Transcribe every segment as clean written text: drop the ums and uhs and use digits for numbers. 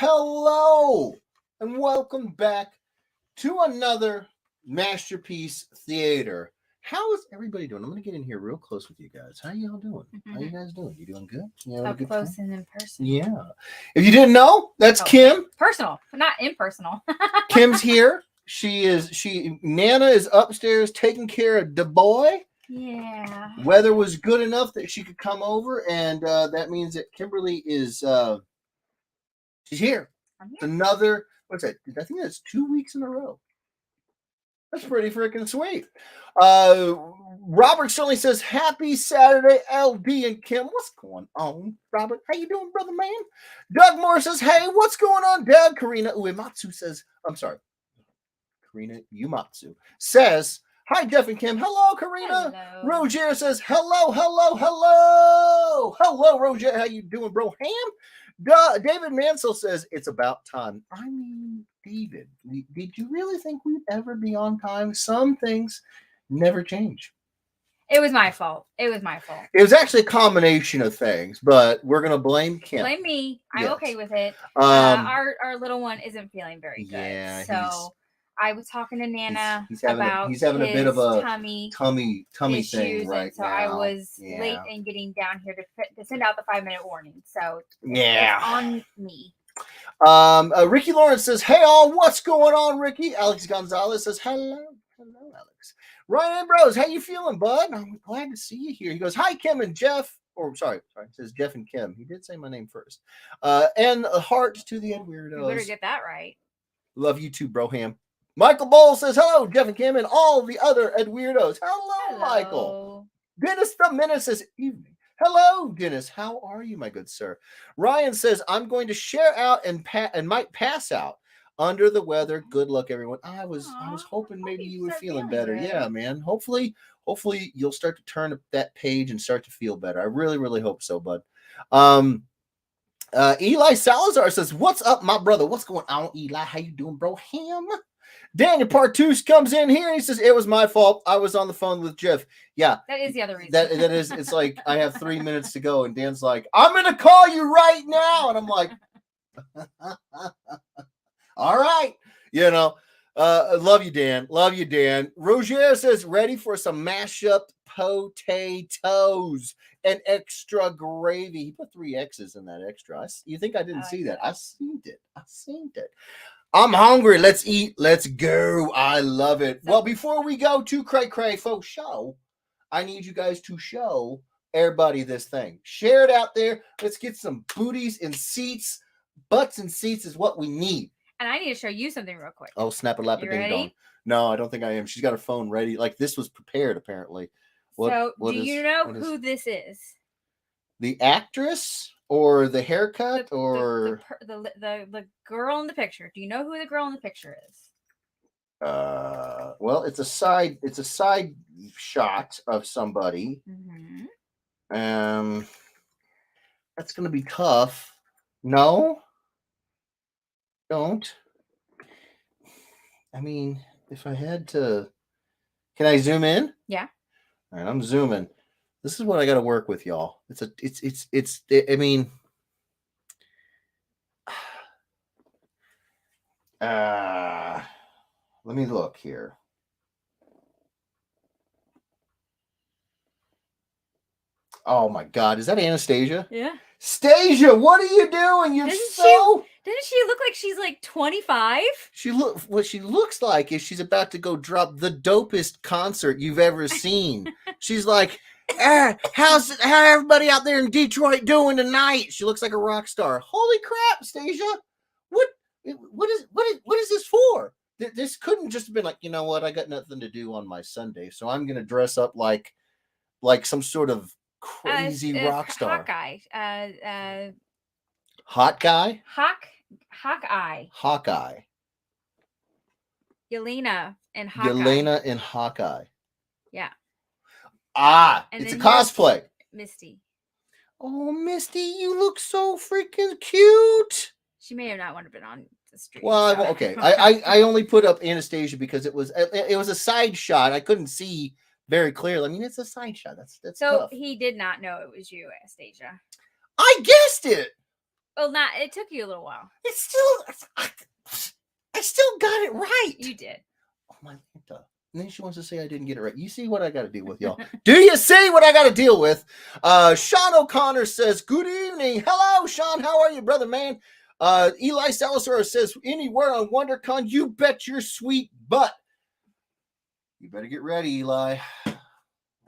Hello, and welcome back to another Mash-terpiece Theater. How is everybody doing? I'm going to get in here real close with you guys. How y'all doing? How you guys doing? You doing good? You Up close and in person. Yeah. If you didn't know, that's Kim. Personal, but not impersonal. Kim's here. Nana is upstairs taking care of the boy. Yeah. Weather was good enough that she could come over, and that means that Kimberly is she's here. It's another, what's that? I think that's 2 weeks in a row. That's pretty freaking sweet. Robert certainly says, happy Saturday, LB and Kim. What's going on, Robert? How you doing, brother man? Doug Moore says, hey, what's going on, Dad? Karina Uematsu says, Karina Uematsu says, hi, Jeff and Kim. Hello, Karina. Hello. Roger says, hello. Hello, Roger. How you doing, bro? Ham? David Mansell says, it's about time. I mean, David, did you really think we'd ever be on time? Some things never change. It was my fault. It was actually a combination of things, but we're going to blame Kim. Blame me. I'm okay with it. Our little one isn't feeling very good. Yeah, so I was talking to Nana he's having a bit of a tummy issues, thing right so now. I was late in getting down here to send out the 5-minute warning. So it's on me. Ricky Lawrence says, hey all, what's going on, Ricky? Alex Gonzalez says, hello, Alex. Ryan Ambrose, how you feeling, bud? I'm glad to see you here. He goes, hi, Kim and Jeff. Or sorry, it says Jeff and Kim. He did say my name first. And a heart to the Ed Weirdos. You better get that right. Love you too, Broham. Michael Bowles says, hello, Jeff and Kim and all the other Ed Weirdos. Hello, Michael. Dennis the Menace says, evening. Hello, Dennis. How are you, my good sir? Ryan says, I'm going to share out and might pass out. Under the weather. Good luck, everyone. I was hoping maybe you were feeling better. Yeah, man. Hopefully you'll start to turn that page and start to feel better. I really, really hope so, bud. Eli Salazar says, what's up, my brother? What's going on, Eli? How you doing, bro? Him. Daniel Partus comes in here and he says, it was my fault. I was on the phone with Jeff. Yeah. That is the other reason. That is, it's like, I have 3 minutes to go. And Dan's like, I'm going to call you right now. And I'm like, all right. Love you, Dan. Roger says, ready for some mashed-up potatoes and extra gravy. He put 3 X's in that extra. You think I didn't see that? I seen it. I'm hungry. Let's eat. Let's go. I love it. Well, before we go to Cray Faux Show, I need you guys to show everybody this thing. Share it out there. Let's get some booties and seats. Butts and seats is what we need. And I need to show you something real quick. Oh, snap a lap a ding dong. No, I don't think I am. She's got her phone ready. Like this was prepared, apparently. Do you know who this is? The actress or the haircut or the girl in the picture? Do you know who the girl in the picture is? Well, it's a side shot of somebody. Mm-hmm. That's gonna be tough. No. Don't. I mean, if I had to, can I zoom in? Yeah. All right, I'm zooming. This is what I got to work with, y'all. I mean, let me look here. Oh my God, is that Anastasia? Yeah. Stasia, what are you doing? Doesn't she look like she's like 25? What she looks like is she's about to go drop the dopest concert you've ever seen. She's like, how everybody out there in Detroit doing tonight? She looks like a rock star. Holy crap, Stasia. What is this for? This couldn't just have been like, you know what? I got nothing to do on my Sunday, so I'm going to dress up like some sort of crazy rock star. Hot guy? Hawkeye. Yelena in Hawkeye. Yeah. It's a cosplay. Misty. Oh, Misty, you look so freaking cute. She may have not wanted to be on the street. Well, okay. I only put up Anastasia because it was a side shot. I couldn't see very clearly. I mean, it's a side shot. That's so tough. He did not know it was you, Anastasia. I guessed it. Well, it took you a little while. It's still, I still got it right. You did. Oh my God. And then she wants to say I didn't get it right. You see what I got to deal with, y'all. Do you see what I got to deal with? Sean O'Connor says, good evening. Hello, Sean. How are you, brother, man? Eli Salazar says, anywhere on WonderCon, you bet your sweet butt. You better get ready, Eli.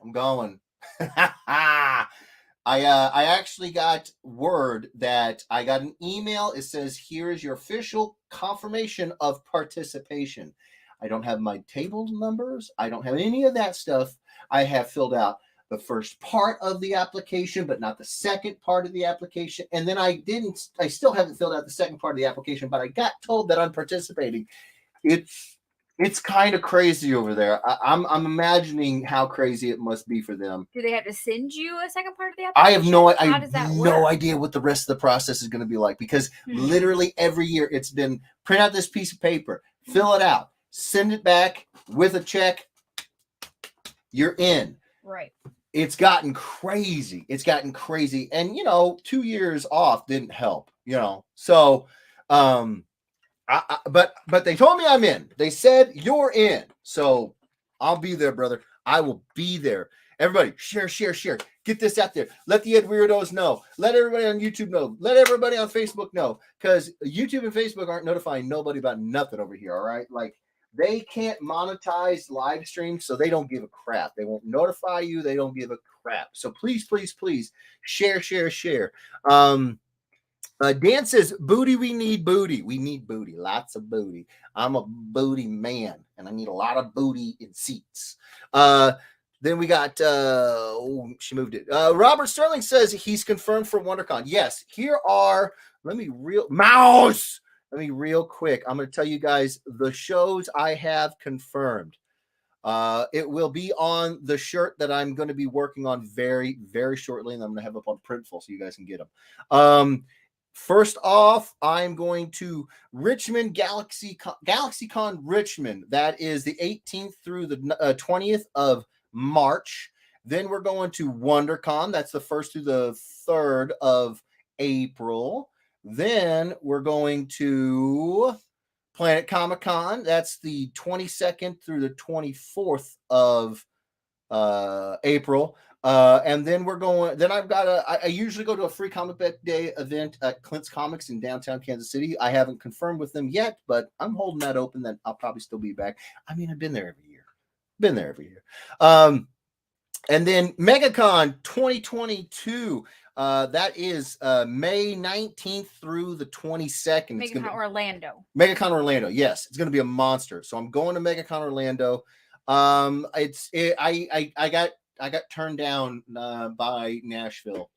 I'm going. I actually got word that I got an email. It says, here is your official confirmation of participation. I don't have my table numbers. I don't have any of that stuff. I have filled out the first part of the application, but not the second part of the application. And then I still haven't filled out the second part of the application, but I got told that I'm participating. It's kind of crazy over there. I'm imagining how crazy it must be for them. Do they have to send you a second part of the I application? have no idea what the rest of the process is going to be like, because literally every year it's been print out this piece of paper, fill it out, send it back with a check. You're in. Right. It's gotten crazy. And, 2 years off didn't help, So, but they told me I'm in. They said you're in. So I'll be there, brother. I will be there. Everybody, share. Get this out there. Let the Ed Weirdos know. Let everybody on YouTube know. Let everybody on Facebook know. Because YouTube and Facebook aren't notifying nobody about nothing over here, all right? Like, they can't monetize live streams, so they don't give a crap. They won't notify you. They don't give a crap. So please, share. Dan says, booty, we need booty. We need booty. Lots of booty. I'm a booty man, and I need a lot of booty in seats. Then we got, she moved it. Robert Sterling says he's confirmed for WonderCon. Yes, here are, let me real quick. I'm going to tell you guys the shows I have confirmed. It will be on the shirt that I'm going to be working on very, very shortly, and I'm going to have up on Printful so you guys can get them. First off, I'm going to Richmond GalaxyCon Richmond. That is the 18th through the 20th of March. Then we're going to WonderCon. That's the 1st through the 3rd of April. Then we're going to Planet Comic-Con. That's the 22nd through the 24th of April. And then I usually go to a free comic book day event at Clint's Comics in downtown Kansas City. I haven't confirmed with them yet, but I'm holding that open that I'll probably still be back. I mean, I've been there every year. And then MegaCon 2022. That is May 19th through the 22nd. MegaCon Orlando. Yes, it's going to be a monster. So I'm going to MegaCon Orlando. I got turned down by Nashville.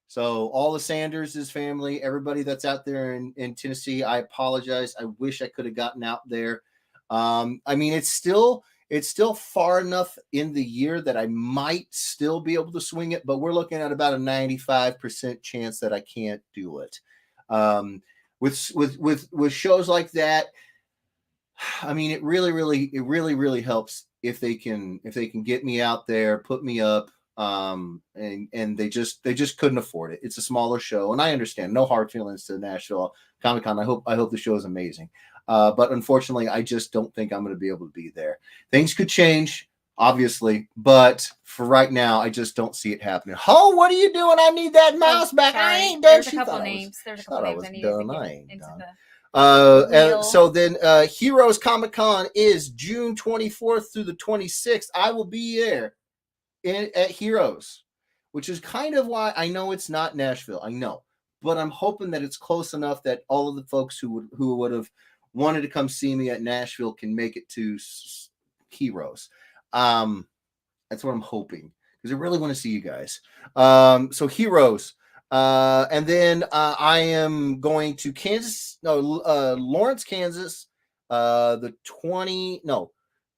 So all the Sanders' family, everybody that's out there in Tennessee, I apologize. I wish I could have gotten out there. I mean, it's still far enough in the year that I might still be able to swing it, but we're looking at about a 95% chance that I can't do it. With shows like that, I mean, it really helps if they can get me out there, put me up, and they just couldn't afford it. It's a smaller show, and I understand. No hard feelings to Nashville Comic-Con. I hope the show is amazing. But unfortunately, I just don't think I'm going to be able to be there. Things could change, obviously, but for right now, I just don't see it happening. Oh, what are you doing? I need that mouse back. Sorry. I ain't done. There's a couple names I need to get into so then Heroes Comic-Con is June 24th through the 26th. I will be there at Heroes, which is kind of why I know it's not Nashville. I know, but I'm hoping that it's close enough that all of the folks who would have wanted to come see me at Nashville can make it to Heroes. That's what I'm hoping, because I really want to see you guys. So Heroes. And then I am going to Lawrence, Kansas, the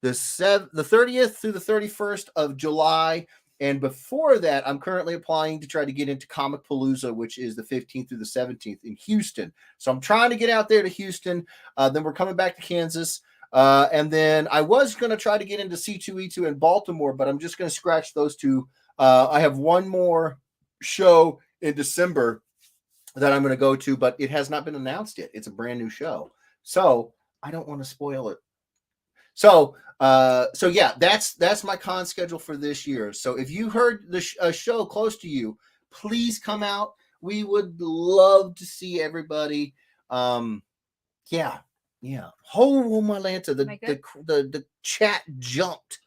30th through the 31st of July. And before that, I'm currently applying to try to get into Comic Palooza, which is the 15th through the 17th in Houston. So I'm trying to get out there to Houston. Then we're coming back to Kansas. And then I was going to try to get into C2E2 in Baltimore, but I'm just going to scratch those two. I have one more show in December that I'm going to go to, but it has not been announced yet. It's a brand new show. So I don't want to spoil it. So yeah, that's my con schedule for this year. So if you heard a show close to you, please come out. We would love to see everybody. Yeah. Oh my Lanta, the chat jumped.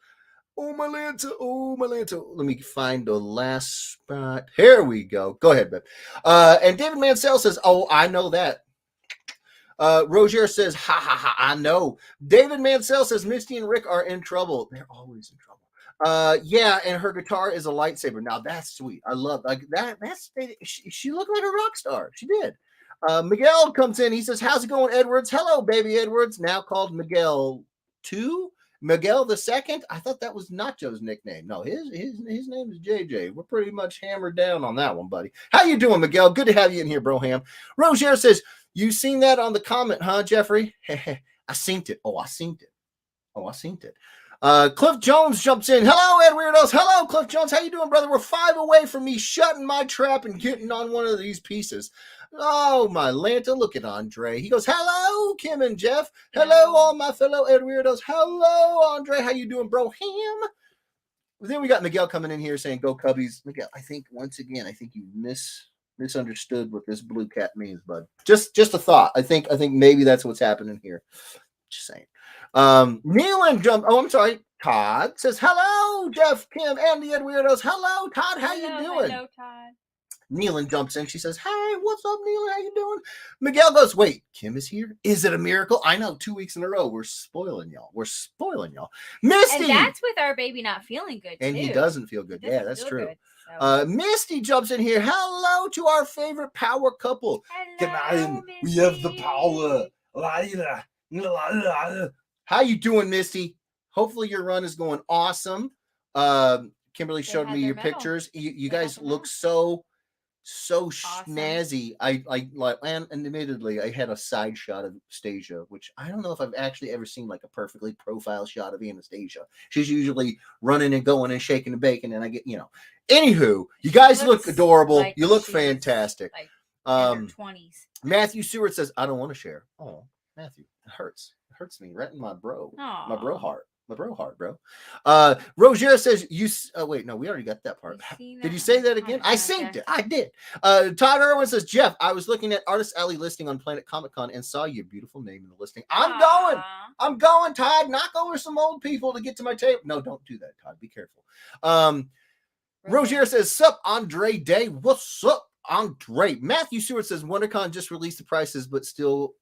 Oh my Lanta. Let me find the last spot. Here we go. Go ahead, babe. And David Mansell says, "Oh, I know that." Roger says, "Ha ha ha! I know." David Mansell says, "Misty and Rick are in trouble. They're always in trouble." Yeah, and her guitar is a lightsaber. Now that's sweet. I love like that. She looked like a rock star. She did. Miguel comes in. He says, "How's it going, Edwards?" "Hello, baby Edwards." Now called Miguel 2. Miguel the second. I thought that was Nacho's nickname. No, his name is JJ. We're pretty much hammered down on that one, buddy. How you doing, Miguel? Good to have you in here, Broham. Roger says, "You seen that on the comment, huh, Jeffrey?" I seen it. I seen it. Cliff Jones jumps in. "Hello, Ed Weirdos." "Hello, Cliff Jones. How you doing, brother?" "We're 5 away from me shutting my trap and getting on one of these pieces." Oh, my Lanta. Look at Andre. He goes, "Hello, Kim and Jeff. Hello, all my fellow Ed Weirdos. Hello, Andre. How you doing, bro? Then we got Miguel coming in here saying, "Go Cubbies." Miguel, I think, once again, you misunderstood what this blue cat means, bud. Just a thought. I think maybe that's what's happening here. Just saying. Nealon jump. Oh, I'm sorry. Todd says, "Hello, Jeff, Kim, and the Ed Weirdos." "Hello, Todd. How you doing?" Hello, Todd. Nealon jumps in. She says, "Hey, what's up, Nealon? How you doing?" Miguel goes, "Wait, Kim is here? Is it a miracle?" I know, 2 weeks in a row. We're spoiling y'all. Misty! And that's with our baby not feeling good, and too. He doesn't feel good. Yeah, that's true. Good, so. Misty jumps in here. "Hello to our favorite power couple." Hello, we have the power. How you doing, Misty? Hopefully your run is going awesome. Kimberly showed me your pictures. You guys look so awesome. Snazzy. I and admittedly, I had a side shot of Anastasia, which I don't know if I've actually ever seen like a perfectly profile shot of Anastasia. She's usually running and going and shaking and baking, and I get, Anywho, you guys look adorable. Like you look fantastic. Like 20s. Matthew Seward says, "I don't want to share." Oh, Matthew, it hurts. It hurts me right in my bro. Aww. My bro heart. Bro. Roger says, wait, no, we already got that part. Did you say that again? I synced it. I did. Todd Irwin says, "Jeff, I was looking at Artist Alley listing on Planet Comic Con and saw your beautiful name in the listing." I'm going, Todd. Knock over some old people to get to my table. No, don't do that, Todd. Be careful. Roger says, "Sup, Andre Day." What's up, Andre? Matthew Seward says, "WonderCon just released the prices, but still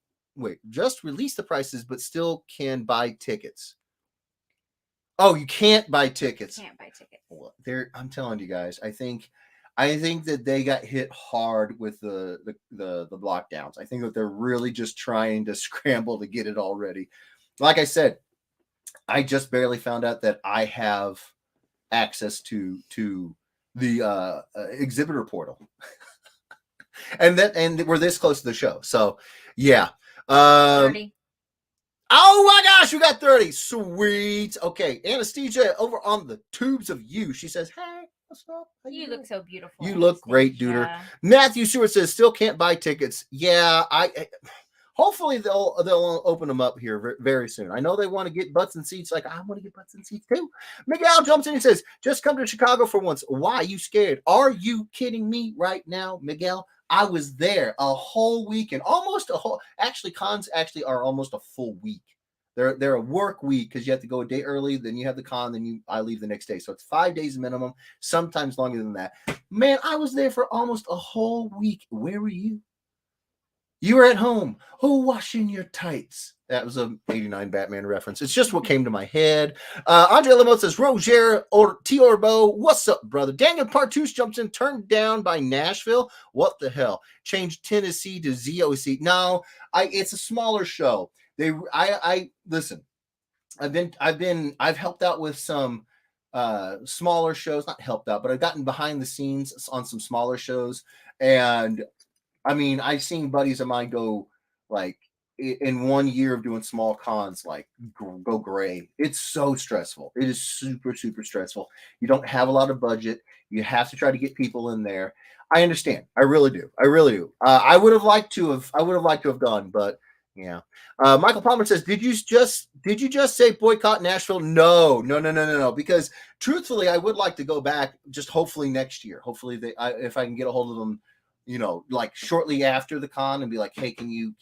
can buy tickets." Oh, you can't buy tickets. Well, I'm telling you guys, I think that they got hit hard with the lockdowns. I think that they're really just trying to scramble to get it all ready. Like I said, I just barely found out that I have access to the exhibitor portal, and we're this close to the show. So yeah. 30. Oh my gosh, we got 30. Sweet. Okay, Anastasia over on the tubes of you. She says, "Hey, what's up? You look so beautiful. You look great, duder." Matthew Stewart says, "Still can't buy tickets." Yeah, hopefully they'll open them up here very soon. I know they want to get butts and seats. Like, I want to get butts and seats too. Miguel jumps in and says, "Just come to Chicago for once." Why? You scared? Are you kidding me right now, Miguel? I was there a whole week and cons actually are almost a full week. They're a work week because you have to go a day early, then you have the con, then I leave the next day. So it's 5 days minimum, sometimes longer than that. Man, I was there for almost a whole week. Where were you? You were at home. Oh, washing your tights. That was a 89 Batman reference. It's just what came to my head. Andre Lemo says, "Roger or T. Orbo, what's up, brother?" Daniel Partouche jumps in, turned down by Nashville. What the hell? Changed Tennessee to ZOC. No, it's a smaller show. Listen. I've helped out with some smaller shows. Not helped out, but I've gotten behind the scenes on some smaller shows, and I mean, I've seen buddies of mine go like in 1 year of doing small cons, like go gray. It's so stressful. It is super, super stressful. You don't have a lot of budget. You have to try to get people in there. I understand. I really do. I really do. I would have liked to have gone, but yeah. Michael Palmer says, did you just say boycott Nashville? No. Because truthfully, I would like to go back. Just hopefully next year. Hopefully if I can get a hold of them, like shortly after the con, and be like, hey, can you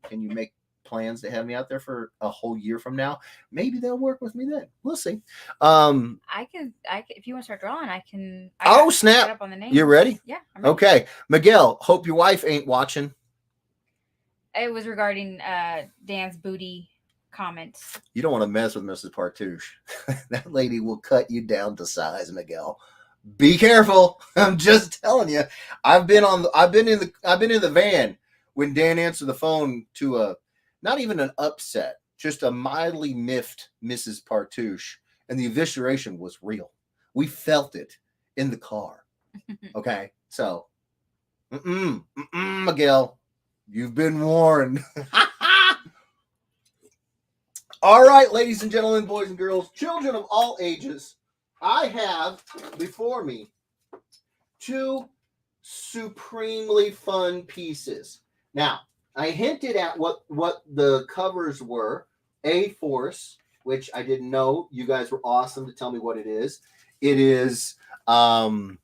make plans to have me out there for a whole year from now? Maybe they'll work with me then. We'll see. I can if you want to start drawing, I can. Snap! Up on the You ready? Yeah. I'm ready. Okay, Miguel. Hope your wife ain't watching. It was regarding Dan's booty comments. You don't want to mess with Mrs. Partouche. That lady will cut you down to size, Miguel. Be careful. I'm just telling you. I've been in the van when Dan answered the phone to a not even an upset, just a mildly miffed Mrs. Partouche, and the evisceration was real. We felt it in the car. Okay, so, Miguel, you've been warned. All right, ladies and gentlemen, boys and girls, children of all ages, I have before me 2 supremely fun pieces. Now, I hinted at what the covers were. A-Force, which I didn't know. You guys were awesome to tell me what it is. It is Mouse.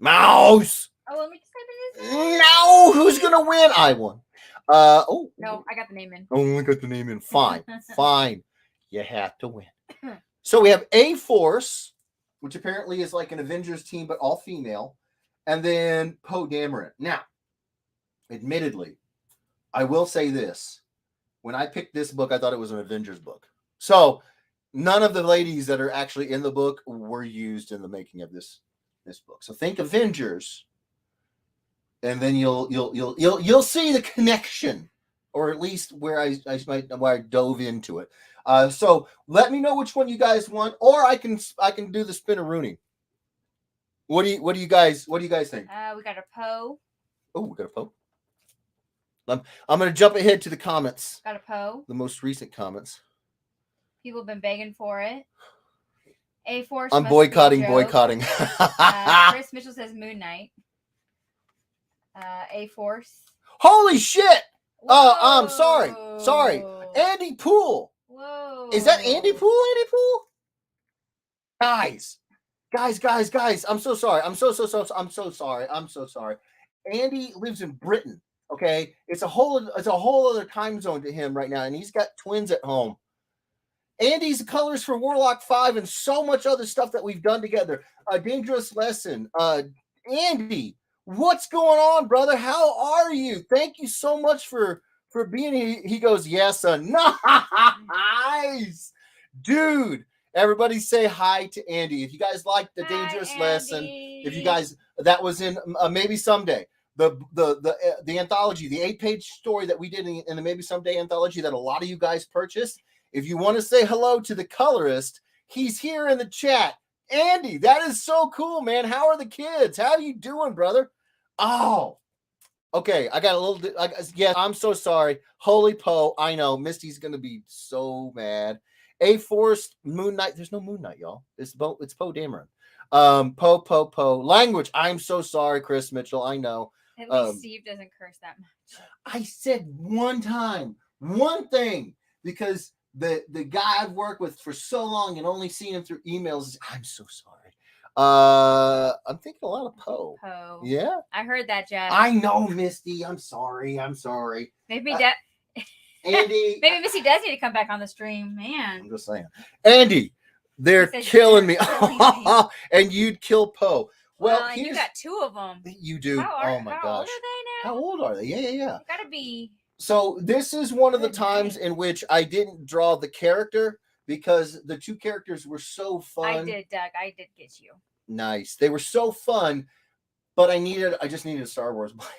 Oh, let me just type it in. No, who's gonna win? I won. No, I got the name in. Only got the name in. Fine. You have to win. So we have A-Force, which apparently is like an Avengers team, but all female, and then Poe Dameron. Now, admittedly, I will say this. When I picked this book, I thought it was an Avengers book. So none of the ladies that are actually in the book were used in the making of this book. So think Avengers, and then you'll see the connection, or at least where I dove into it. So let me know which one you guys want, or I can do the spin-a-rooney. What do you guys think? We got a Poe. Oh, we got a Poe. I'm going to jump ahead to the comments. Got a Poe. The most recent comments. People have been begging for it. A-Force. I'm boycotting. Chris Mitchell says Moon Knight. A-Force. Holy shit! I'm sorry. Andy Poole. Whoa. Is that Andy Poole? Guys. I'm so sorry. I'm so sorry. Andy lives in Britain. Okay, it's a whole other time zone to him right now, and he's got twins at home. Andy's the colors for Warlock 5 and so much other stuff that we've done together. A Dangerous Lesson. Andy, what's going on, brother? How are you? Thank you so much for being here. He goes, yes, nice. Dude, everybody say hi to Andy. If you guys like the Dangerous Lesson, if you guys, that was in Maybe Someday. The anthology, the 8-page story that we did in the Maybe Someday anthology that a lot of you guys purchased. If you want to say hello to the colorist, he's here in the chat. Andy, that is so cool, man. How are the kids? How are you doing, brother? Oh, okay. I got a little. Yeah, I'm so sorry. Holy Poe, I know Misty's gonna be so mad. A-Force, Moon Knight. There's no Moon Knight, y'all. It's Poe Dameron. Poe. Language. I'm so sorry, Chris Mitchell. I know. At least Steve doesn't curse that much. I said one thing, because the guy I've worked with for so long and only seen him through emails. I'm so sorry. I'm thinking a lot of Poe. Yeah. I heard that, Jeff. I know, Misty. I'm sorry. Maybe Andy. Maybe Misty does need to come back on the stream, man. I'm just saying. Andy, they're killing me. And you'd kill Poe. Well, and you got 2 of them. You do. Oh my gosh. How old are they now? How old are they? Yeah. They gotta be. So this is one of the times in which I didn't draw the character because the 2 characters were so fun. I did, Doug. I did get you. Nice. They were so fun, but I just needed a Star Wars blank.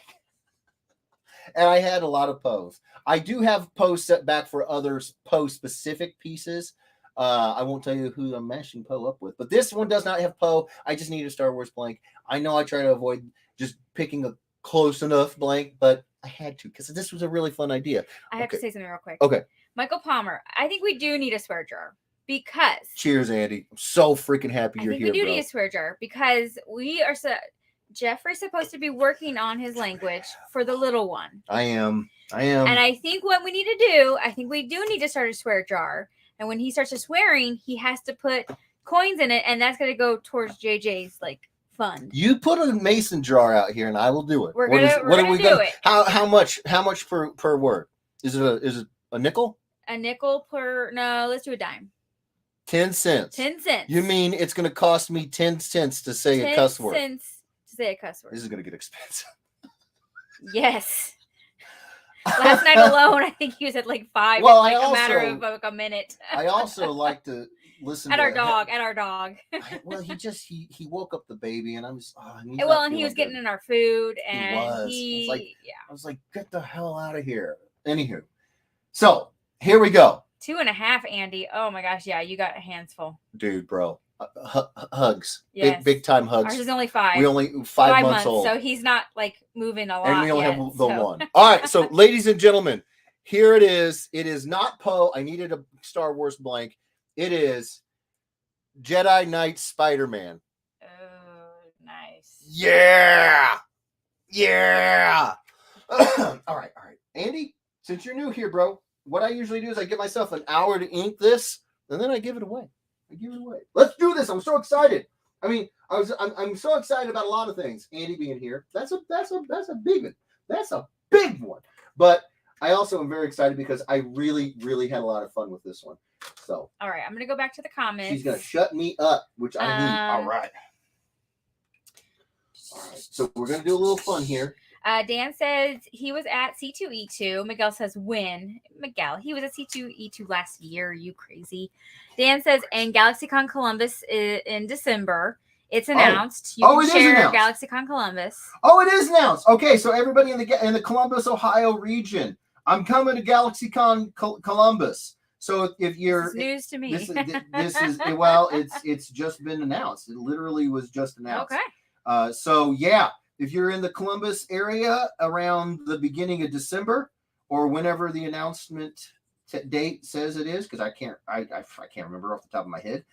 And I had a lot of Poes. I do have Poes set back for other Poe specific pieces. I won't tell you who I'm mashing Poe up with, but this one does not have Poe. I just need a Star Wars blank. I know I try to avoid just picking close enough blank, but I had to because this was a really fun idea. I have to say something real quick. Okay. Michael Palmer, I think we do need a swear jar because. Cheers, Andy. I'm so freaking happy you're here, we do need a swear jar because we are Jeffrey's supposed to be working on his language for the little one. I am. And I think what we need to do, I think we do need to start a swear jar. And when he starts swearing, he has to put coins in it, and that's going to go towards JJ's fund. You put a mason jar out here, and I will do it. We're gonna do it. How much per word? Is it a nickel? A nickel per? No, let's do a dime. 10 cents. 10 cents. You mean it's going to cost me 10 cents to say a cuss word? 10 cents to say a cuss word. This is going to get expensive. Yes. Last night alone, I think he was at 5 well, in a matter of a minute. I also like to listen at to our dog. Well, he woke up the baby, and I was. And he was getting in our food, and I was like, get the hell out of here. Anywho, so here we go. 2.5, Andy. Oh my gosh, yeah, you got hands full, dude, bro. Hugs, yes. big time hugs. Ours is only 5. We only 5 months old, so he's not moving a lot. And we only have the one. All right, so ladies and gentlemen, here it is. It is not Poe. I needed a Star Wars blank. It is Jedi Knight Spider-Man. Oh, nice. Yeah. All right. Andy, since you're new here, bro, what I usually do is I give myself an hour to ink this, and then I give it away. Let's do this. I'm so excited. I mean, I'm so excited about a lot of things. Andy being here, that's a big one. That's a big one. But I also am very excited because I really, really had a lot of fun with this one. So, all right, I'm gonna go back to the comments. She's gonna shut me up, which I need. All right. So we're gonna do a little fun here. Dan says he was at C2E2. Miguel says when? Miguel, he was at C2E2 last year. You crazy. Dan says, and GalaxyCon Columbus in December. It's announced. You can share GalaxyCon Columbus. Oh, it is announced. Okay, so everybody in the Columbus, Ohio region, I'm coming to GalaxyCon Columbus. So if you're this is news to me. This is well, it's just been announced. It literally was just announced. Okay. So yeah. If you're in the Columbus area around the beginning of December or whenever the announcement date says it is, because I can't remember off the top of my head,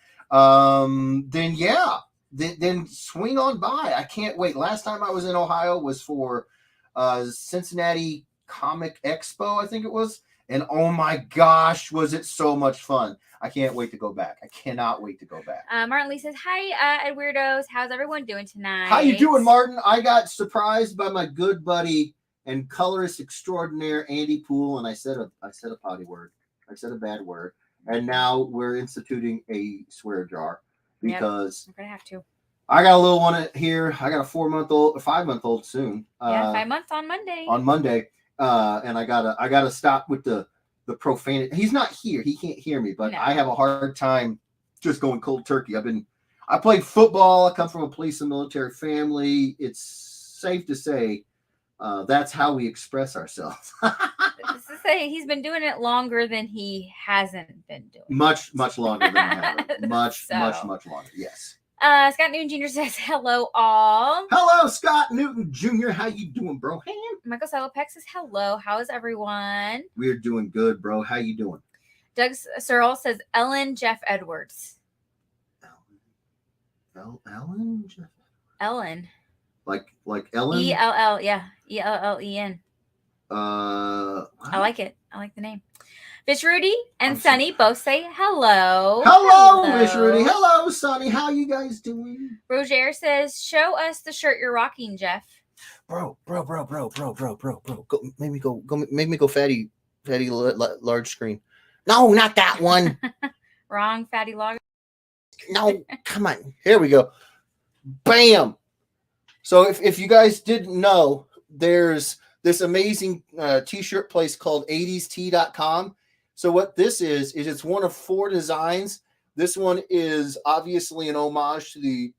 then yeah, then swing on by. I can't wait. Last time I was in Ohio was for Cincinnati Comic Expo, I think it was. And oh my gosh, was it so much fun. I can't wait to go back. I cannot wait to go back. Martin Lee says, hi, Weirdos. How's everyone doing tonight? How you doing, Martin? I got surprised by my good buddy and colorist extraordinaire, Andy Poole, and I said a potty word. I said a bad word. And now we're instituting a swear jar because we're going to have to. I got a little one here. I got a 5-month-old soon. 5 months on Monday. And I gotta stop with the profanity. He's not here. He can't hear me, but no. I have a hard time just going cold turkey. I played football. I come from a police and military family. It's safe to say that's how we express ourselves. To say he's been doing it longer than he hasn't been doing. Much longer than I have. Much longer. Yes. Scott Newton Jr. says, hello, all. Hello, Scott Newton Jr. How you doing, bro? Hey. Michael Salopek says, hello. How is everyone? We're doing good, bro. How you doing? Doug Searle says, Ellen Jeff Edwards. Ellen Jeff Edwards? Ellen. Like Ellen? E-L-L, yeah. E-L-L-E-N. Wow. I like it. I like the name. Fish Rudy and Sunny both say hello. Hello, Fish Rudy. Hello, Sunny. How you guys doing? Roger says, show us the shirt you're rocking, Jeff. Bro. Go, make me go fatty large screen. No, not that one. Wrong, fatty log. No, come on. Here we go. Bam. So if you guys didn't know, there's this amazing t-shirt place called 80sT.com. So what this is it's one of 4 designs. This one is obviously an homage to the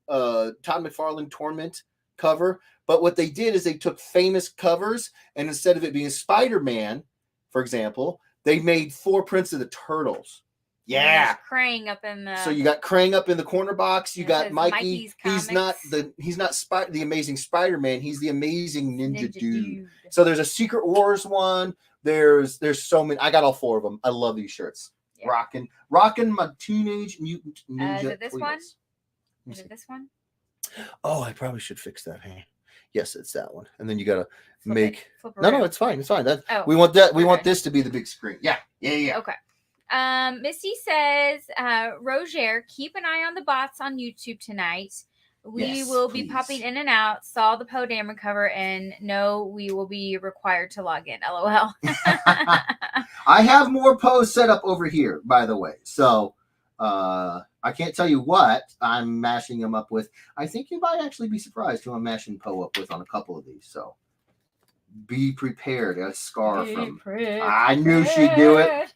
Todd McFarlane Torment cover. But what they did is they took famous covers, and instead of it being Spider-Man, for example, they made 4 prints of the Turtles. Yeah. Krang up in the. So you got Krang up in the corner box. You got Mikey. Mikey's He's not the Amazing Spider-Man. He's the Amazing Ninja Dude. So there's a Secret Wars one. There's so many. I got all 4 of them. I love these shirts. Yeah. Rocking my Teenage Mutant Ninja. Is it this one? Is it this one? Oh, I probably should fix that. Hey, yes, it's that one. And then you gotta flip no, it's fine. It's fine. We want that. We want this to be the big screen. Yeah. Okay. Misty says, Roger, keep an eye on the bots on YouTube tonight. We will be popping in and out. Saw the Poe Dameron cover and know we will be required to log in. LOL. I have more Poes set up over here, by the way. So I can't tell you what I'm mashing them up with. I think you might actually be surprised who I'm mashing Poe up with on a couple of these. So be prepared. A scar I knew she'd do it.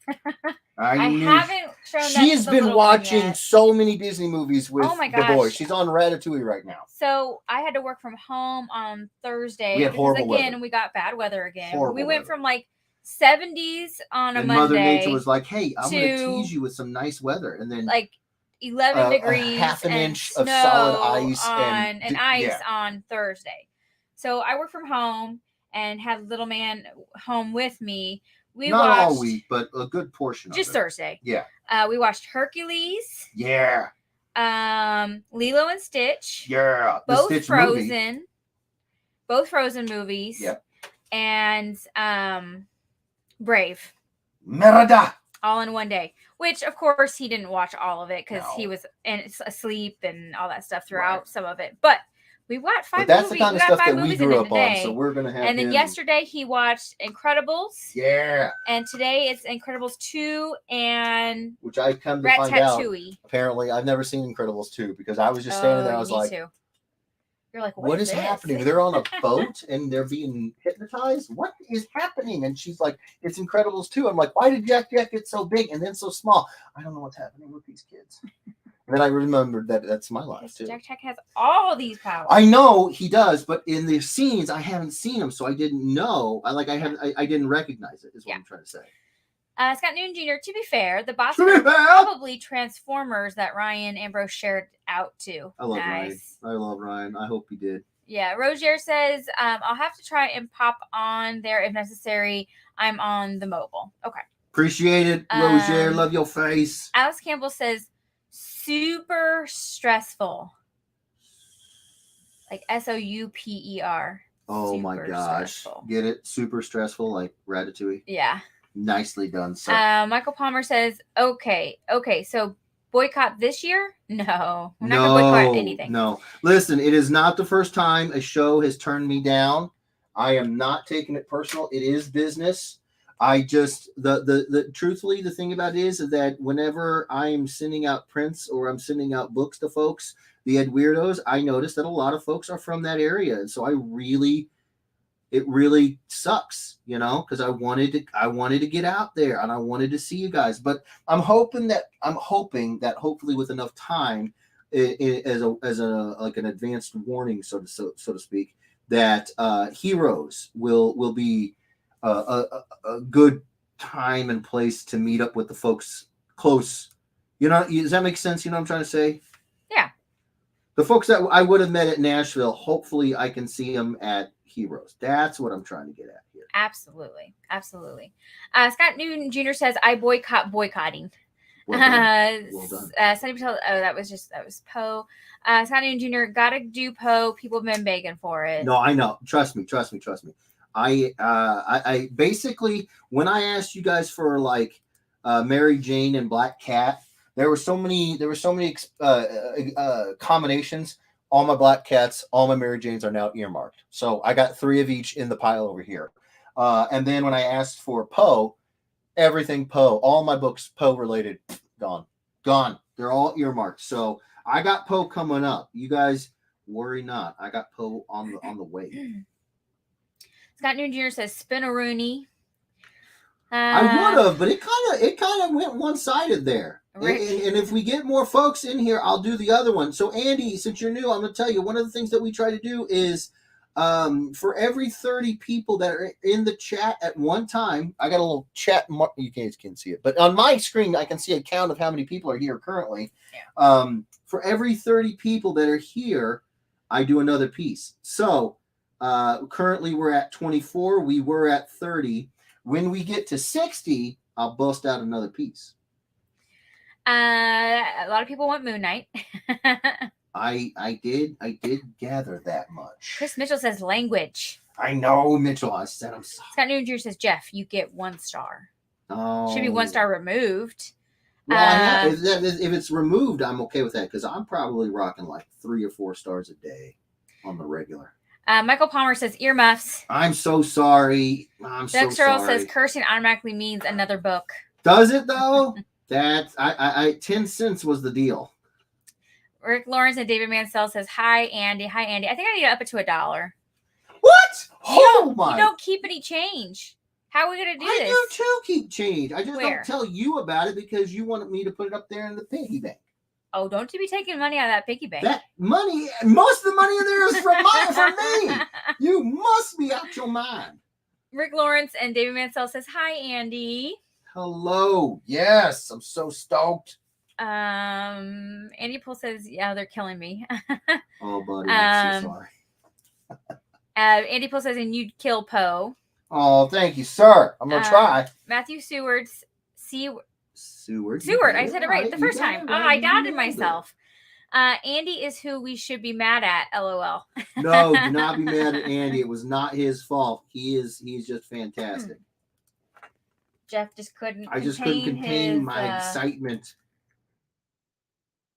I haven't shown that. She's been watching so many Disney movies with the boys. She's on Ratatouille right now. So I had to work from home on Thursday. We had horrible weather. Again, we got bad weather again. Horrible we went weather. from like 70s on a Monday. Mother Nature was like, "Hey, I'm going to tease you with some nice weather," and then like 11 degrees, half an inch of solid ice and ice on Thursday. So I work from home and had little man home with me. We Not watched, all week, but a good portion of it. Just Thursday. Yeah. We watched Hercules. Yeah. Lilo and Stitch. Yeah. Both Stitch Frozen. movie. Both Frozen movies. Yep. And Brave. Merida. All in one day. Which, of course, he didn't watch all of it because he was asleep and all that stuff throughout some of it. But we watched 5 movies. That's the kind of stuff that we grew up on, so we're going to have And then yesterday he watched Incredibles. Yeah. And today it's Incredibles 2 and which I come to find out. Apparently, I've never seen Incredibles 2 because I was just standing there. I was like, you're like, what is happening? They're on a boat and they're being hypnotized. What is happening? And she's like, it's Incredibles 2. I'm like, why did Jack get so big and then so small? I don't know what's happening with these kids. And then I remembered that's my life too. Jack has all these powers. I know he does, but in the scenes I haven't seen him, so I didn't know. I didn't recognize it. Is what I'm trying to say. Scott Newton Jr. To be fair, the boss are probably Transformers that Ryan Ambrose shared out to. I love Ryan. I love Ryan. I hope he did. Yeah, Roger says I'll have to try and pop on there if necessary. I'm on the mobile. Okay. Appreciate it, Roger. Love your face. Alice Campbell says super stressful. Like SOUPER. Oh my gosh. Stressful. Get it? Super stressful, like Ratatouille. Yeah. Nicely done, sir. Michael Palmer says, okay, so boycott this year? No. We're not going to boycott anything. No. Listen, it is not the first time a show has turned me down. I am not taking it personal. It is business. I just the truthfully the thing about it is that whenever I am sending out prints or I'm sending out books to folks, the Ed Weirdos, I notice that a lot of folks are from that area, and so it really sucks, because I wanted to get out there and I wanted to see you guys, but I'm hoping that hopefully with enough time, as an advanced warning, so to speak, that Heroes will be a good time and place to meet up with the folks close. Does that make sense? You know what I'm trying to say? Yeah. The folks that I would have met at Nashville, hopefully I can see them at Heroes. That's what I'm trying to get at here. Absolutely. Scott Newton Jr. says, I boycott boycotting. Well done. Sunny Patel, that was Poe. Scott Newton Jr. Gotta do Poe. People have been begging for it. No, I know. Trust me. I basically, when I asked you guys for like Mary Jane and Black Cat, there were so many combinations. All my Black Cats, all my Mary Janes are now earmarked. So I got 3 of each in the pile over here. And then when I asked for Poe, everything Poe, all my books Poe related, gone. They're all earmarked. So I got Poe coming up. You guys worry not. I got Poe on the way. Scott Newton Jr. says Spinaroonie. I would have, but it kind of went one-sided there. Right. And if we get more folks in here, I'll do the other one. So Andy, since you're new, I'm going to tell you one of the things that we try to do is For every 30 people that are in the chat at one time, I got a little chat. You guys can't see it, but on my screen, I can see a count of how many people are here currently. Yeah. For every 30 people that are here, I do another piece. So currently we're at 24. We were at 30. When we get to 60, I'll bust out another piece. A lot of people want Moon Knight. I did gather that much. Chris Mitchell says language. I know, Mitchell. I said I'm sorry. Scott Newton says, Jeff, you get 1 star. Oh. Should be 1 star removed. Well, if it's removed, I'm okay with that because I'm probably rocking like 3 or 4 stars a day on the regular. Michael Palmer says earmuffs. I'm so sorry. I'm so sorry. Says cursing automatically means another book. Does it though? That's I 10 cents was the deal. Rick Lawrence and David Mansell says, hi, Andy. Hi, Andy. I think I need to up it to $1. What? Oh my! You don't keep any change. How are we gonna do this? I do too keep change. I just Where? don't tell you about it because you wanted me to put it up there in the piggy bank. Oh, don't you be taking money out of that piggy bank. That money, most of the money in there is from me. You must be out your mind. Rick Lawrence and David Mansell says, hi, Andy. Hello. Yes, I'm so stoked. Andy Poole says, yeah, they're killing me. Oh, buddy, I'm so sorry. Andy Poole says, and you'd kill Poe. Oh, thank you, sir. I'm gonna try. Matthew Seward's Seward. I said it right the first time. I doubted myself. Andy is who we should be mad at. LOL. No, do not be mad at Andy. It was not his fault. He's just fantastic. Jeff just couldn't. I just couldn't contain my excitement.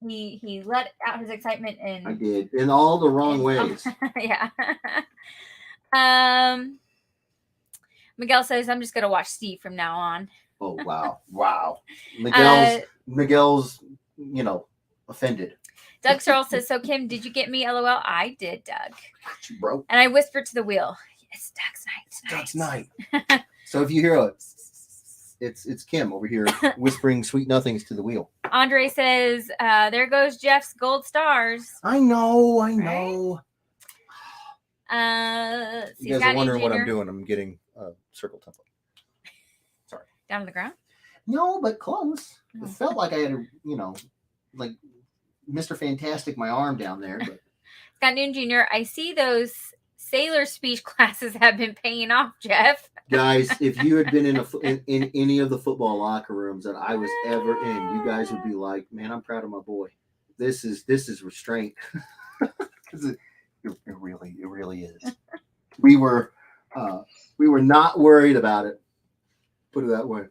He let out his excitement in. I did in all the wrong ways. Yeah. Miguel says, I'm just gonna watch Steve from now on. Oh wow. Miguel's offended. Doug Searle says, so Kim, did you get me? LOL. I did, Doug. Got you, bro. And I whispered to the wheel, it's Doug's night. So if you hear it's Kim over here whispering sweet nothings to the wheel. Andre says, there goes Jeff's gold stars. I know. Right? You guys are wondering what I'm doing. I'm getting a circle template. Sorry. Down on the ground? No, but close. It felt like I had like Mr. Fantastic my arm down there. But Scott Noon Jr., I see those sailor speech classes have been paying off, Jeff. Guys, if you had been in any of the football locker rooms that I was ever in, you guys would be like, man, I'm proud of my boy. This is restraint. It really is. We were not worried about it. Put it that way.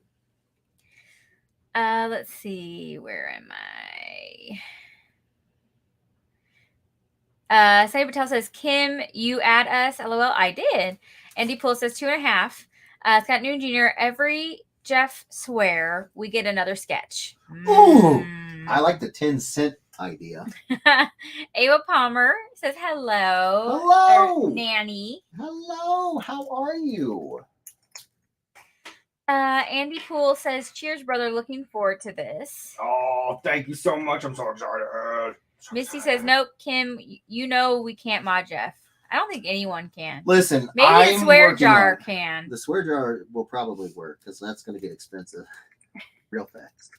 Let's see. Where am I? Sunny Patel says, Kim, you add us. LOL. I did. Andy Poole says 2.5. Scott Noon Jr., every Jeff swear we get another sketch. Ooh, I like the 10-cent idea. Ava Palmer says hello. Hello. Nanny. Hello. How are you? Andy Poole says, cheers, brother. Looking forward to this. Oh, thank you so much. I'm so excited. Misty says, nope, Kim, you know we can't mod Jeff. I don't think anyone can. Listen, maybe the swear jar can. The swear jar will probably work because that's going to get expensive real fast.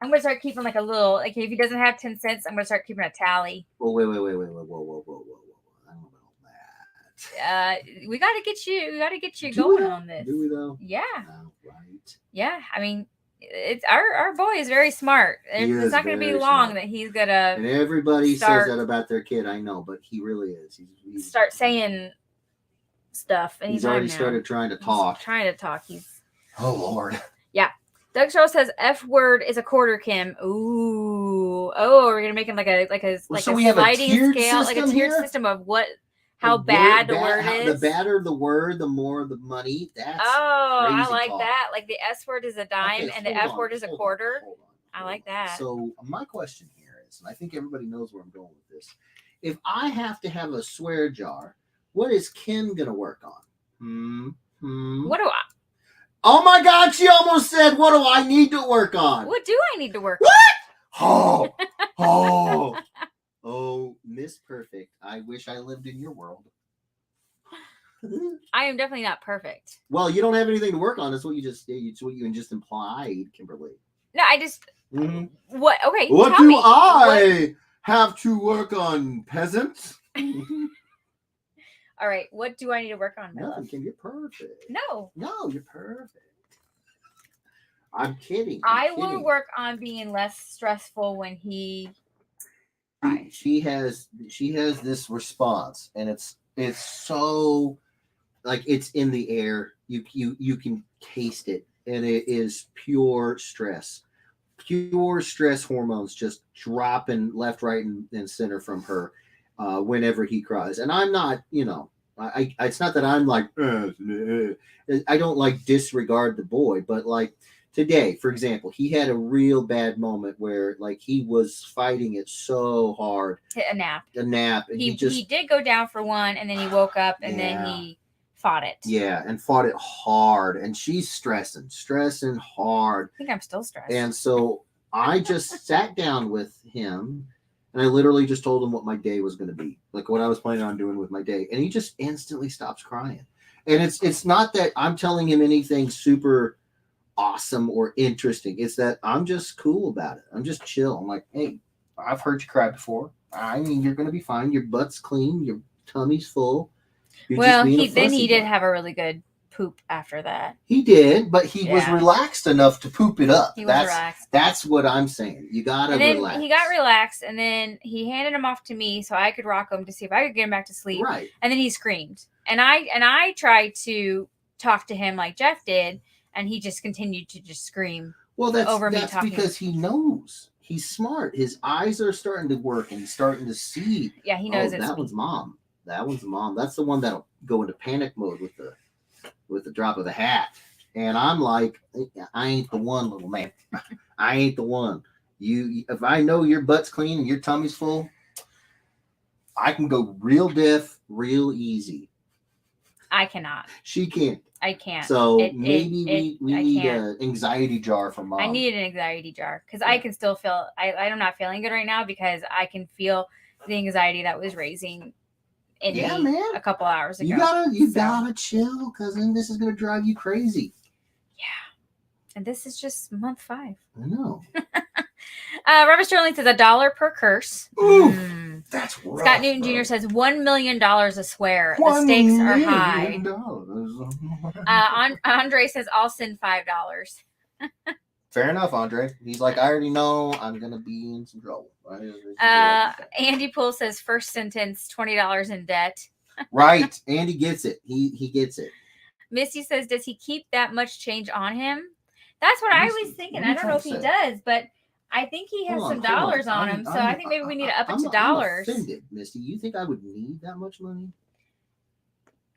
I'm going to start keeping like a little, like if he doesn't have 10 cents, I'm going to start keeping a tally. Oh, wait. Whoa. I don't know about that. We got to get you going on this. Do we though? Yeah. Oh, right. Yeah. I mean, it's our boy is very smart. It's not going to be long that he's going to. And everybody says that about their kid. I know, but he really is. He's start saying stuff. He's already started trying to talk. Oh, Lord. Yeah. Doug Charles says F word is a quarter, Kim. Ooh. Oh, we're gonna make him like a sliding scale, like a tiered system of how bad the word is. The badder the word, the more the money. That's I like that. Like the S word is a dime and the F word is a quarter. I like that. So my question here is, and I think everybody knows where I'm going with this. If I have to have a swear jar, what is Kim gonna work on? What do I? Oh my God, she almost said, what do I need to work on? What do I need to work on? Oh, Miss Perfect. I wish I lived in your world. I am definitely not perfect. Well, you don't have anything to work on. That's what you just. It's what you just implied, Kimberly. No, I just. Mhm. What? Okay. What tell do me. I have to work on, peasant? All right. What do I need to work on, Bella? Nothing, Kim. You're perfect. No. No, you're perfect. I'm kidding. I will work on being less stressful when he. She has this response, and it's so like it's in the air. You can taste it, and it is pure stress hormones just dropping left, right, and center from her whenever he cries. And I'm not, it's not that I'm like, I don't like disregard the boy, but like today, for example, he had a real bad moment where like he was fighting it so hard. Hit a nap. And he did go down for one, and then he woke up, and then he fought it. Yeah, and fought it hard. And she's stressing hard. I think I'm still stressed. And so I just sat down with him, and I literally just told him what my day was going to be, like what I was planning on doing with my day. And he just instantly stops crying. And it's not that I'm telling him anything super awesome or interesting. It's that I'm just cool about it. I'm just chill. I'm like, hey, I've heard you cry before. I mean, you're going to be fine. Your butt's clean. Your tummy's full. Well, he did have a really good poop after that. He did, but he was relaxed enough to poop it up. He was relaxed. That's what I'm saying. You gotta relax. He got relaxed, and then he handed him off to me so I could rock him to see if I could get him back to sleep. Right. And then he screamed, and I tried to talk to him like Jeff did, and he just continued to just scream. Well, that's because he knows. He's smart. His eyes are starting to work, and he's starting to see. Yeah, he knows that one's mom. That one's mom. That's the one that'll go into panic mode with the drop of a hat. And I'm like, I ain't the one, little man. I ain't the one. If I know your butt's clean and your tummy's full, I can go real deaf, real easy. I cannot. She can't. I can't. So maybe we need an anxiety jar for mom. I need an anxiety jar because I can still feel. I'm not feeling good right now because I can feel the anxiety that was raising in me a couple hours ago. You gotta chill, because then this is gonna drive you crazy. Yeah, and this is just month 5. I know. Robert Sterling says $1 per curse. Ooh, that's rough. Scott Newton Jr. says $1 million a swear. The stakes are high. Andre says I'll send $5. Fair enough, Andre. He's like, I already know I'm gonna be in some trouble. Andy Poole says first sentence $20 in debt. Right, Andy gets it. He gets it. Misty says, does he keep that much change on him? That's what I was thinking. I don't know if he does, but I think he has some dollars on him. So I think maybe we need to up it to dollars. I'm offended, Misty. You think I would need that much money?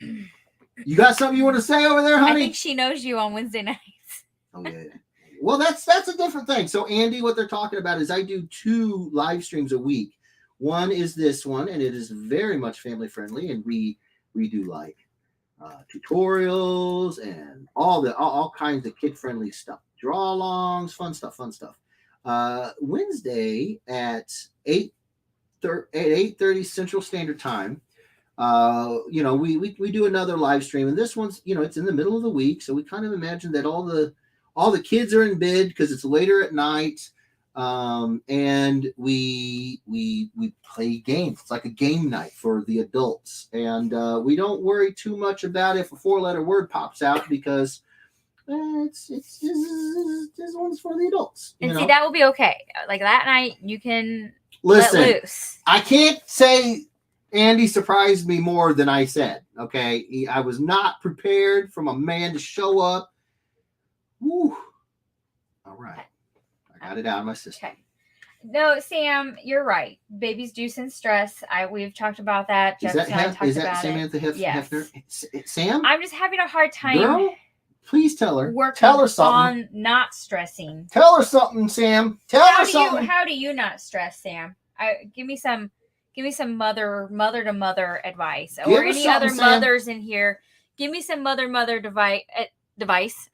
You got something you want to say over there, honey? I think she knows you on Wednesday nights. Oh yeah. Well, that's a different thing. So, Andy, what they're talking about is I do 2 live streams a week. One is this one, and it is very much family friendly, and we do like tutorials and all kinds of kid friendly stuff, draw-alongs, fun stuff. Wednesday at 8:30 Central Standard Time. We do another live stream, and this one's it's in the middle of the week, so we kind of imagine that all the kids are in bed because it's later at night, and we play games. It's like a game night for the adults, and we don't worry too much about if a 4-letter word pops out because it's this one's for the adults. And see, that will be okay. Like that night, you can listen. Let loose. I can't say Andy surprised me more than I said. Okay, I was not prepared from a man to show up. Woo. All right. I got it out of my system. Okay. No, Sam, you're right. Babies do sense stress. We've talked about that. Is that Samantha Hefner? Sam? I'm just having a hard time. Girl, please tell her. Tell her something. On not stressing. Tell her something, Sam. Tell her something. How do you not stress, Sam? Give me some mother to mother advice, or any other mothers in here. Give me some mother device.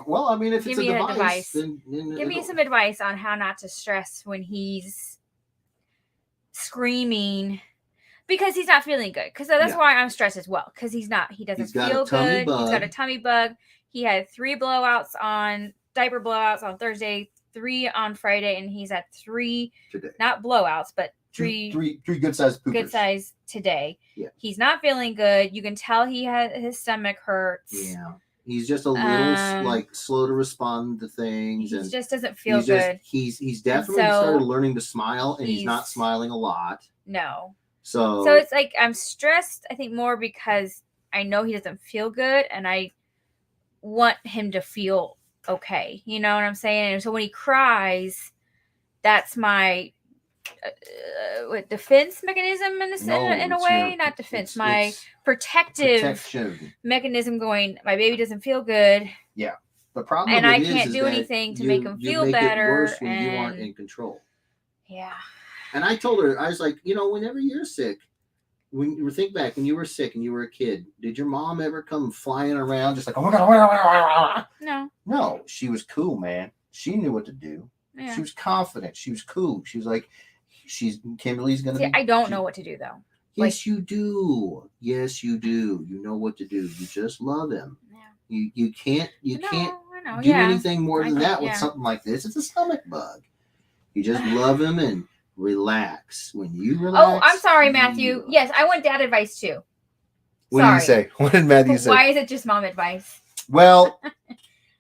Well, I mean, if it's a device. Then give me some advice on how not to stress when he's screaming. because he's not feeling good. Because that's Yeah. why I'm stressed as well. Because he doesn't He's got a feel tummy good. He's got a bug. tummy bug. He had diaper blowouts on Thursday, 3 on Friday, and he's at 3 today. Not blowouts, but three good sized poopers. good size today. Yeah. He's not feeling good. You can tell his stomach hurts. Yeah. He's just a little like slow to respond to things. He and just doesn't feel good. He's definitely started learning to smile, and he's not smiling a lot. No. So it's like I'm stressed, I think, more because I know he doesn't feel good, and I want him to feel okay. You know what I'm saying? And so when he cries, that's my defense mechanism in a way. Not defense, my protection mechanism going, my baby doesn't feel good. Yeah. The problem and I can't do anything to make him feel better. It worse when you aren't in control. Yeah. And I told her, I was like, whenever you're sick, when you think back when you were sick and you were a kid, did your mom ever come flying around just like, oh my God? No, she was cool, man. She knew what to do. Yeah. She was confident. She was cool. She was like, Kimberly's going to be. I don't know what to do, though. Yes, you do. Yes, you do. You know what to do. You just love him. Yeah. You can't do anything more than that with something like this. It's a stomach bug. You just love him and relax. When you relax. Oh, I'm sorry, Matthew. Yes, I want dad advice too. What did you say? What did Matthew say? Why is it just mom advice? Well,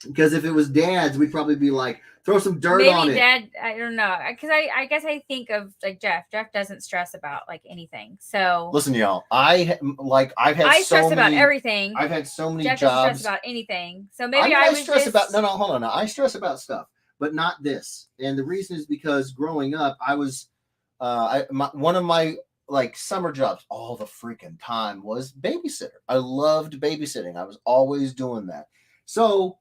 because if it was dad's, we'd probably be like, throw some dirt on it. Maybe dad, I don't know. Because I guess I think of like Jeff. Jeff doesn't stress about like anything. So listen, y'all. I stress about everything. I've had so many Jeff jobs. Doesn't stress about anything. So maybe I stress about hold on. I stress about stuff, but not this. And the reason is because growing up, I was one of my like summer jobs all the freaking time was babysitter. I loved babysitting. I was always doing that. So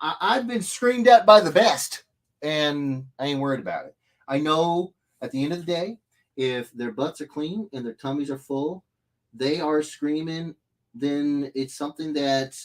I've been screamed at by the best, and I ain't worried about it. I know at the end of the day, if their butts are clean and their tummies are full, they are screaming, then it's something that,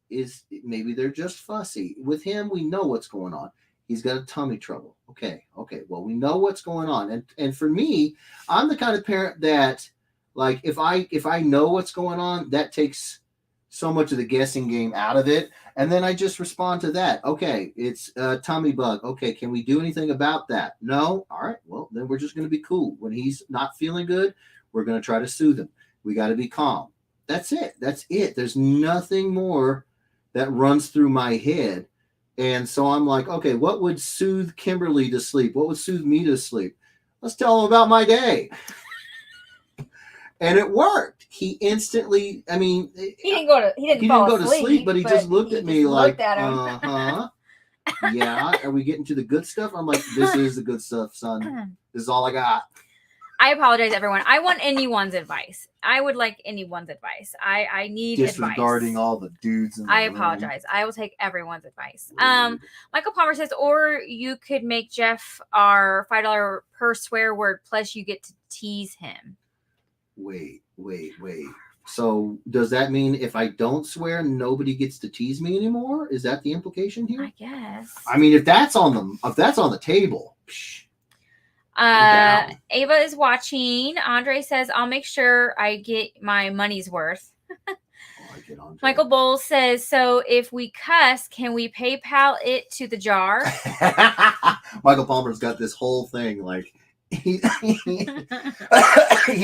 is maybe they're just fussy. With him, we know what's going on. He's got a tummy trouble. Okay. Well, we know what's going on. And for me, I'm the kind of parent that, like, if I know what's going on, that takes so much of the guessing game out of it. And then I just respond to that. Okay, it's a tummy bug. Okay, can we do anything about that? No? All right, well, then we're just going to be cool. When he's not feeling good, we're going to try to soothe him. We got to be calm. That's it. There's nothing more that runs through my head. And so I'm like, okay, what would soothe Kimberly to sleep? What would soothe me to sleep? Let's tell him about my day. And it worked. He instantly, he didn't go to sleep, but he just looked at me like, yeah, are we getting to the good stuff? I'm like, this is the good stuff, son. This is all I got. I apologize, everyone. I want anyone's advice. I would like anyone's advice. I need disregarding advice. all the dudes in the room. Apologize. I will take everyone's advice. Michael Palmer says, or you could make Jeff our $5 per swear word, plus you get to tease him. Wait. So does that mean if I don't swear, nobody gets to tease me anymore? Is that the implication here? I guess. If that's on the table. Ava is watching. Andre says, I'll make sure I get my money's worth. Michael Bowles says, so if we cuss, can we PayPal it to the jar? Michael Palmer's got this whole thing like he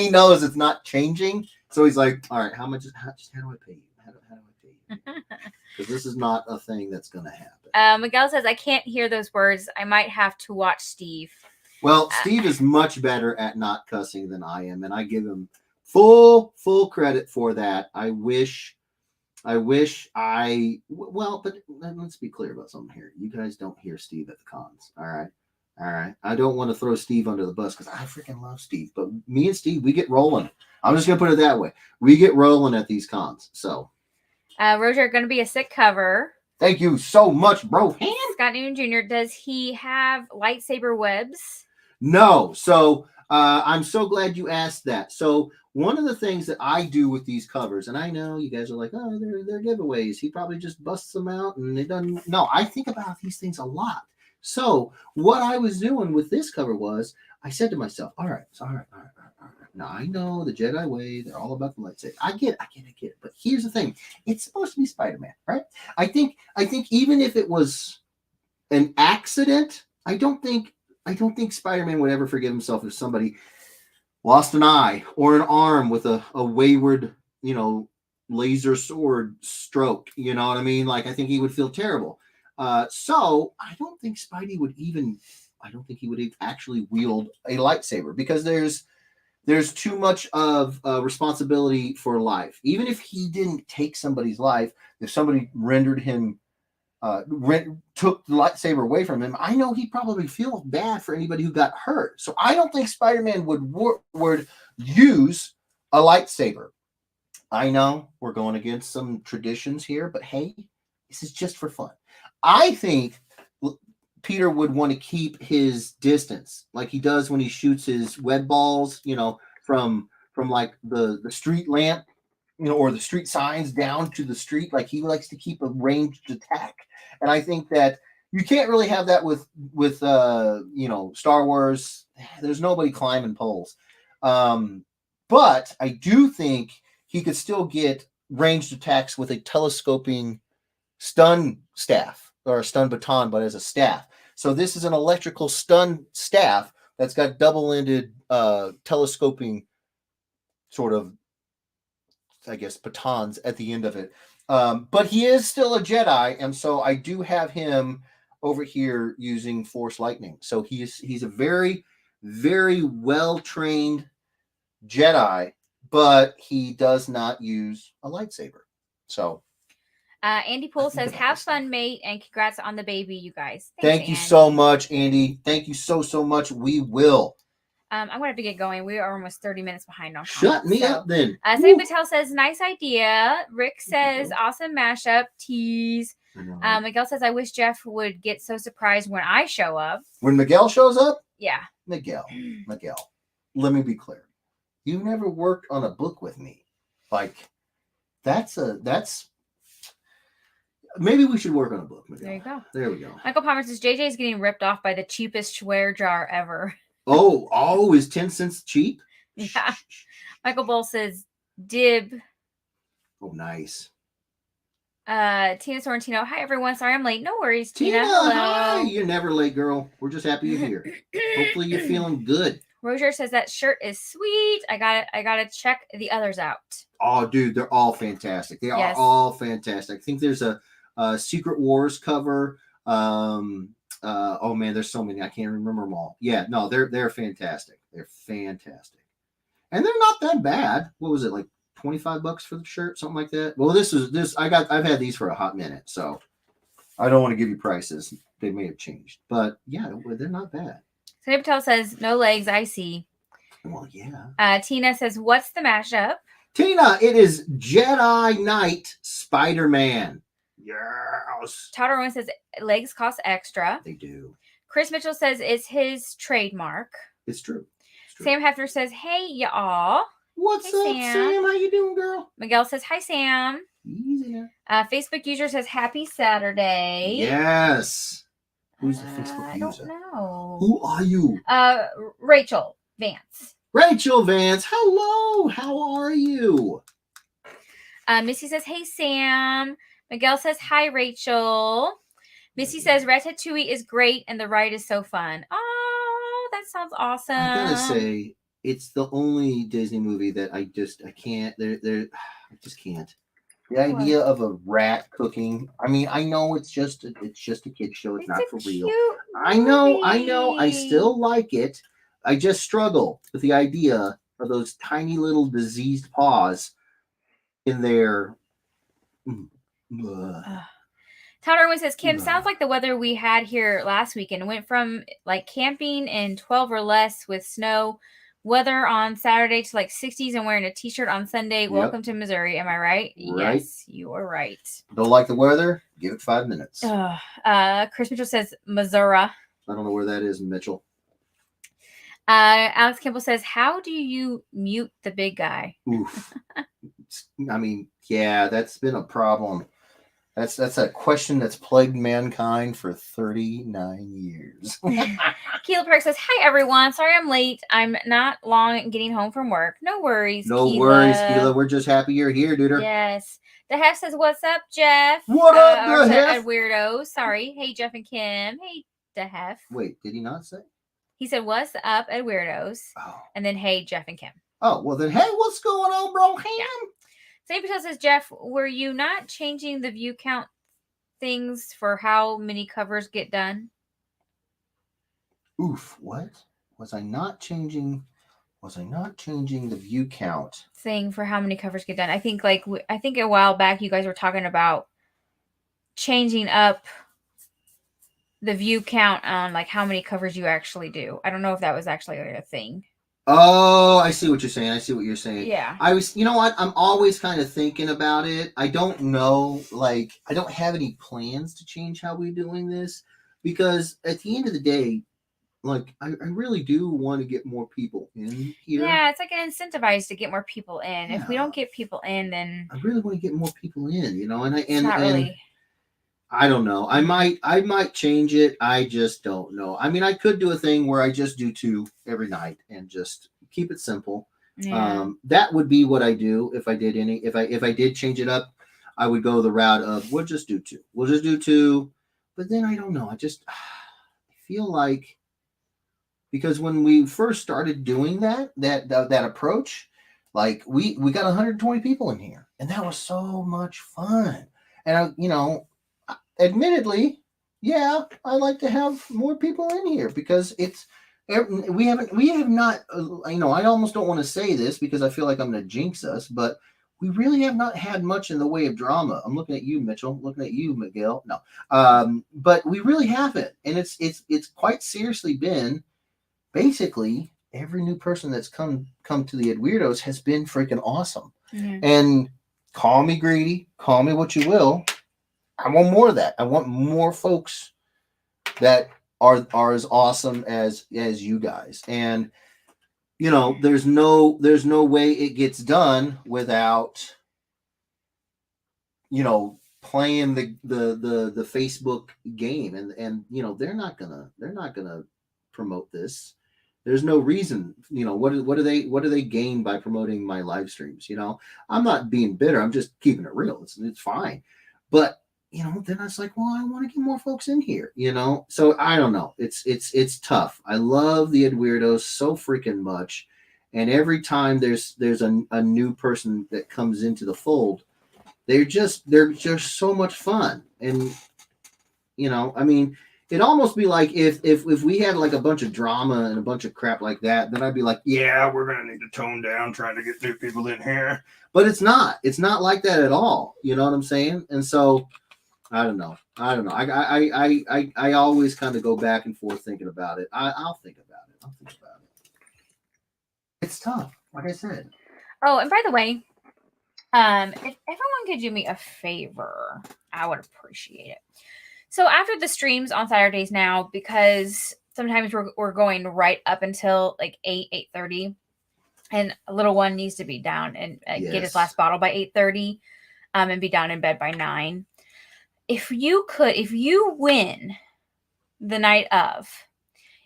knows it's not changing, so he's like, all right, how do I pay you? How do I pay you? Because this is not a thing that's going to happen. Miguel says, I can't hear those words. I might have to watch Steve. Well, Steve is much better at not cussing than I am, and I give him full credit for that. But let's be clear about something here. You guys don't hear Steve at the cons, all right? I don't want to throw Steve under the bus because I freaking love Steve. But me and Steve, we get rolling. I'm just going to put it that way. We get rolling at these cons. So, Roger, going to be a sick cover. Thank you so much, bro. Scott Newton Jr., does he have lightsaber webs? No. So, I'm so glad you asked that. So, one of the things that I do with these covers, and I know you guys are like, oh, they're giveaways. He probably just busts them out and it doesn't. No, I think about these things a lot. So what I was doing with this cover was I said to myself, all right. Now I know the Jedi way; they're all about the lightsaber. I get it. But here's the thing: it's supposed to be Spider-Man, right? I think even if it was an accident, I don't think Spider-Man would ever forgive himself if somebody lost an eye or an arm with a wayward, laser sword stroke. You know what I mean? Like, I think he would feel terrible. So I don't think Spidey would even. I don't think he would actually wield a lightsaber because there's too much of responsibility for life. Even if he didn't take somebody's life, if somebody rendered him took the lightsaber away from him, I know he'd probably feel bad for anybody who got hurt. So I don't think Spider-Man would use a lightsaber. I know we're going against some traditions here, but hey, this is just for fun. I think Peter would want to keep his distance, like he does when he shoots his web balls, from like the street lamp, or the street signs down to the street. Like, he likes to keep a ranged attack. And I think that you can't really have that with Star Wars. There's nobody climbing poles. But I do think he could still get ranged attacks with a telescoping stun staff or a stun baton, but as a staff. So this is an electrical stun staff that's got double-ended telescoping sort of, I guess, batons at the end of it. But he is still a Jedi, and so I do have him over here using Force Lightning. So he's a very, very well-trained Jedi, but he does not use a lightsaber. So Andy Poole says, have fun, mate, and congrats on the baby, you guys. Thanks, Thank you Andy. So much, Andy. Thank you so much. We will. I'm going to have to get going. We are almost 30 minutes behind on Shut me up then. Sunny Patel says, nice idea. Rick says, awesome mashup. Tease. Miguel says, I wish Jeff would get so surprised when I show up. When Miguel shows up? Yeah. Miguel. Let me be clear. You never worked on a book with me. Like, that's maybe we should work on a book, Miguel. There you go. There we go. Michael Palmer says, JJ is getting ripped off by the cheapest swear jar ever. Oh, is 10 cents cheap? Yeah. Michael Bull says, dib. Oh, nice. Tina Sorrentino, hi everyone. Sorry I'm late. No worries, Tina. Hello. Hi. You're never late, girl. We're just happy you're here. Hopefully you're feeling good. Roger says that shirt is sweet. I gotta check the others out. Oh, dude, they're all fantastic. They are all fantastic. I think there's a Secret Wars cover. Oh man, there's so many. I can't remember them all. Yeah, no, they're fantastic. They're fantastic, and they're not that bad. What was it, like $25 for the shirt, something like that? Well, I've had these for a hot minute, so I don't want to give you prices. They may have changed, but yeah, they're not bad. Sunny Patel says, no legs, I see. Well, yeah. Tina says, what's the mashup? Tina, it is Jedi Knight Spider-Man. Yes. Todd Irwin says, legs cost extra. They do. Chris Mitchell says, it's his trademark. It's true. Sam Hefner says, hey, y'all. What's up, Sam? How you doing, girl? Miguel says, hi, Sam. Easy. Facebook user says, happy Saturday. Yes. Who's the Facebook user? I don't know. Who are you? Rachel Vance. Rachel Vance. Hello. How are you? Missy says, hey, Sam. Miguel says, hi, Rachel. Missy says, Ratatouille is great and the ride is so fun. Oh, that sounds awesome. I gotta say, it's the only Disney movie that I can't. I just can't. The idea of a rat cooking. I mean, I know it's just a kid show. It's not for real. I know. I still like it. I just struggle with the idea of those tiny little diseased paws in there. Todd Irwin says, Kim, sounds like the weather we had here last weekend. Went from like camping in 12 or less with snow weather on Saturday to like 60s and wearing a t-shirt on Sunday. Yep. Welcome to Missouri. Am I right? Yes, you are right. Don't like the weather? Give it 5 minutes. Chris Mitchell says Missouri. I don't know where that is, Mitchell. Alex Campbell says, how do you mute the big guy? Oof. I mean, yeah, that's been a problem. That's a question that's plagued mankind for 39 years. Keela Park says, "Hi everyone. Sorry I'm late. I'm not long getting home from work. No worries, No Keela. worries, Keela. We're just happy you're here, dude. Yes. The Hef says, "What's up, Jeff? What up, or the Hef? Ed Weirdo. Sorry. Hey, Jeff and Kim. Hey, the Hef. Wait, did he not say? He said, "What's up, Ed Weirdos?" Oh. And then, "Hey, Jeff and Kim." Oh, well then, hey, what's going on, bro? Ham? Yeah. St. Patel says, "Jeff, were you not changing the view count things for how many covers get done?" Oof, what? Was I not changing the view count thing for how many covers get done? I think a while back you guys were talking about changing up the view count on like how many covers you actually do. I don't know if that was actually a thing. Oh, I see what you're saying. Yeah. You know what? I'm always kind of thinking about it. I don't know, like, I don't have any plans to change how we're doing this because at the end of the day, like, I really do want to get more people in here. Yeah, it's like an incentivized to get more people in. Yeah. If we don't get people in, then I really want to get more people in, you know, it's not really. I don't know. I might change it. I just don't know. I mean, I could do a thing where I just do 2 every night and just keep it simple. Yeah. That would be what I do if I did if I did change it up. I would go the route of we'll just do 2. We'll just do 2. But then I don't know. I just feel like because when we first started doing that approach, like we got 120 people in here, and that was so much fun. And admittedly, yeah, I like to have more people in here because we have not. I almost don't want to say this because I feel like I'm going to jinx us, but we really have not had much in the way of drama. I'm looking at you, Mitchell. I'm looking at you, Miguel. No, but we really haven't, and it's quite seriously been basically every new person that's come to the Ed Weirdos has been freaking awesome. Mm-hmm. And call me greedy, call me what you will. I want more of that. I want more folks that are as awesome as you guys. And there's no way it gets done without playing the Facebook game and they're not gonna promote this. There's no reason, what do they gain by promoting my live streams? I'm not being bitter. I'm just keeping it real. It's fine. But then I was like, well, I want to get more folks in here, so I don't know. It's tough. I love the Ed Weirdos so freaking much. And every time there's a new person that comes into the fold, they're just so much fun. And I mean, it'd almost be like if we had like a bunch of drama and a bunch of crap like that, then I'd be like, yeah, we're gonna need to tone down trying to get new people in here. But it's not like that at all. You know what I'm saying? And so I don't know. I always kind of go back and forth thinking about it. I'll think about it. It's tough, like I said. Oh, and by the way, if everyone could do me a favor, I would appreciate it. So after the streams on Saturdays now, because sometimes we're going right up until like 8:30, and a little one needs to be down and get his last bottle by 8:30, and be down in bed by 9. If you win the night of,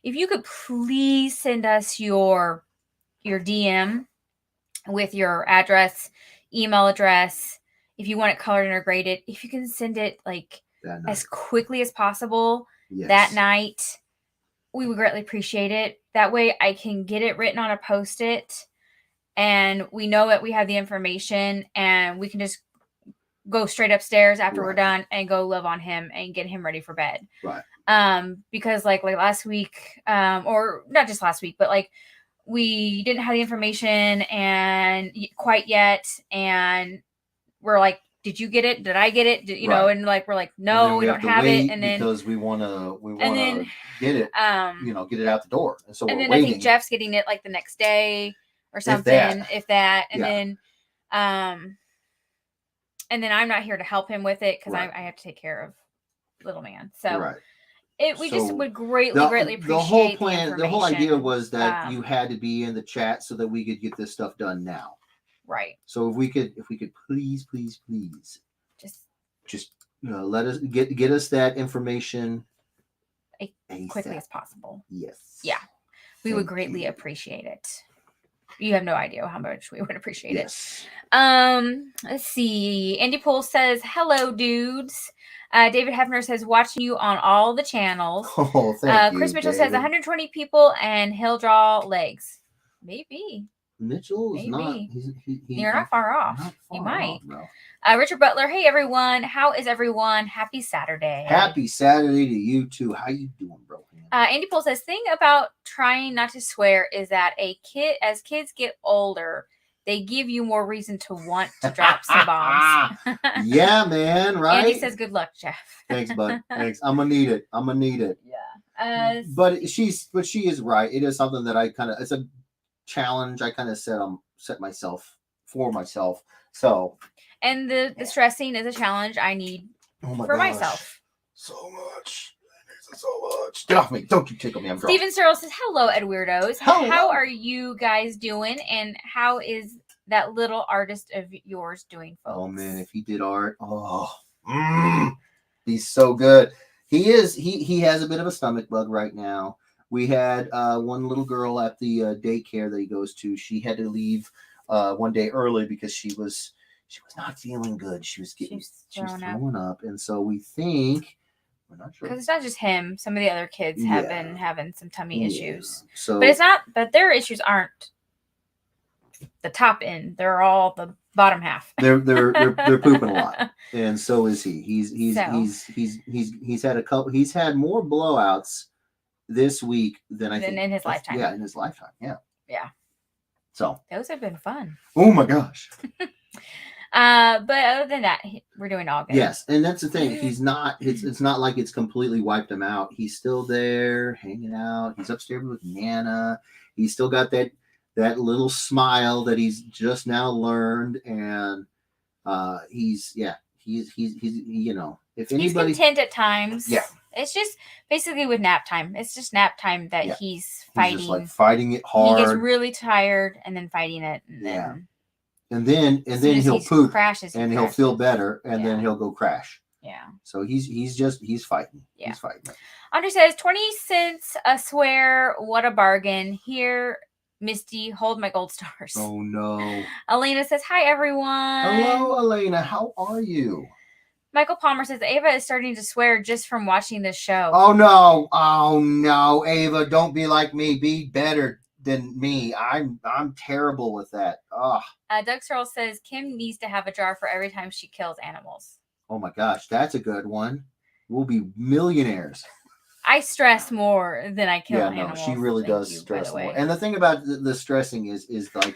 if you could please send us your DM with your address, email address, if you want it colored and graded, if you can send it like as quickly as possible that night, we would greatly appreciate it. That way I can get it written on a Post-it and we know that we have the information and we can just go straight upstairs after we're done and go love on him and get him ready for bed. Right. Because like last week, or not just last week, but like we didn't have the information and quite yet. And we're like, did you get it? Did I get it? You know, and like, we're like, no, we don't have it. And then because we want to get it, get it out the door. And so and we're then waiting. I think Jeff's getting it like the next day or something, if that. And then, and then I'm not here to help him with it because I have to take care of little man. So we just would greatly appreciate the whole plan. The whole idea was that you had to be in the chat so that we could get this stuff done now. Right. So if we could please, just let us get us that information quickly as possible. Yes. Yeah. We would greatly appreciate it. You have no idea how much we would appreciate it. Let's see. Andy Poole says, hello, dudes. David Hefner says, watching you on all the channels. Oh, thank you, Chris Mitchell David. says, 120 people and he'll draw legs. Maybe. Mitchell's not. You're not far off. Not far you might. Off, Richard Butler, hey, everyone. How is everyone? Happy Saturday. Happy Saturday to you, too. How you doing, bro? Andy Poole says, thing about trying not to swear is that as kids get older, they give you more reason to want to drop some bombs. Yeah, man, right? Andy says, good luck, Jeff. Thanks, bud. Thanks. I'm going to need it. Yeah. But she is right. It is something that it's a challenge I kind of set myself for myself. So. And the stressing is a challenge I need for myself. So much. So much. Get off me. Don't you tickle me. I'm drunk. Steven Searle says, hello, Ed Weirdos. Hello. How are you guys doing? And how is that little artist of yours doing, folks? Oh, man. If he did art, he's so good. He is. He has a bit of a stomach bug right now. We had one little girl at the daycare that he goes to. She had to leave one day early because she was not feeling good. She was throwing up. And so we think... We're not sure. Because it's not just him. Some of the other kids have been having some tummy issues. So, but their issues aren't the top end. They're all the bottom half. They're pooping a lot, and so is he. He's had a couple. He's had more blowouts this week than in his lifetime. Yeah, in his lifetime. Yeah. Yeah. So those have been fun. Oh my gosh. But other than that, we're doing all good. Yes, and that's the thing. He's not. It's not like it's completely wiped him out. He's still there, hanging out. He's upstairs with Nana. He's still got that little smile that he's just now learned, and he's if anybody, he's content at times. Yeah, it's just basically with nap time. It's just nap time that he's fighting. He's just like fighting it hard. He gets really tired and then fighting it, and then. And then he'll poop and he'll feel better and then he'll go crash. Yeah. So he's fighting. Yeah. He's fighting. Andre says 20 cents a swear. What a bargain. Here, Misty, hold my gold stars. Oh no. Elena says, hi everyone. Hello, Elena. How are you? Michael Palmer says Ava is starting to swear just from watching this show. Oh no, Ava, don't be like me. Be better than me. I'm terrible with that. Doug Searle says Kim needs to have a jar for every time she kills animals. Oh my gosh, that's a good one. We'll be millionaires. I stress more than I kill animals. She really does stress more. And the thing about the stressing is like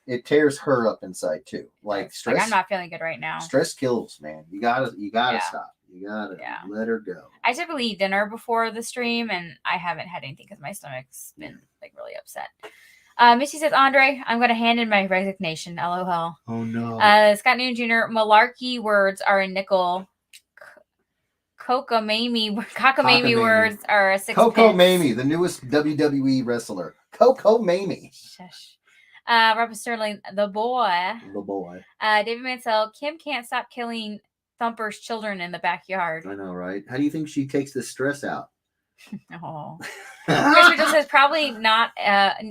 it tears her up inside too. Like stress. Like I'm not feeling good right now. Stress kills, man. You gotta stop. You gotta let her go. I typically eat dinner before the stream, and I haven't had anything because my stomach's been like really upset. Missy says, Andre, I'm going to hand in my resignation. LOL. Oh no. Scott Noon Jr. Malarkey words are a nickel. Cockamamie words are a sixpence. Coco Mamie, the newest WWE wrestler. Coco Mamie. Shush. Robert Sterling, the boy. The boy. David Mansell, Kim can't stop killing Thumper's children in the backyard. I know, right? How do you think she takes the stress out? Oh. Chris Mitchell says probably not.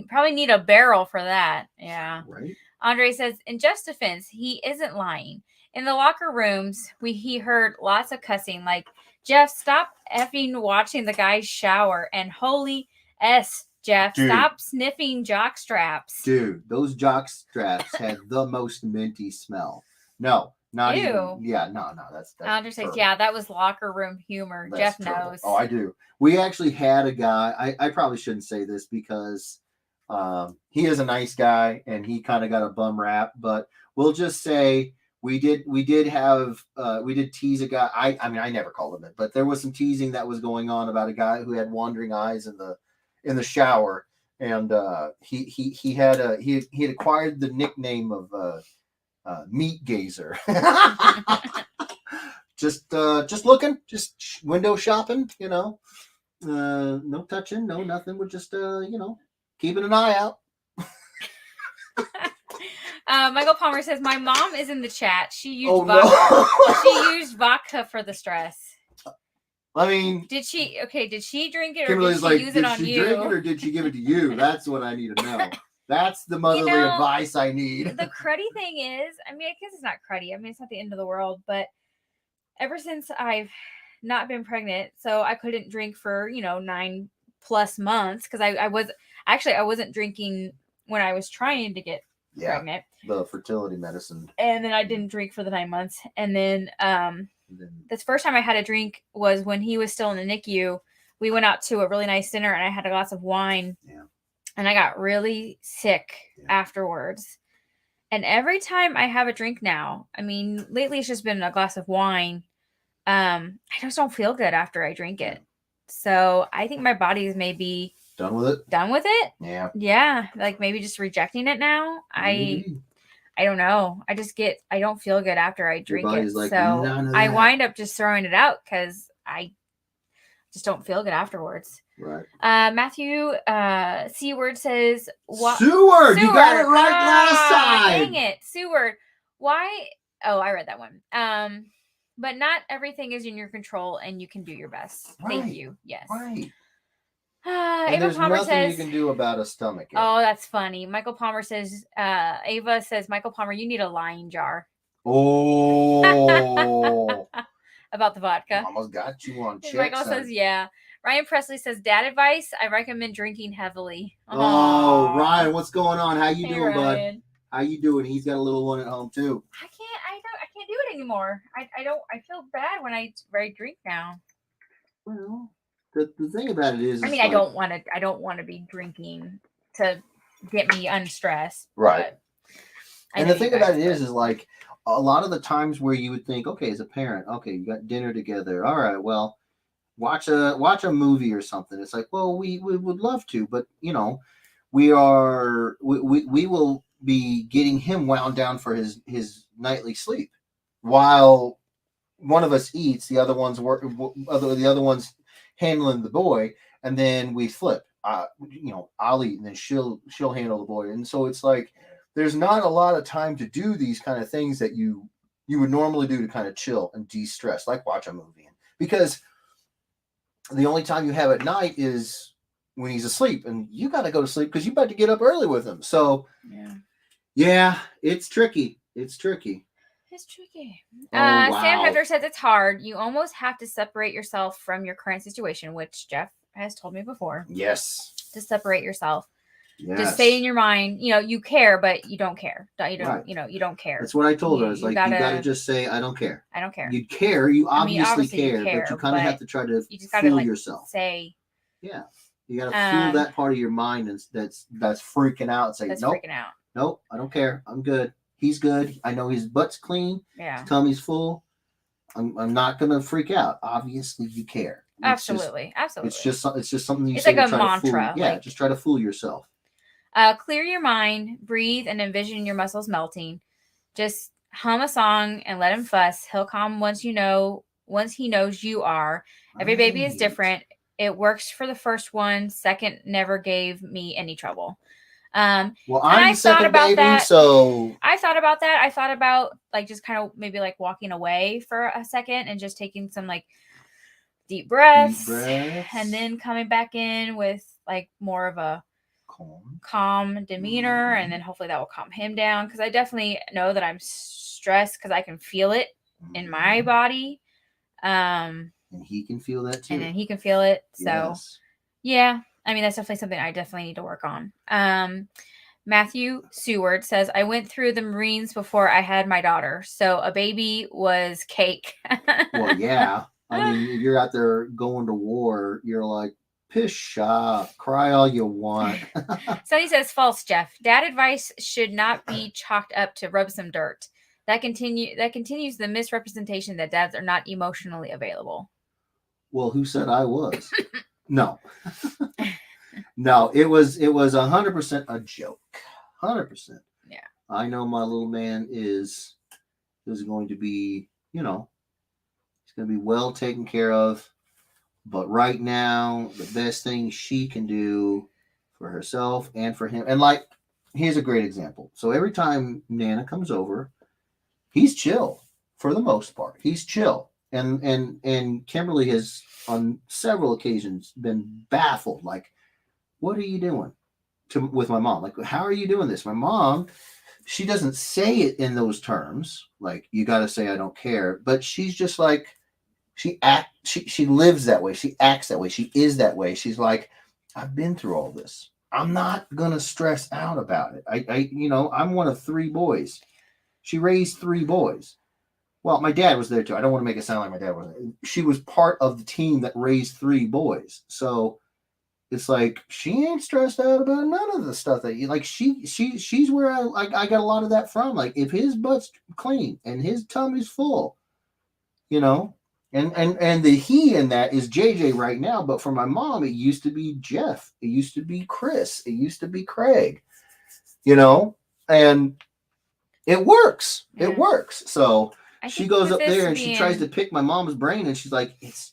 Probably need a barrel for that. Yeah. Right. Andre says, in Jeff's defense, he isn't lying. In the locker rooms, he heard lots of cussing. Like, Jeff, stop effing watching the guys shower. And holy S, Jeff, stop sniffing jock straps. Dude, those jock straps had the most minty smell. No. Not even. Yeah, no. That's Andre says, yeah, that was locker room humor. Jeff knows. Oh, I do. We actually had a guy. I probably shouldn't say this because he is a nice guy and he kind of got a bum rap. But we'll just say we did tease a guy. I mean, I never called him it, but there was some teasing that was going on about a guy who had wandering eyes in the shower, and he had acquired the nickname of Meat Gazer. just looking, just window shopping, no touching, no nothing. We're just keeping an eye out. Michael Palmer says, my mom is in the chat. She used Oh, vodka. no. She used vodka for the stress. I mean, did she drink it or Kimberly's did she like, use did it on she you? drink it or did she give it to you? That's what I need to know. That's the motherly advice I need. The cruddy thing is, I mean, I guess it's not cruddy. I mean, it's not the end of the world, but ever since I've not been pregnant, so I couldn't drink for, 9+ months because I wasn't drinking when I was trying to get pregnant. The fertility medicine. And then I didn't drink for the 9 months. And then the first time I had a drink was when he was still in the NICU. We went out to a really nice dinner and I had a glass of wine. Yeah. And I got really sick afterwards. And every time I have a drink now, I mean, lately it's just been a glass of wine. I just don't feel good after I drink it. So I think my body is maybe done with it. Yeah. Yeah. Like maybe just rejecting it now. I don't know. I don't feel good after I drink it. Like, so I wind up just throwing it out because I just don't feel good afterwards. Right. Matthew Seward says, Seward, you got it right last time. Dang it, Seward. Why? Oh, I read that one. But not everything is in your control, and you can do your best. Right. Thank you. Yes. Right. And there's nothing you can do about a stomach ache. Oh, that's funny. Michael Palmer says, Ava says, Michael Palmer, you need a lying jar. Oh. About the vodka. Almost got you on check. Michael says, yeah. Ryan Presley says, dad advice, I recommend drinking heavily. Oh, Ryan, what's going on? How you doing, Ryan. Bud? How you doing? He's got a little one at home too. I can't do it anymore. I feel bad when I drink now. Well, the thing about it is, I mean, I don't want to be drinking to get me unstressed. Right. And the thing about it is like a lot of the times where you would think, okay, as a parent, okay, you got dinner together. All right, well, watch a movie or something. It's like, well, we would love to, but we will be getting him wound down for his nightly sleep while one of us eats, the other one's the other one's handling the boy, and then we flip. I'll eat and then she'll handle the boy. And so it's like there's not a lot of time to do these kind of things that you would normally do to kind of chill and de-stress, like watch a movie. Because the only time you have at night is when he's asleep, and you got to go to sleep because you about to get up early with him. So yeah, it's tricky. It's tricky. Wow. Sam Hefter says it's hard. You almost have to separate yourself from your current situation, which Jeff has told me before. Yes. To separate yourself. Yes. Just say in your mind, you care, but you don't care. You don't care. That's what I told her. I was like, you gotta just say, I don't care. I don't care. You care. You obviously care, but you kind of have to try to fool yourself. Say. Yeah. You gotta fool that part of your mind that's freaking out and say, nope, I don't care. I'm good. He's good. I know his butt's clean. Yeah. His tummy's full. I'm not gonna freak out. Obviously, you care. Absolutely. It's just something you it's say like a to try mantra. To fool. Just try to fool yourself. Clear your mind, breathe, and envision your muscles melting. Just hum a song and let him fuss. He'll calm once he knows you are. Every baby is different. It works for the first one. Second never gave me any trouble. I'm the second baby, so I thought about that. I thought about like just kind of maybe like walking away for a second and just taking some like deep breaths. And then coming back in with like more of a calm demeanor, and then hopefully that will calm him down, because I definitely know that I'm stressed because I can feel it in my body. And he can feel that too. And then he can feel it. So yeah. I mean, that's definitely something I definitely need to work on. Matthew Seward says, I went through the Marines before I had my daughter, so a baby was cake. Well, yeah. I mean, if you're out there going to war, you're like, pish off, cry all you want. Sonny says, false, Jeff. Dad advice should not be chalked up to rub some dirt. That continues the misrepresentation that dads are not emotionally available. Well, who said I was? No. No, it was 100% a joke. 100%. Yeah. I know my little man is going to be, he's going to be well taken care of. But right now, the best thing she can do for herself and for him, and like here's a great example. So every time Nana comes over, he's chill for the most part. He's chill. And Kimberly has on several occasions been baffled. Like, what are you doing with my mom? Like, how are you doing this? My mom, she doesn't say it in those terms. Like, you got to say I don't care. But she's just like, she lives that way. She acts that way. She is that way. She's like, I've been through all this. I'm not gonna stress out about it. I'm one of 3 boys. She raised 3 boys. Well, my dad was there too. I don't want to make it sound like my dad wasn't. She was part of the team that raised 3 boys. So it's like she ain't stressed out about none of the stuff that you like. She's where I got a lot of that from. Like if his butt's clean and his tummy's full, you know, and the he in that is JJ right now. But for my mom, it used to be Jeff. It used to be Chris. It used to be Craig. You know, and it works. Yeah. It works. So I she think goes with up this there and she being- tries to pick my mom's brain, and she's like, it's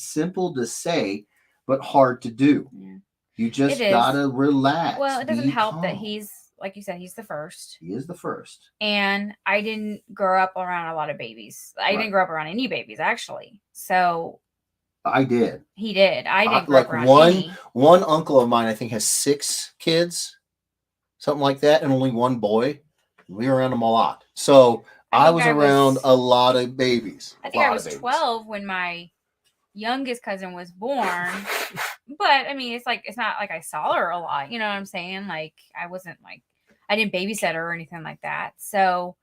simple to say, but hard to do. Yeah. You just It is. gotta relax. Well, it doesn't be help that calm. he's, like you said, he's the first. He is the first. And I didn't grow up around a lot of babies. I Right. didn't grow up around any babies, actually. So I did. he did. I didn't grow like up around one any. one uncle of mine, I think, has 6 kids, something like that, and only 1 boy. We were around them a lot. So I was around a lot of babies. I think I was 12 when my youngest cousin was born. But I mean, it's not like I saw her a lot. You know what I'm saying? Like I didn't babysit her or anything like that. So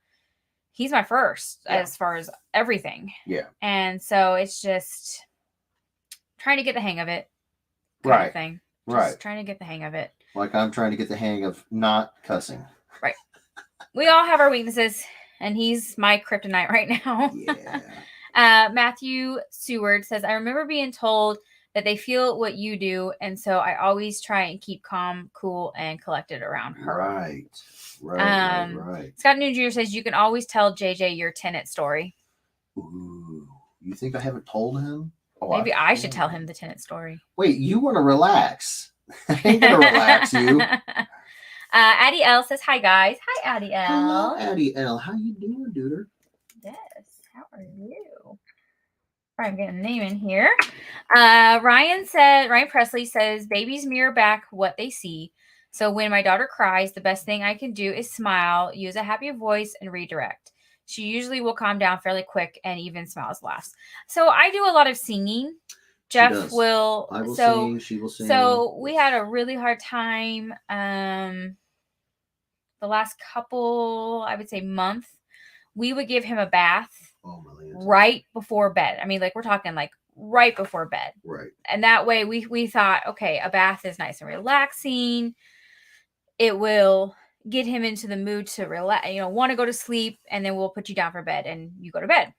he's my first as far as everything. Yeah. And so it's just trying to get the hang of it. Right. Thing. Right. Just trying to get the hang of it. Like I'm trying to get the hang of not cussing. Right. We all have our weaknesses, and he's my kryptonite right now. Yeah. Matthew Seward says, I remember being told that they feel what you do, and so I always try and keep calm, cool, and collected around her. Right. Scott New Jr. says, you can always tell JJ your tenant story. Ooh, you think I haven't told him? Oh, Maybe I should tell him the tenant story. Wait, you want to relax? I ain't gonna relax you. Addie L says, hi guys. Hi, Addie L. Hello, Addie L. How you doing, duder? Yes. How are you? I'm getting a name in here. Ryan Presley says, babies mirror back what they see. So when my daughter cries, the best thing I can do is smile, use a happy voice, and redirect. She usually will calm down fairly quick and even smiles, laughs. So I do a lot of singing. Jeff will. I will sing. She will sing. So we had a really hard time the last couple, I would say, month. We would give him a bath right before bed. I mean, like we're talking like right before bed. Right. And that way we thought, okay, a bath is nice and relaxing. It will get him into the mood to relax, want to go to sleep, and then we'll put you down for bed and you go to bed.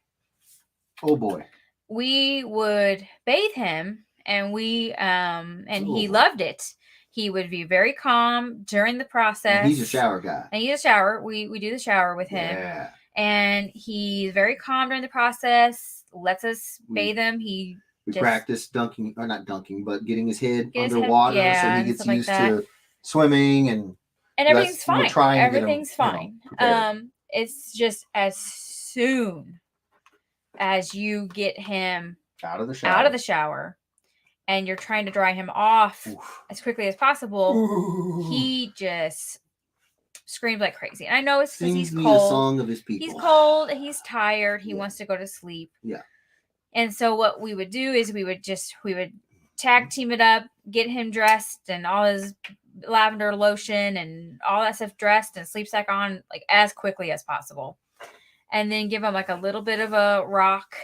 Oh boy. We would bathe him and he loved it. He would be very calm during the process. And he's a shower guy. And he's a shower. We do the shower with him. Yeah. And he's very calm during the process, lets us bathe him. We practice dunking, or not dunking, but getting his head underwater so he gets used to swimming and everything's fine. Everything's fine. It's just as soon as you get him out of the shower and you're trying to dry him off as quickly as possible, he just screams like crazy. And I know it's because he's cold. The song of his people. He's cold. He's tired. He wants to go to sleep. Yeah. And so what we would do is we would tag team it up, get him dressed and all his lavender lotion and all that stuff dressed and sleep sack on like as quickly as possible. And then give him like a little bit of a rock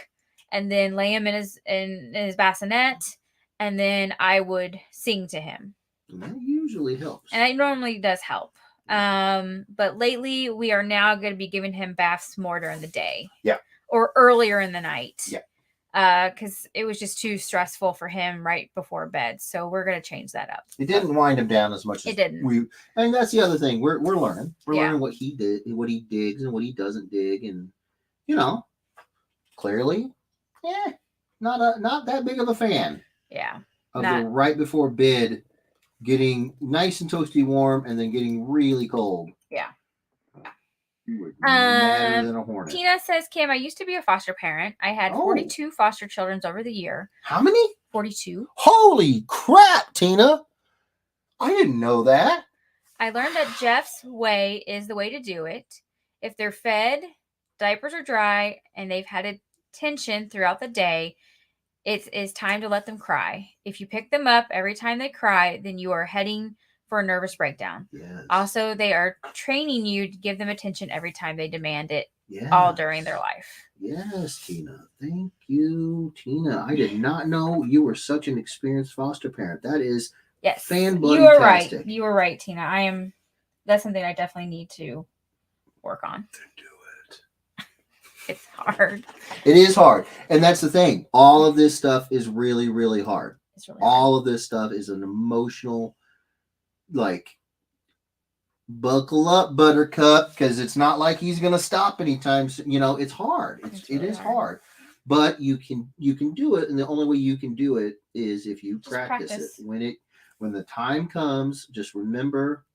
and then lay him in his bassinet. And then I would sing to him. And that usually helps. And it normally does help. But lately we are now going to be giving him baths more during the day. Yeah. Or earlier in the night. Yeah. Because it was just too stressful for him right before bed. So we're going to change that up. It didn't wind him down as much as it didn't. And that's the other thing. We're learning. We're learning what he did, what he digs and what he doesn't dig. And, clearly, not that big of a fan. Yeah. Of the right before bed getting nice and toasty warm, and then getting really cold. Yeah. You would be madder than a hornet. Tina says, Kim, I used to be a foster parent. I had 42 foster children over the year. How many? 42. Holy crap, Tina. I didn't know that. I learned that Jeff's way is the way to do it. If they're fed, diapers are dry, and they've had attention throughout the day, it is time to let them cry. If you pick them up every time they cry, then you are heading for a nervous breakdown. Yes. Also, they are training you to give them attention every time they demand it, all during their life. Yes, Tina. Thank you, Tina. I did not know you were such an experienced foster parent. That is fan-bloody-tastic. You are right. You were right, Tina. That's something I definitely need to work on. Do it. It's hard. It is hard. And that's the thing. All of this stuff is really, really hard. It's really all hard. of this stuff is an emotional, like, buckle up, Buttercup, because it's not like he's going to stop anytime soon. It's hard. It is hard. But you can do it, and the only way you can do it is if you practice it. When the time comes, just remember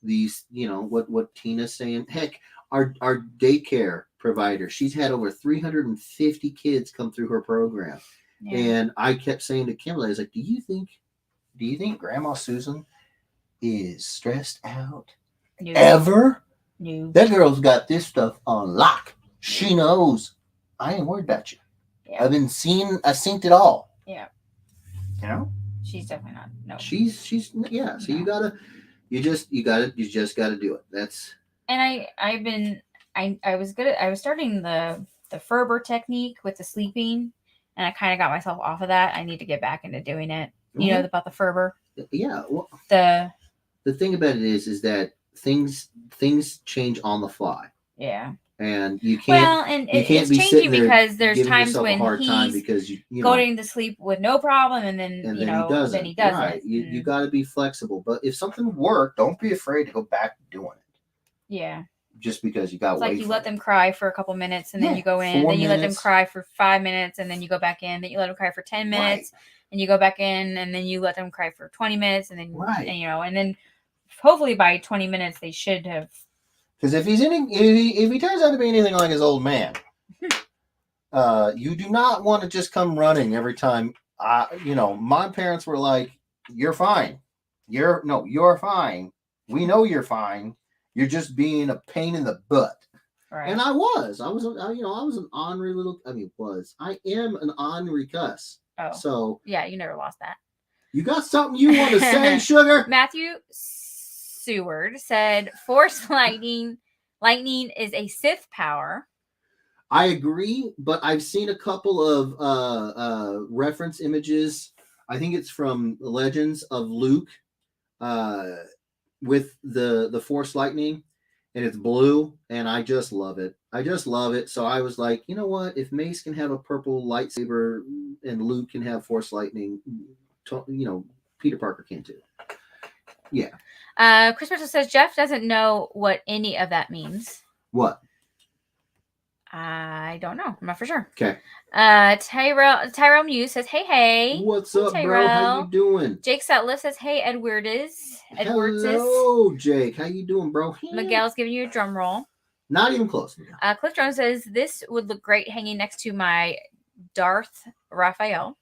these, what Tina's saying. Heck, our daycare provider, she's had over 350 kids come through her program. Yeah. And I kept saying to Kimberly, I was like, do you think Grandma Susan is stressed out? No. Ever? No. That girl's got this stuff on lock. She knows. I ain't worried about you. Yeah. I synced it all. Yeah. She's definitely not. No. She's yeah. So no. you just gotta do it. That's. And I was starting the Ferber technique with the sleeping, and I kind of got myself off of that. I need to get back into doing it. You know about the Ferber? Yeah. Well, the thing about it is that things change on the fly. Yeah. And you can't. Well, and it's changing because there's times when he's going to sleep with no problem, and then he doesn't. Right. You got to be flexible. But if something worked, don't be afraid to go back to doing it. Yeah. Just because you got to wait. Like you let them cry for a couple minutes, and then you go in. Then you let them cry for 5 minutes, and then you go back in. Then you let them cry for 10 minutes, and you go back in, and then you let them cry for 20 minutes, and then and then hopefully by 20 minutes they should have. Because if he turns out to be anything like his old man, you do not want to just come running every time. My parents were like, "You're fine. You're fine. We know you're fine. You're just being a pain in the butt." Right. And I was an ornery little. I am an ornery cuss. Oh, so yeah, you never lost that. You got something you want to say, sugar? Matthew Seward said, "Force lightning is a Sith power." I agree, but I've seen a couple of reference images. I think it's from Legends of Luke with the Force lightning, and it's blue, and I just love it. So I was like, you know what? If Mace can have a purple lightsaber and Luke can have Force lightning, Peter Parker can too. Yeah. Chris Mitchell says Jeff doesn't know what any of that means. What? I don't know. I'm not for sure. Okay. Tyrell Muse says, hey. What's up, Tyrell? Bro? How you doing? Jake Sutliff says, hey, Edward's. Hello, Jake. How you doing, bro? Miguel's giving you a drum roll. Not even close. Cliff Jones says, this would look great hanging next to my Darth Raphael.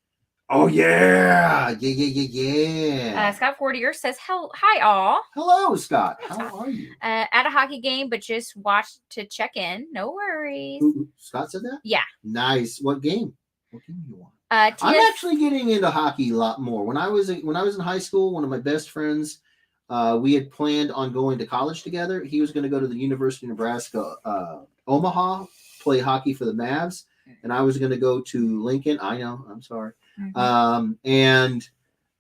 Oh, yeah. Yeah. Scott Fortier says, hi, all. Hello, Scott. How are you? At a hockey game, but just watched to check in. No worries. Scott said that? Yeah. Nice. What game? What game do you want? I'm actually getting into hockey a lot more. When I was in high school, one of my best friends, we had planned on going to college together. He was going to go to the University of Nebraska, Omaha, play hockey for the Mavs. And I was going to go to Lincoln. I know. I'm sorry. Mm-hmm. And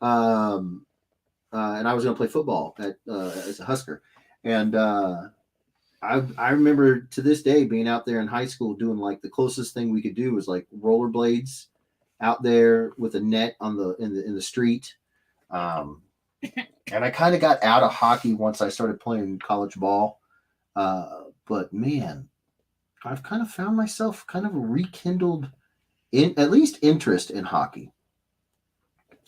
I was going to play football as a Husker. And I remember to this day being out there in high school doing like the closest thing we could do was like rollerblades out there with a net in the street. And I kind of got out of hockey once I started playing college ball. But man, I've kind of found myself kind of rekindled at least interest in hockey.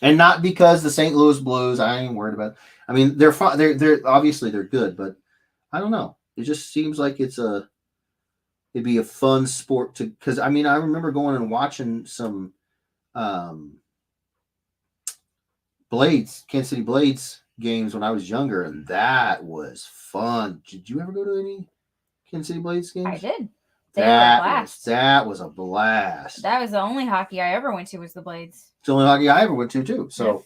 And not because the St. Louis Blues, I ain't worried about. I mean, they're fine. They're obviously they're good, but I don't know. It just seems like it'd be a fun sport to, because I mean I remember going and watching some um, Blades, Kansas City Blades games when I was younger, and that was fun. Did you ever go to any Kansas City Blades games? I did. They were a blast. That was a blast. That was the only hockey I ever went to was the Blades. It's the only hockey I ever went to too. So,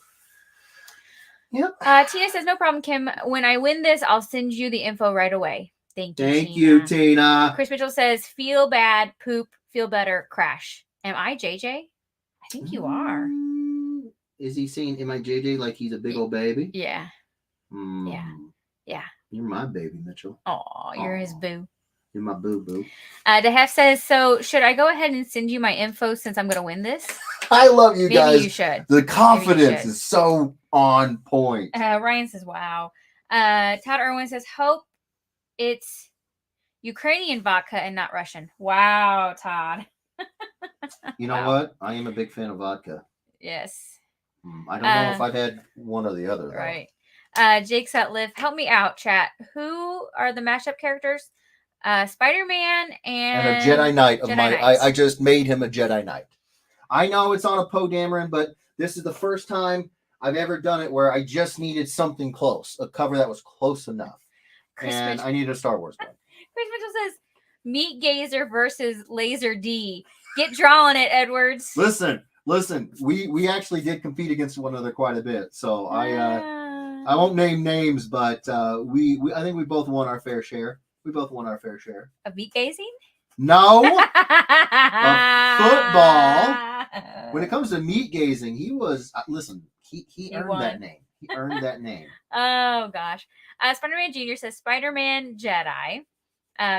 yep. Tina says, no problem, Kim. When I win this, I'll send you the info right away. Thank you, Thank you, Tina. Chris Mitchell says, feel bad, poop, feel better, crash. Am I JJ? I think you are. Is he saying, am I JJ like he's a big old baby? Yeah. Yeah. You're my baby, Mitchell. Oh, you're his boo. You're my boo-boo. DeHef says, so should I go ahead and send you my info since I'm going to win this? I love you guys. Maybe you should. The confidence is so on point. Ryan says, wow. Todd Irwin says, hope it's Ukrainian vodka and not Russian. Wow, Todd. You know what? I am a big fan of vodka. Yes. I don't know if I've had one or the other. Though. Right. Jake Sutliff, help me out, chat. Who are the mashup characters? Spider-Man and a Jedi Knight of Jedi Knights. I just made him a Jedi Knight. I know it's on a Poe Dameron, but this is the first time I've ever done it where I just needed something close, a cover that was close enough. And I needed a Star Wars one. Chris Mitchell says, Meat Gazer versus Laser D. Get drawing it, Edwards. Listen. We actually did compete against one another quite a bit. So I won't name names, but we I think we both won our fair share. Of meat gazing? No. Of football. When it comes to meat gazing, he was listen, he earned that name. He earned that name. Oh gosh. Spider-Man Jr. says Spider-Man Jedi.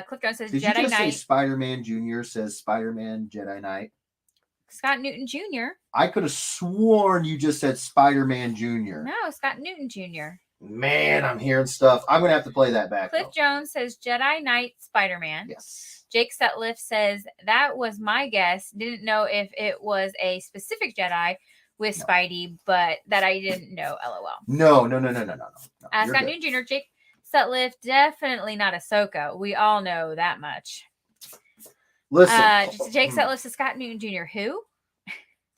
Cliff Jones says Did Jedi you just Knight. say Spider-Man Jr. says Spider-Man Jedi Knight? Scott Newton Jr. I could have sworn you just said Spider-Man Jr. No, Scott Newton Jr. Man, I'm hearing stuff. I'm going to have to play that back. Cliff Jones says Jedi Knight Spider-Man. Yes. Jake Sutliff says, that was my guess. Didn't know if it was a specific Jedi with Spidey, but that I didn't know. LOL. No. Scott Newton Jr., Jake Sutliff, definitely not Ahsoka. We all know that much. Listen. Jake Sutliff says Scott Newton Jr. Who?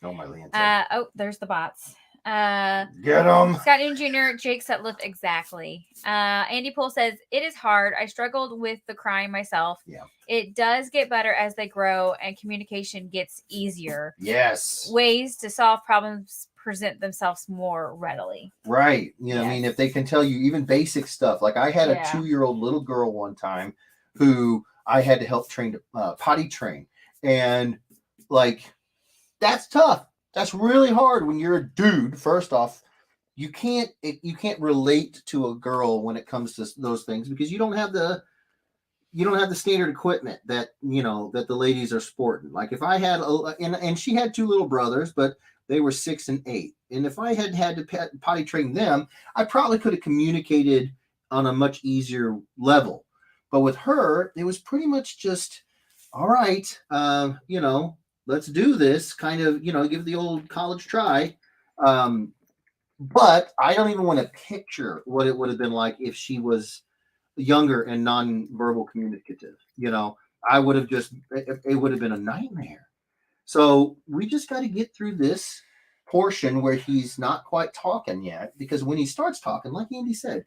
Oh, my Lanta. There's the bots. Get him. Scott Newton Jr., Jake Sutliff, exactly. Andy Poole says, it is hard. I struggled with the crying myself. Yeah. It does get better as they grow and communication gets easier. Yes. Ways to solve problems present themselves more readily. Right. You know, I mean, if they can tell you even basic stuff. Like I had a 2-year-old little girl one time who I had to help train to potty train. And like, that's tough. That's really hard when you're a dude. First off, you can't relate to a girl when it comes to those things because you don't have the standard equipment that that the ladies are sporting. Like if I had and she had 2 little brothers, but they were 6 and 8, and if I had to potty train them, I probably could have communicated on a much easier level. But with her, it was pretty much just all right. Let's do this, kind of, give the old college try. But I don't even want to picture what it would have been like if she was younger and non-verbal communicative. I would have it would have been a nightmare. So we just got to get through this portion where he's not quite talking yet, because when he starts talking, like Andy said,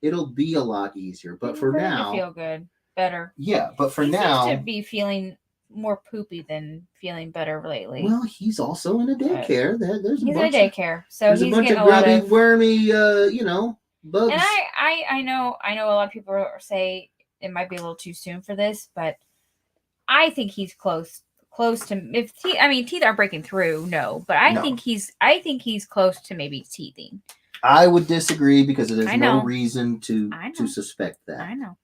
it'll be a lot easier. But for now, feel good, better. Yeah, but for now, seems to be feeling more poopy than feeling better lately. Well, he's also in a daycare. He's in a daycare, so he's a bunch getting of grubby, wormy, bugs. And I know a lot of people say it might be a little too soon for this, but I think he's close to. Teeth aren't breaking through, no, but I think he's close to maybe teething. I would disagree because there's no reason to suspect that. I know.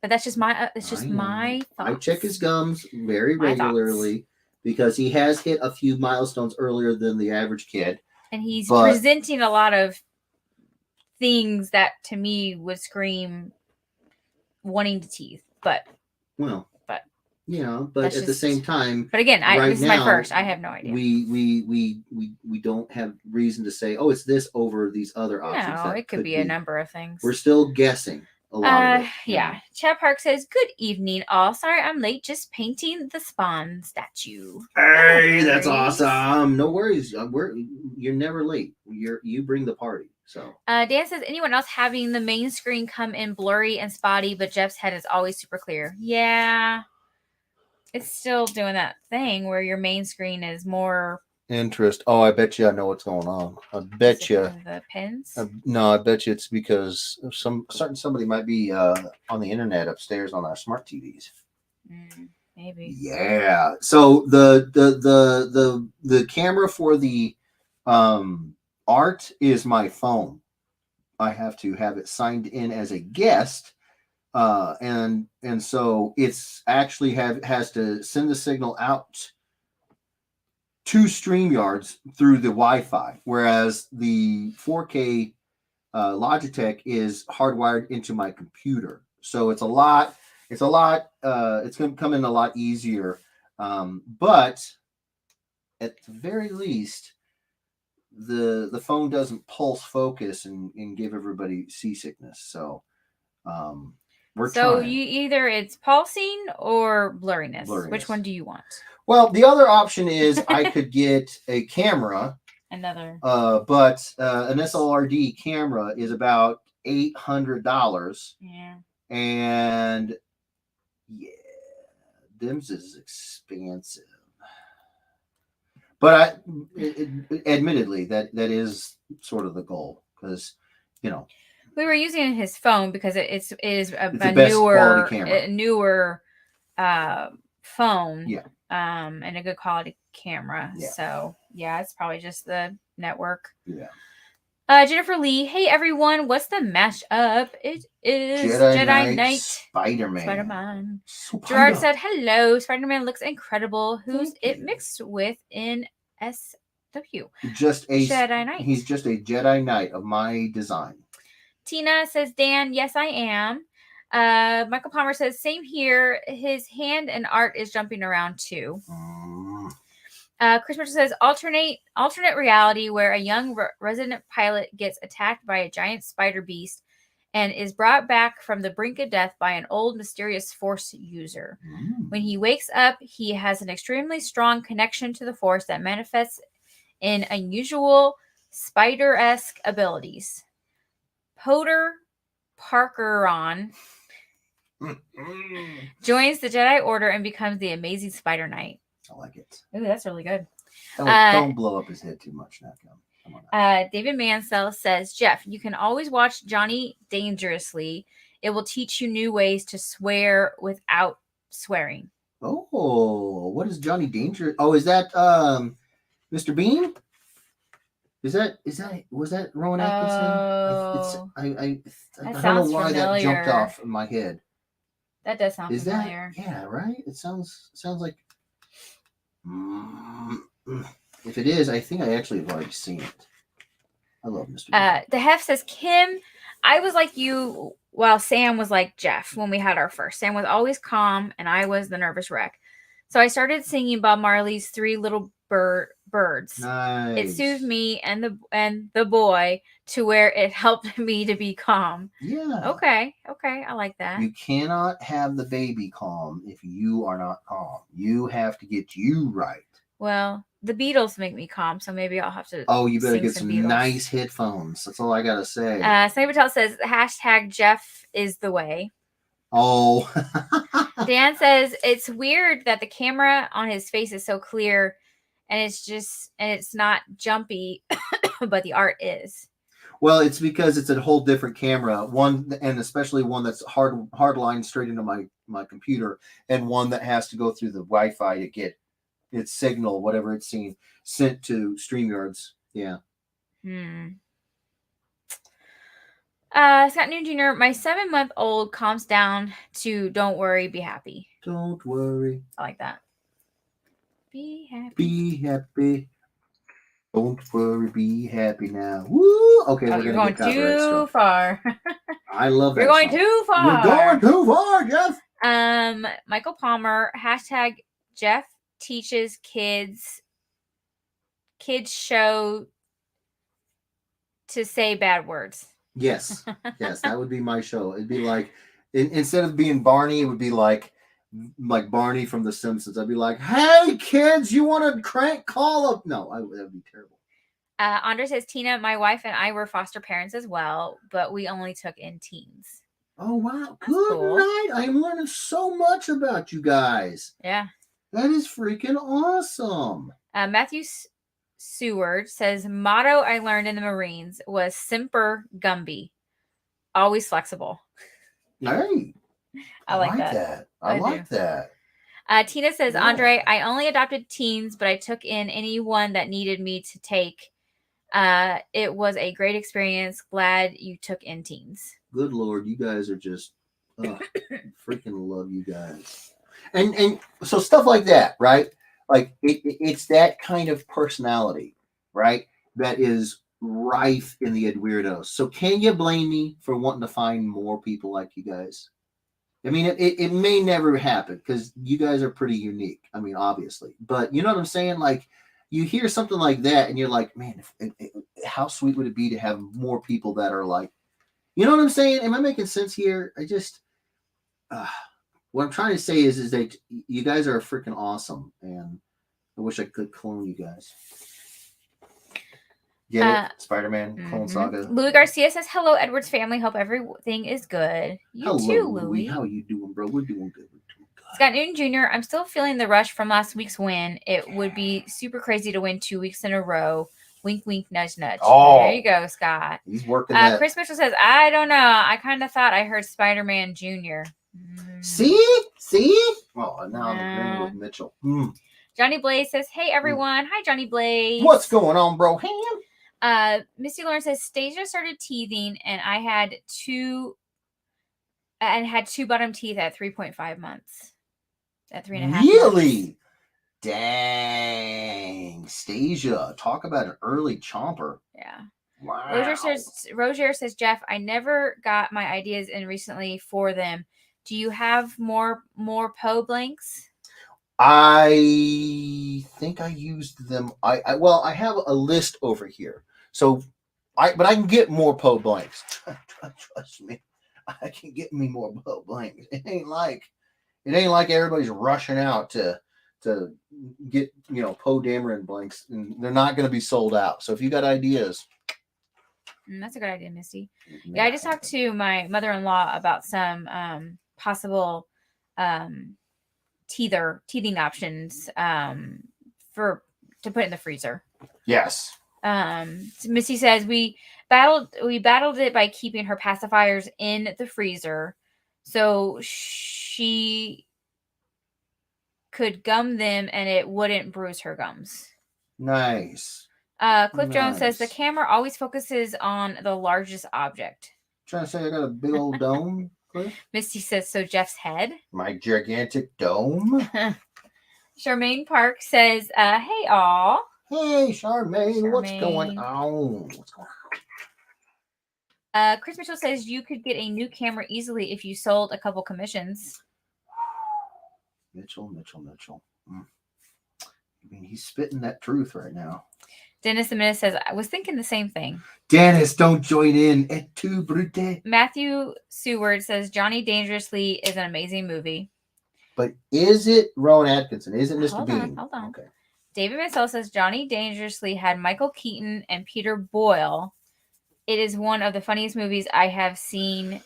But that's just my. It's just my thoughts. I check his gums very regularly because he has hit a few milestones earlier than the average kid, and he's presenting a lot of things that to me would scream wanting to teeth. But You know, but That's at the just- same time, But again, right this is my now, first. I have no idea. we don't have reason to say, oh, it's this over these other options. No, That it could be a number of things. We're still guessing a lot of it. Yeah. Chad Park says, "Good evening, all. Sorry I'm late. Just painting the Spawn statue." Hey, No that's worries. awesome. No worries. You're never late. You bring the party. So Dan says, "Anyone else having the main screen come in blurry and spotty, but Jeff's head is always super clear?" Yeah. It's still doing that thing where your main screen is more. interest. Oh, I bet you I know what's going on. I bet you. The pins. No, I bet you it's because somebody might be on the internet upstairs on our smart TVs. Maybe. Yeah. So the camera for the art is my phone. I have to have it signed in as a guest. And so it's actually has to send the signal out to StreamYards through the Wi-Fi, whereas the 4K Logitech is hardwired into my computer. So it's going to come in a lot easier. But at the very least, the phone doesn't pulse focus and give everybody seasickness. So we're trying. It's pulsing or blurriness. Which one do you want? Well, the other option is I could get a camera. Another. But an SLRD camera is about $800. Yeah. And yeah, them's is expensive. But admittedly, that is sort of the goal, because we were using his phone because it is a newer phone. Yeah. And a good quality camera. Yeah. So yeah, it's probably just the network. Yeah. Jennifer Lee, hey everyone, what's the mashup? It is Jedi Knight Spider-Man. Gerard said, hello, Spider-Man looks incredible. Who's it mixed with in SW? Just a Jedi Knight. He's just a Jedi Knight of my design. Tina says, Dan, yes I am. Michael Palmer says, same here. His hand and art is jumping around too. Chris Mitchell says, alternate reality where a young resident pilot gets attacked by a giant spider beast and is brought back from the brink of death by an old mysterious Force user. When he wakes up, he has an extremely strong connection to the Force that manifests in unusual spider-esque abilities. Poder Parkeron joins the Jedi Order and becomes the amazing Spider Knight. I like it. Ooh, that's really good. Don't blow up his head too much now. Come on. David Mansell says, Jeff, you can always watch Johnny Dangerously. It will teach you new ways to swear without swearing. Oh, what is Johnny Dangerous? Oh, is that Mr. Bean? Was that Rowan Atkinson? Oh, I don't know why that jumped off in my head. That does sound familiar. Yeah, right? It sounds like. If it is, I think I actually have already seen it. I love Mr. Bean. The Hef says, Kim, I was like you while Sam was like Jeff when we had our first. Sam was always calm and I was the nervous wreck. So I started singing Bob Marley's Three Little Birds. Nice. It soothed me and the boy to where it helped me to be calm. Yeah. Okay, I like that. You cannot have the baby calm if you are not calm. You have to get you right. Well, the Beatles make me calm, so maybe I'll have to. Oh, you better get some nice headphones. That's all I gotta say. Sniper Patel says #Jeff is the way. Oh. Dan says it's weird that the camera on his face is so clear, and it's not jumpy, but the art is. Well, it's because it's a whole different camera. One, and especially one that's hard line straight into my computer, and one that has to go through the Wi-Fi to get its signal, whatever it's seen, sent to StreamYards. Yeah. Scott Noon Jr., my 7-month-old calms down to don't worry, be happy. Don't worry. I like that. Be happy. Be happy. Don't worry, be happy now. Woo! Okay, we're going too far. I love that. You're going too far. You're going too far, Jeff. Michael Palmer, hashtag Jeff teaches kids show to say bad words. Yes, yes, that would be my show. It'd be like instead of being Barney, it would be like Barney from The Simpsons. I'd be like, "Hey kids, you want to crank call up?" No, that would be terrible. Andre says, Tina, my wife and I were foster parents as well, but we only took in teens. Oh wow! That's Good cool. night. I'm learning so much about you guys. Yeah, that is freaking awesome. Matthew Seward says, motto I learned in the Marines was Semper Gumby, always flexible. Hey, I like that. I like that. Tina says, Andre, I only adopted teens, but I took in anyone that needed me to take. It was a great experience. Glad you took in teens. Good Lord, you guys are just freaking love you guys. And so stuff like that, right? Like it's that kind of personality, right? That is rife in the Ed Weirdos. So can you blame me for wanting to find more people like you guys? I mean, it may never happen because you guys are pretty unique. I mean, obviously, but you know what I'm saying? Like, you hear something like that, and you're like, man, how sweet would it be to have more people that are like, you know what I'm saying? Am I making sense here? I just, what I'm trying to say is that you guys are freaking awesome, and I wish I could clone you guys. Get it? Spider-Man Clone Saga. Louis Garcia says, hello, Edward's family. Hope everything is good. You too, Louis. How are you doing, bro? We're doing good. Scott Newton Jr., I'm still feeling the rush from last week's win. It would be super crazy to win 2 weeks in a row. Wink, wink, nudge, nudge. Oh, there you go, Scott. He's working that. Chris Mitchell says, I don't know. I kind of thought I heard Spider-Man Jr. See? Oh, now I'm agreeing with Mitchell. Johnny Blaze says, hey, everyone. Hi, Johnny Blaze. What's going on, bro? Misty Lauren says, Stasia started teething, and I had two bottom teeth at 3.5 months. At 3.5 months. Really? Dang. Stasia. Talk about an early chomper. Yeah. Wow. Roger says, Jeff, I never got my ideas in recently for them. Do you have more Poe blanks? I think I used them. I have a list over here. So but I can get more Poe blanks. Trust me. I can get me more Poe blanks. It ain't like everybody's rushing out to get, Poe Dameron blanks, and they're not going to be sold out. So if you got ideas, that's a good idea, Misty. Yeah, I just talked to my mother-in-law about some possible teething options to put in the freezer. Yes. Missy says we battled it by keeping her pacifiers in the freezer, so she could gum them and it wouldn't bruise her gums. Nice. Cliff Jones says the camera always focuses on the largest object. Trying to say I got a big old dome, Cliff? Misty says, so Jeff's head? My gigantic dome? Charmaine Park says, hey, all. Hey, Charmaine, what's going on? Chris Mitchell says you could get a new camera easily if you sold a couple commissions. Mitchell. I mean, he's spitting that truth right now. Dennis the Minute says, I was thinking the same thing. Dennis, don't join in. Et tu, brute. Matthew Seward says Johnny Dangerously is an amazing movie. But is it Rowan Atkinson? Is it Mr. Bean? Hold on. Okay. David Mansell says Johnny Dangerously had Michael Keaton and Peter Boyle. It is one of the funniest movies I have seen.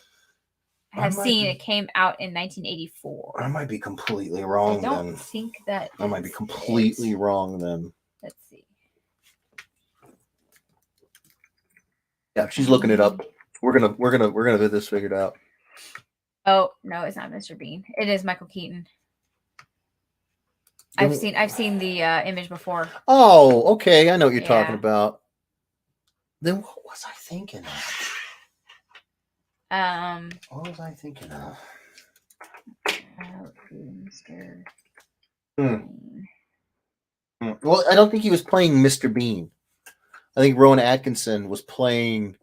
It came out in 1984. I might be completely wrong. I don't think that. I might be completely wrong then. Let's see. Yeah, she's looking it up. We're gonna get this figured out. Oh no, it's not Mr. Bean. It is Michael Keaton. I've seen the image before. Oh, okay. I know what you're talking about. Then what was I thinking of? What was I thinking of? Mr. Well, I don't think he was playing Mr. Bean. I think Rowan Atkinson was playing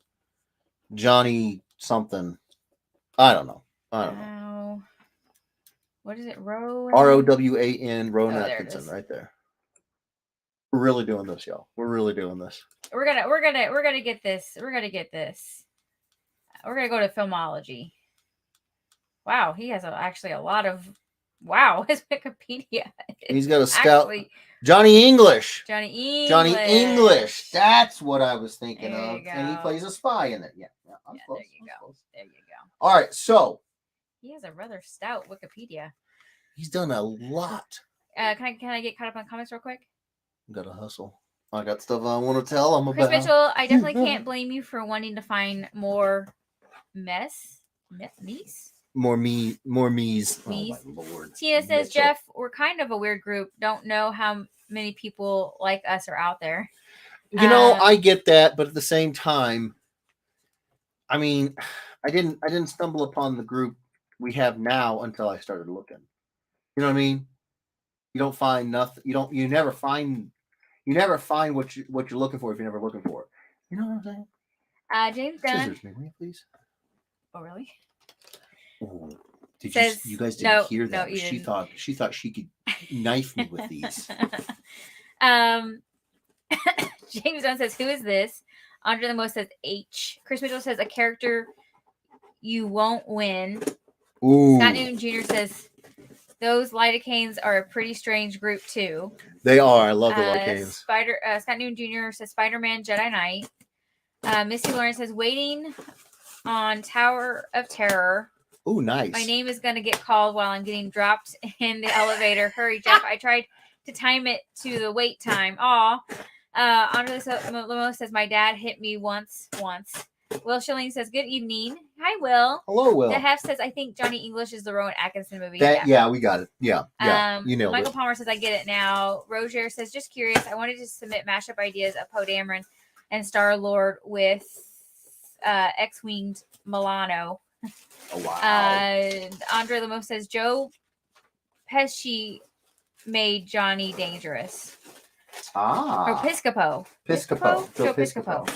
Johnny something. I don't know. What is it? Rowan? Rowan, Rowan Oh, there it Atkinson, is. right there. We're really doing this, y'all. We're really doing this. We're gonna get this. We're gonna get this. We're gonna go to filmology. Wow, he has actually a lot of. Wow, his Wikipedia. He's got a scout. Johnny English. Johnny English. That's what I was thinking of. And he plays a spy in it. Yeah. I'm close. There you go. All right, so he has a rather stout Wikipedia. He's done a lot. Can I get caught up on comments real quick? Gotta hustle. I got stuff I want to tell them Chris about. Mitchell, I definitely can't blame you for wanting to find more me's. More me's. Me's. Oh, my Lord. Tina says, Jeff, we're kind of a weird group. Don't know how many people like us are out there. You know, I get that, but at the same time, I mean, I didn't stumble upon the group we have now until I started looking. You know what I mean? You don't find nothing. You never find what you're looking for if you're never looking for it. You know what I'm saying? James Dunn. Scissors, may, please. Oh, really? Oh, you guys didn't hear that? No, she thought she could knife me with these. James Dunn says, "Who is this?" Andre the Most says, "H." Chris Mitchell says, "A character you won't win." Ooh. Scott Newton Jr. says, "Those lidocaines are a pretty strange group too." They are. I love the lidocaines. Scott Newton Jr. says, "Spider-Man, Jedi Knight." Missy Lawrence says, "Waiting on Tower of Terror." Oh, nice. My name is going to get called while I'm getting dropped in the elevator. Hurry, Jeff. I tried to time it to the wait time. Aw. Andre Lemo says, "My dad hit me once. Will Schilling says, "Good evening." Hi, Will. Hello, Will. The Hef says, "I think Johnny English is the Rowan Atkinson movie." Yeah, we got it. Yeah. You nailed Michael Palmer says, "I get it now." Roger says, "Just curious. I wanted to submit mashup ideas of Poe Dameron and Star-Lord with X-Winged Milano." Oh, wow. Andre Lemo says, "Joe Pesci made Johnny dangerous." Or Piscopo. Joe Piscopo.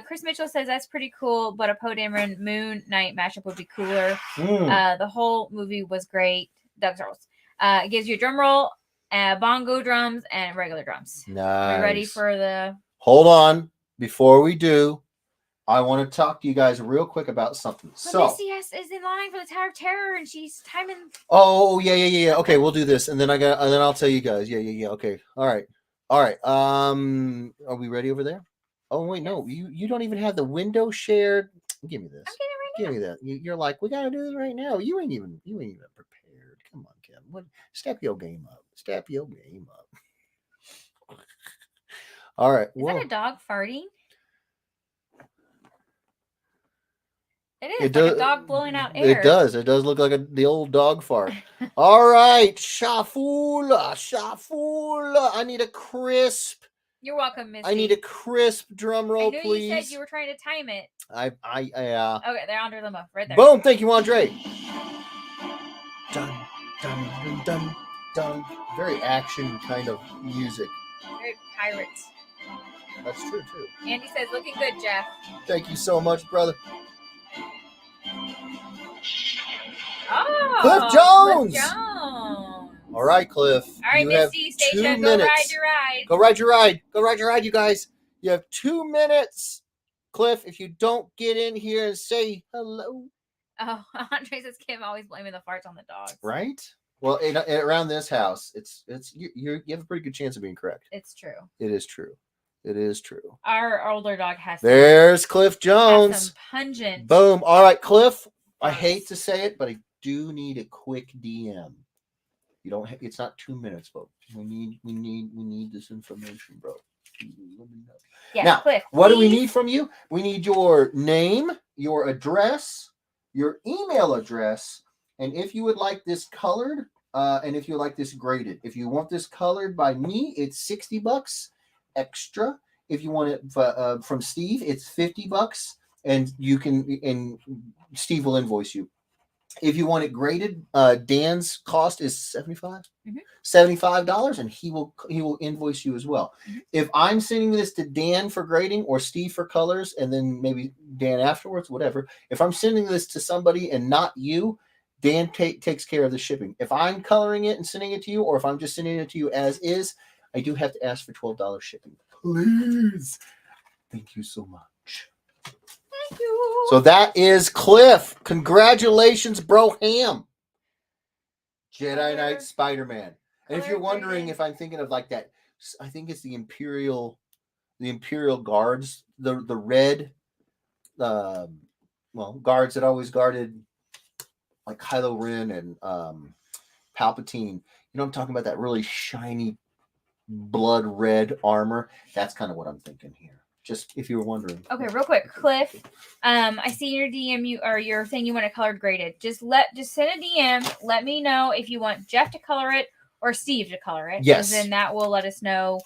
Chris Mitchell says, "That's pretty cool, but a Poe Dameron Moon Knight mashup would be cooler." The whole movie was great. Doug Charles. It gives you a drum roll, bongo drums, and regular drums. Nice. Are you ready for the... Hold on. Before we do, I want to talk to you guys real quick about something. But Missy is in line for the Tower of Terror, and she's timing. Oh, yeah. Okay, we'll do this, and then I'll tell you guys. Yeah. Okay. All right. Are we ready over there? Oh wait, no. You don't even have the window shared. Give me this. I'm getting it right now. Give me that. You're like, we gotta do this right now. You ain't even prepared. Come on, Kim. Step your game up. All right. Is that a dog farting? It is. Like a dog blowing out air. It does. It does look like the old dog fart. All right. Shafula. I need a crisp. You're welcome, Missy. I need a crisp drum roll, please. You said you were trying to time it. Okay, they're Andre Lemo. Right there. Boom. Thank you, Andre. Dun, dun, dun, dun, dun. Very action kind of music. Very pirates. That's true, too. Andy says, "Looking good, Jeff." Thank you so much, brother. Oh, Cliff Jones. All right, Cliff. All right, Misty, Stacia, go ride your ride. Go ride your ride, you guys. You have 2 minutes. Cliff, if you don't get in here and say hello. Oh, Andre says Kim always blaming the farts on the dogs. Right? Well, around this house, you have a pretty good chance of being correct. It's true. It is true. Our older dog has. There's Cliff Jones. Some pungent. Boom. All right, Cliff. I hate to say it, but I do need a quick DM. You don't. It's not 2 minutes, folks. We need this information, bro. Yeah. Now, Cliff, what do we need from you? We need your name, your address, your email address, and if you would like this colored, and if you like this graded. If you want this colored by me, it's $60 extra. If you want it from Steve, it's $50, and Steve will invoice you. If you want it graded, Dan's cost is $75. $75, and he will invoice you as well. If I'm sending this to Dan for grading or Steve for colors, and then maybe Dan afterwards, whatever. If I'm sending this to somebody and not you, Dan takes care of the shipping. If I'm coloring it and sending it to you, or if I'm just sending it to you as is, I do have to ask for $12 shipping. Please. Thank you so much. Thank you. So that is Cliff. Congratulations, bro ham. Jedi Knight Spider-Man. And if you're wondering if I'm thinking of like that, I think it's the Imperial Guards, the red guards that always guarded like Kylo Ren and Palpatine. You know, I'm talking about that really shiny blood red armor. That's kind of what I'm thinking here. Just if you were wondering. Okay, real quick, Cliff. I see your DM you're saying you want it colored graded. Just send a DM. Let me know if you want Jeff to color it or Steve to color it. Yes. And then that will let us know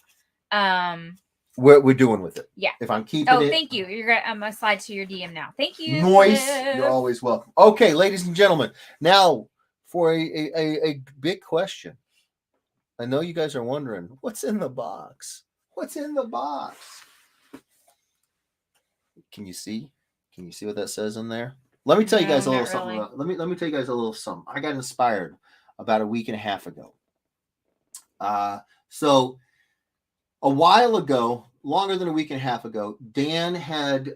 what we're doing with it. Yeah. If I'm keeping it. Oh, thank you. I'm gonna slide to your DM now. Thank you. Noise. Cliff. You're always welcome. Okay, ladies and gentlemen. Now for a big question. I know you guys are wondering, what's in the box? What's in the box? Can you see? Can you see what that says in there? Let me tell you guys a little something. Really. Let me tell you guys a little something. I got inspired about a week and a half ago. So a while ago, longer than a week and a half ago, Dan had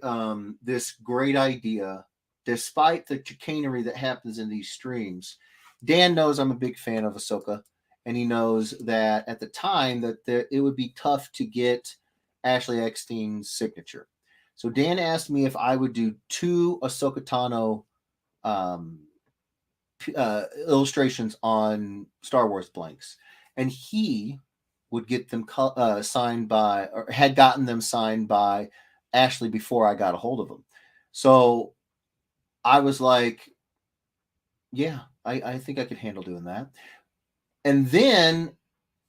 this great idea. Despite the chicanery that happens in these streams, Dan knows I'm a big fan of Ahsoka, and he knows that at the time that it would be tough to get Ashley Eckstein's signature. So Dan asked me if I would do 2 Ahsoka Tano illustrations on Star Wars blanks, and he would get them signed by, or had gotten them signed by Ashley before I got a hold of them. So I was like, yeah, I think I could handle doing that. And then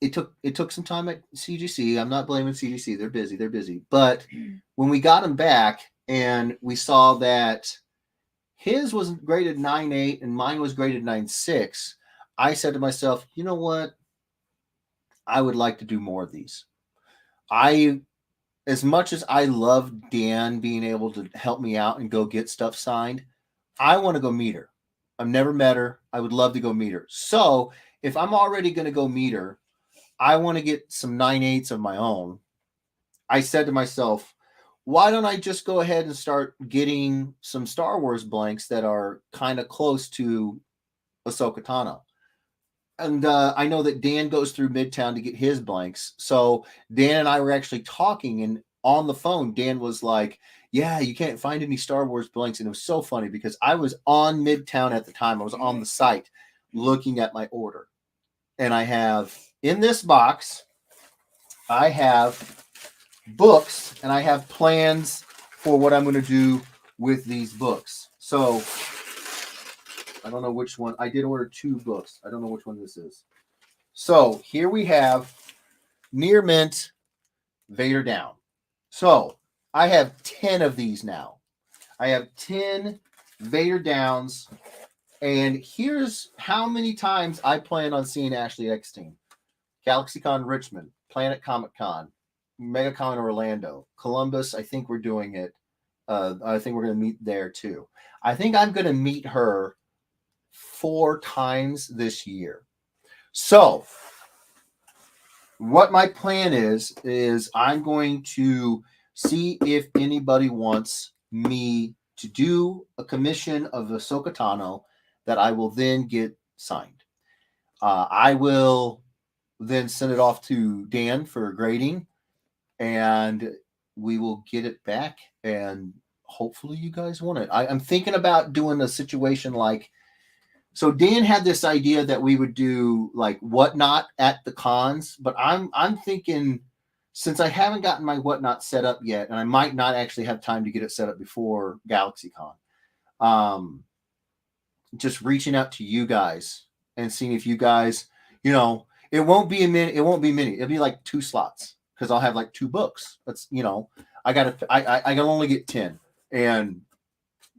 it took some time at CGC. I'm not blaming CGC. They're busy. But when we got him back and we saw that his was graded 9.8 and mine was graded 9.6, I said to myself, you know what? I would like to do more of these. As much as I love Dan being able to help me out and go get stuff signed, I want to go meet her. I've never met her. I would love to go meet her. So if I'm already going to go meet her, I want to get some 9.8s of my own. I said to myself, why don't I just go ahead and start getting some Star Wars blanks that are kind of close to Ahsoka Tano? And I know that Dan goes through Midtown to get his blanks. So Dan and I were actually talking, and on the phone, Dan was like, yeah, you can't find any Star Wars blanks. And it was so funny because I was on Midtown at the time. I was on the site looking at my order. And I have, in this box, I have books, and I have plans for what I'm going to do with these books. So I don't know which one. I did order 2 books. I don't know which one this is. So here we have Near Mint, Vader Down. So I have 10 of these now. I have 10 Vader Downs. And here's how many times I plan on seeing Ashley Eckstein. GalaxyCon Richmond, Planet Comic Con, MegaCon Orlando, Columbus. I think we're doing it. I think we're going to meet there too. I think I'm going to meet her 4 times this year. So what my plan is I'm going to see if anybody wants me to do a commission of Ahsoka Tano that I will then get signed. I will then send it off to Dan for grading, and we will get it back, and hopefully you guys want it. I'm thinking about doing a situation like, so Dan had this idea that we would do like whatnot at the cons, but I'm thinking, since I haven't gotten my whatnot set up yet, and I might not actually have time to get it set up before GalaxyCon, just reaching out to you guys and seeing if you guys, it won't be many. It'll be like 2 slots because I'll have like 2 books. That's, I can only get 10, and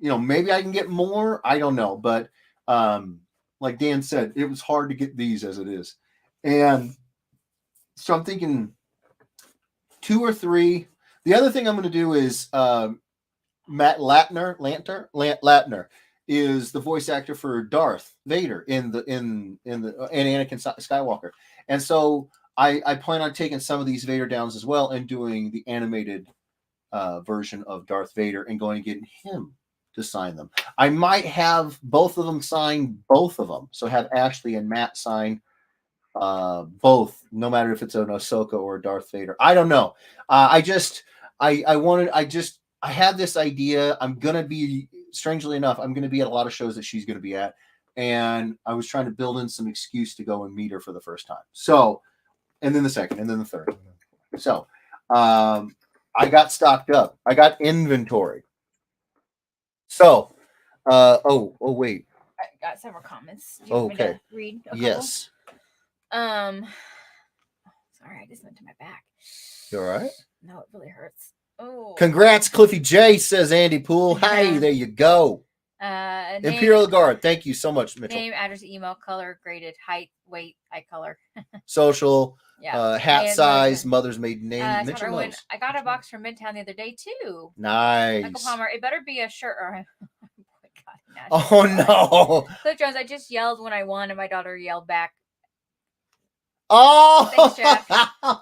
maybe I can get more. I don't know, but like Dan said, it was hard to get these as it is, and so I'm thinking 2 or 3. The other thing I'm going to do is Matt Latner is the voice actor for Darth Vader in Anakin Skywalker, and so I plan on taking some of these Vader downs as well and doing the animated version of Darth Vader and going and getting him to sign them. I might have both of them sign both of them, so have Ashley and Matt sign both, no matter if it's an Ahsoka or a Darth Vader. I don't know. I had this idea. I'm gonna be, strangely enough, I'm gonna be at a lot of shows that she's gonna be at, and I was trying to build in some excuse to go and meet her for the first time. So, and then the second, and then the third. So, I got stocked up. I got inventory. So, wait. I got several comments. Do you want me to read a couple? Yes. Sorry, I just went to my back. You all right? No, it really hurts. Oh. Congrats, Cliffy J, says Andy Poole. Hey, there you go. Imperial Guard. Thank you so much, Mitchell. Name, address, email, color, graded, height, weight, eye color. Social. Yeah. Hat size, mother's maiden name. Mitchell knows. I got a box from Midtown the other day too. Nice. Michael Palmer, it better be a shirt or oh no. Cliff Jones, I just yelled when I won and my daughter yelled back. Oh, thanks, Jeff.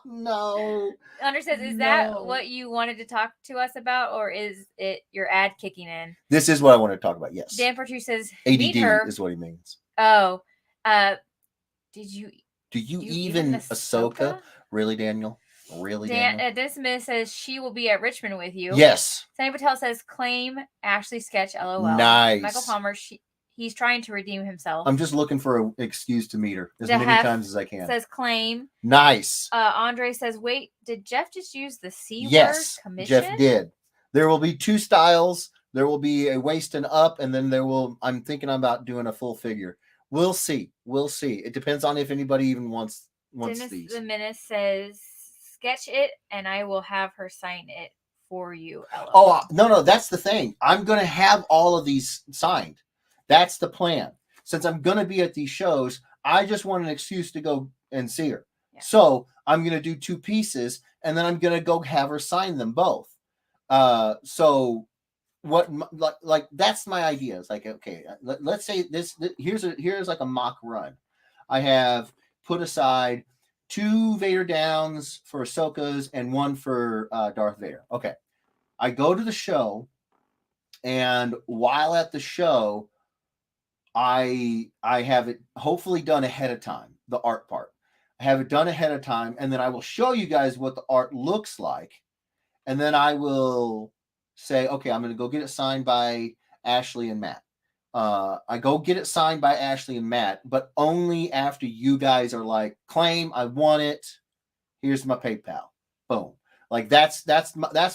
No. Under says, is that what you wanted to talk to us about, or is it your ad kicking in? This is what I want to talk about. Yes. Dan Fortune says, ADD is what he means. Oh, do you even Ahsoka? Really, Daniel? Really, Daniel? Dismiss says she will be at Richmond with you. Yes. Sunny Patel says, claim Ashley sketch. LOL. Nice. Michael Palmer, he's trying to redeem himself. I'm just looking for an excuse to meet her as many times as I can. Says claim. Nice. Andre says, wait, did Jeff just use the C word? Yes, Commission? Jeff did. There will be 2 styles. There will be a waist and up, and then I'm thinking about doing a full figure. We'll see. It depends on if anybody even wants Dennis these. The Menace says, sketch it, and I will have her sign it for you. LOL. Oh, no, that's the thing. I'm going to have all of these signed. That's the plan. Since I'm going to be at these shows, I just want an excuse to go and see her. Yeah. So I'm going to do 2 pieces, and then I'm going to go have her sign them both. So what, like that's my idea. It's like, okay, let's say here's like a mock run. I have put aside 2 Vader downs for Ahsoka's and 1 for Darth Vader. Okay. I go to the show, and while at the show, I have it hopefully done ahead of time, the art part. I have it done ahead of time, and then I will show you guys what the art looks like, and then I will say, okay, I'm going to go get it signed by Ashley and Matt. I go get it signed by Ashley and Matt, but only after you guys are like, claim, I want it. Here's my PayPal. Boom. Like that's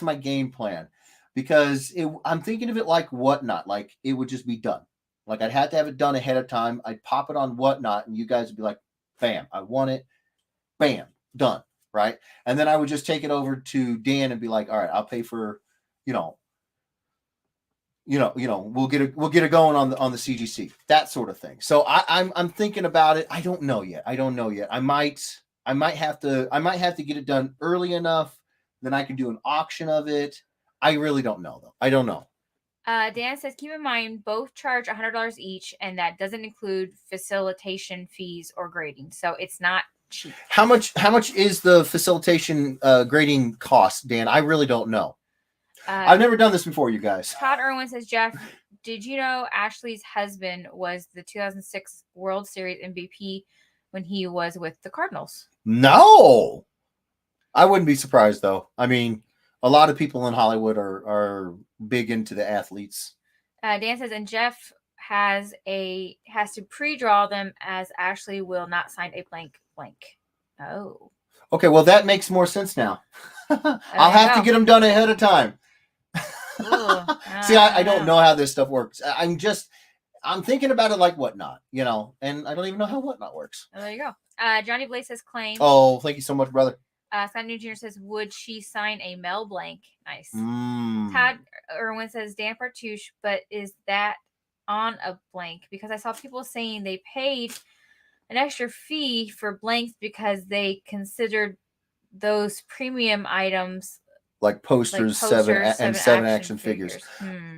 my game plan, because I'm thinking of it like Whatnot. Like it would just be done. Like I'd have to have it done ahead of time. I'd pop it on Whatnot, and you guys would be like, bam, I want it. Bam, done. Right. And then I would just take it over to Dan and be like, all right, I'll pay for, we'll get it going on the CGC, that sort of thing. So I'm thinking about it. I don't know yet. I might have to get it done early enough, then I can do an auction of it. I really don't know though. I don't know. Dan says, keep in mind, both charge $100 each, and that doesn't include facilitation fees or grading. So it's not cheap. How much is the facilitation grading cost, Dan? I really don't know. I've never done this before, you guys. Todd Irwin says, Jeff, did you know Ashley's husband was the 2006 World Series MVP when he was with the Cardinals? No. I wouldn't be surprised, though. I mean, a lot of people in Hollywood are big into the athletes. Dan says, and Jeff has to pre-draw them, as Ashley will not sign a blank. Oh. Okay, well, that makes more sense now. I'll have to get them done ahead of time. See, I don't know how this stuff works. I'm thinking about it like Whatnot, and I don't even know how Whatnot works. Oh, there you go. Johnny Blaze says claim. Oh, thank you so much, brother. Scott New Jr. says, would she sign a Mel blank? Nice. Todd Irwin says, Dan Partouche, but is that on a blank? Because I saw people saying they paid an extra fee for blanks because they considered those premium items like posters, seven action figures.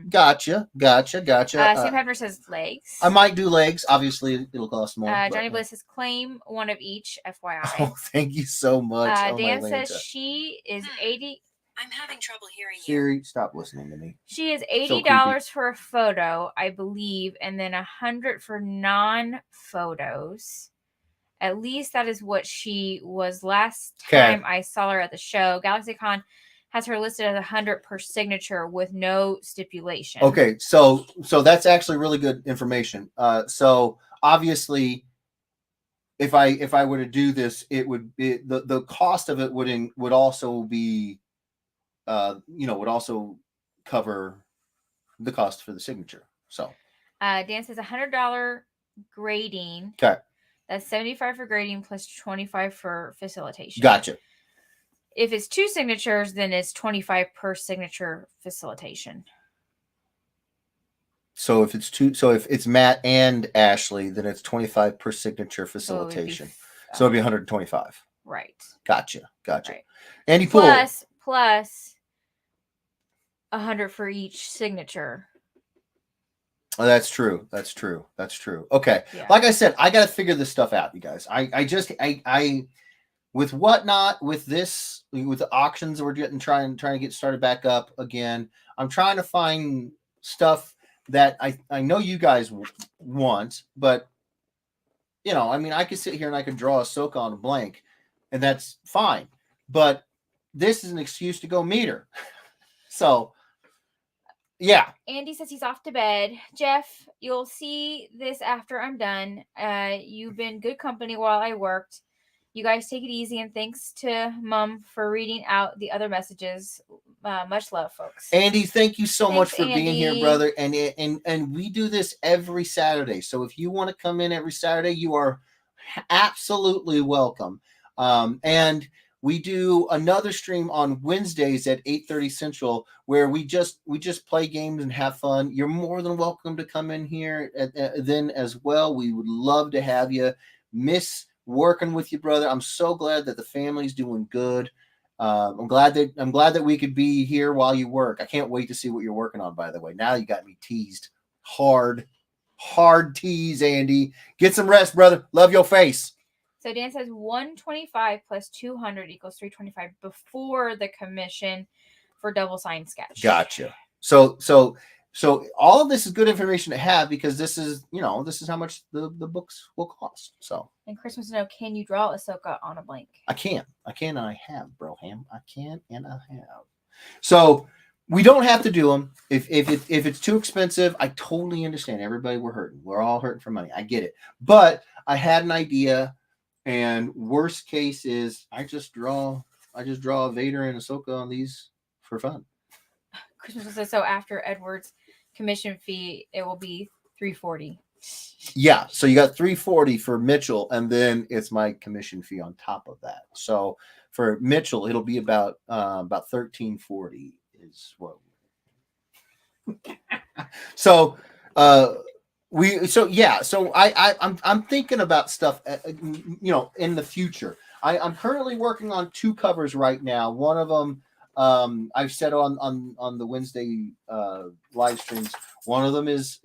Gotcha. Sam Hefner says legs. I might do legs. Obviously, it'll cost more. Johnny Bliss says claim one of each, FYI. Oh, thank you so much. Dan says she is 80. I'm having trouble hearing you. Siri, stop listening to me. She is $80 for a photo, I believe, and then $100 for non-photos. At least that is what she was last time I saw her at the show. GalaxyCon has her listed as $100 per signature with no stipulation. Okay, so that's actually really good information. So obviously, if I were to do this, it would be the cost of it would also be, would also cover the cost for the signature. So Dan says $100 grading. Okay. That's $75 for grading plus $25 for facilitation. Gotcha. If it's 2 signatures, then it's $25 per signature facilitation. So if it's Matt and Ashley, then it's $25 per signature facilitation. So it'd be $125. Right. Gotcha. Right. Andy Poole. Plus $100 for each signature. Oh, that's true. Okay. Yeah. Like I said, I got to figure this stuff out, you guys. I with whatnot, with this, with the auctions we're getting, trying to get started back up again. I'm trying to find stuff that I know you guys want, but I could sit here and I could draw Ahsoka on a blank, and that's fine. But this is an excuse to go meet her. So. Yeah. Andy says he's off to bed. Jeff, you'll see this after I'm done. You've been good company while I worked. You guys take it easy, and thanks to Mom for reading out the other messages. Much love, folks. Andy, thank you so much for being here, brother. And we do this every Saturday. So if you want to come in every Saturday, you are absolutely welcome. And we do another stream on Wednesdays at 8:30 Central, where we just play games and have fun. You're more than welcome to come in here then as well. We would love to have you. Miss working with you, brother. I'm so glad that the family's doing good. I'm glad that we could be here while you work. I can't wait to see what you're working on, by the way. Now you got me teased. Hard tease, Andy. Get some rest, brother. Love your face. So Dan says 125 plus 200 equals 325 before the commission for double sign sketch. Gotcha. So all of this is good information to have, because this is how much the books will cost. So. And Chris wants to know, can you draw Ahsoka on a blank? I can, and I have, Broham. I can, and I have. So we don't have to do them. If it's too expensive, I totally understand. Everybody, we're hurting. We're all hurting for money. I get it. But I had an idea. And worst case is I just draw Vader and Ahsoka on these for fun. Christmas says, so after Edward's commission fee, it will be $340. Yeah, so you got $340 for Mitchell, and then it's my commission fee on top of that. So for Mitchell, it'll be about $1340 is what. So I'm thinking about stuff, in the future. I'm currently working on 2 covers right now. One of them, I've said on the Wednesday live streams. One of them is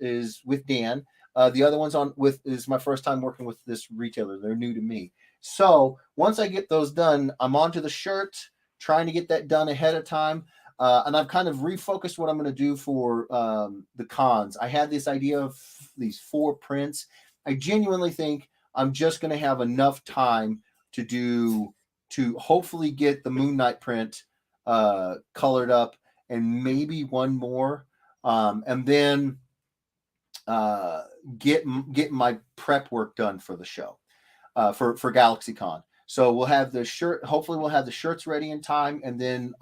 with Dan. The other one's is my first time working with this retailer. They're new to me. So once I get those done, I'm on to the shirt, trying to get that done ahead of time. And I've kind of refocused what I'm going to do for the cons. I had this idea of these 4 prints. I genuinely think I'm just going to have enough time to hopefully get the Moon Knight print colored up, and maybe one more, and then get my prep work done for the show, for GalaxyCon. So we'll have the shirt. Hopefully we'll have the shirts ready in time, and then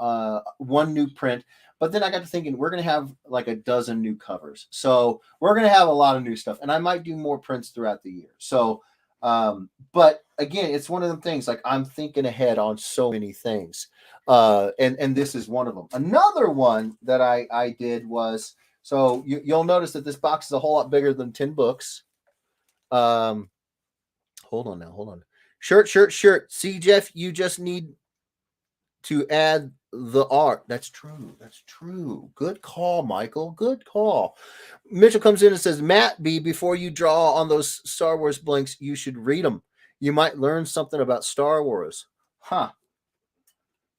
one new print. But then I got to thinking, we're going to have like a dozen new covers. So we're going to have a lot of new stuff, and I might do more prints throughout the year. So, but again, it's one of them things, like I'm thinking ahead on so many things. And this is one of them. Another one that I did was, so you'll notice that this box is a whole lot bigger than 10 books. Hold on. Shirt. See, Jeff, you just need to add the art. That's true. That's true. Good call, Michael. Good call. Mitchell comes in and says, Matt B, before you draw on those Star Wars blinks, you should read them. You might learn something about Star Wars. Huh.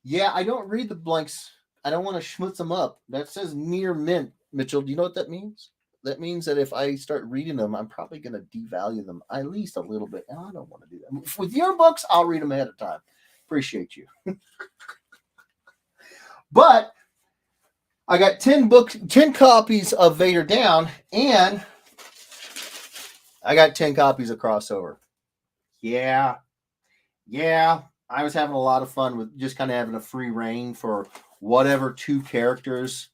Yeah, I don't read the blanks. I don't want to schmutz them up. That says near mint, Mitchell. Do you know what that means? That means that if I start reading them, I'm probably going to devalue them at least a little bit. And I don't want to do that. With your books, I'll read them ahead of time. Appreciate you. But I got 10 copies of Vader Down, and I got 10 copies of Crossover. Yeah. I was having a lot of fun with just kind of having a free reign for whatever 2 characters,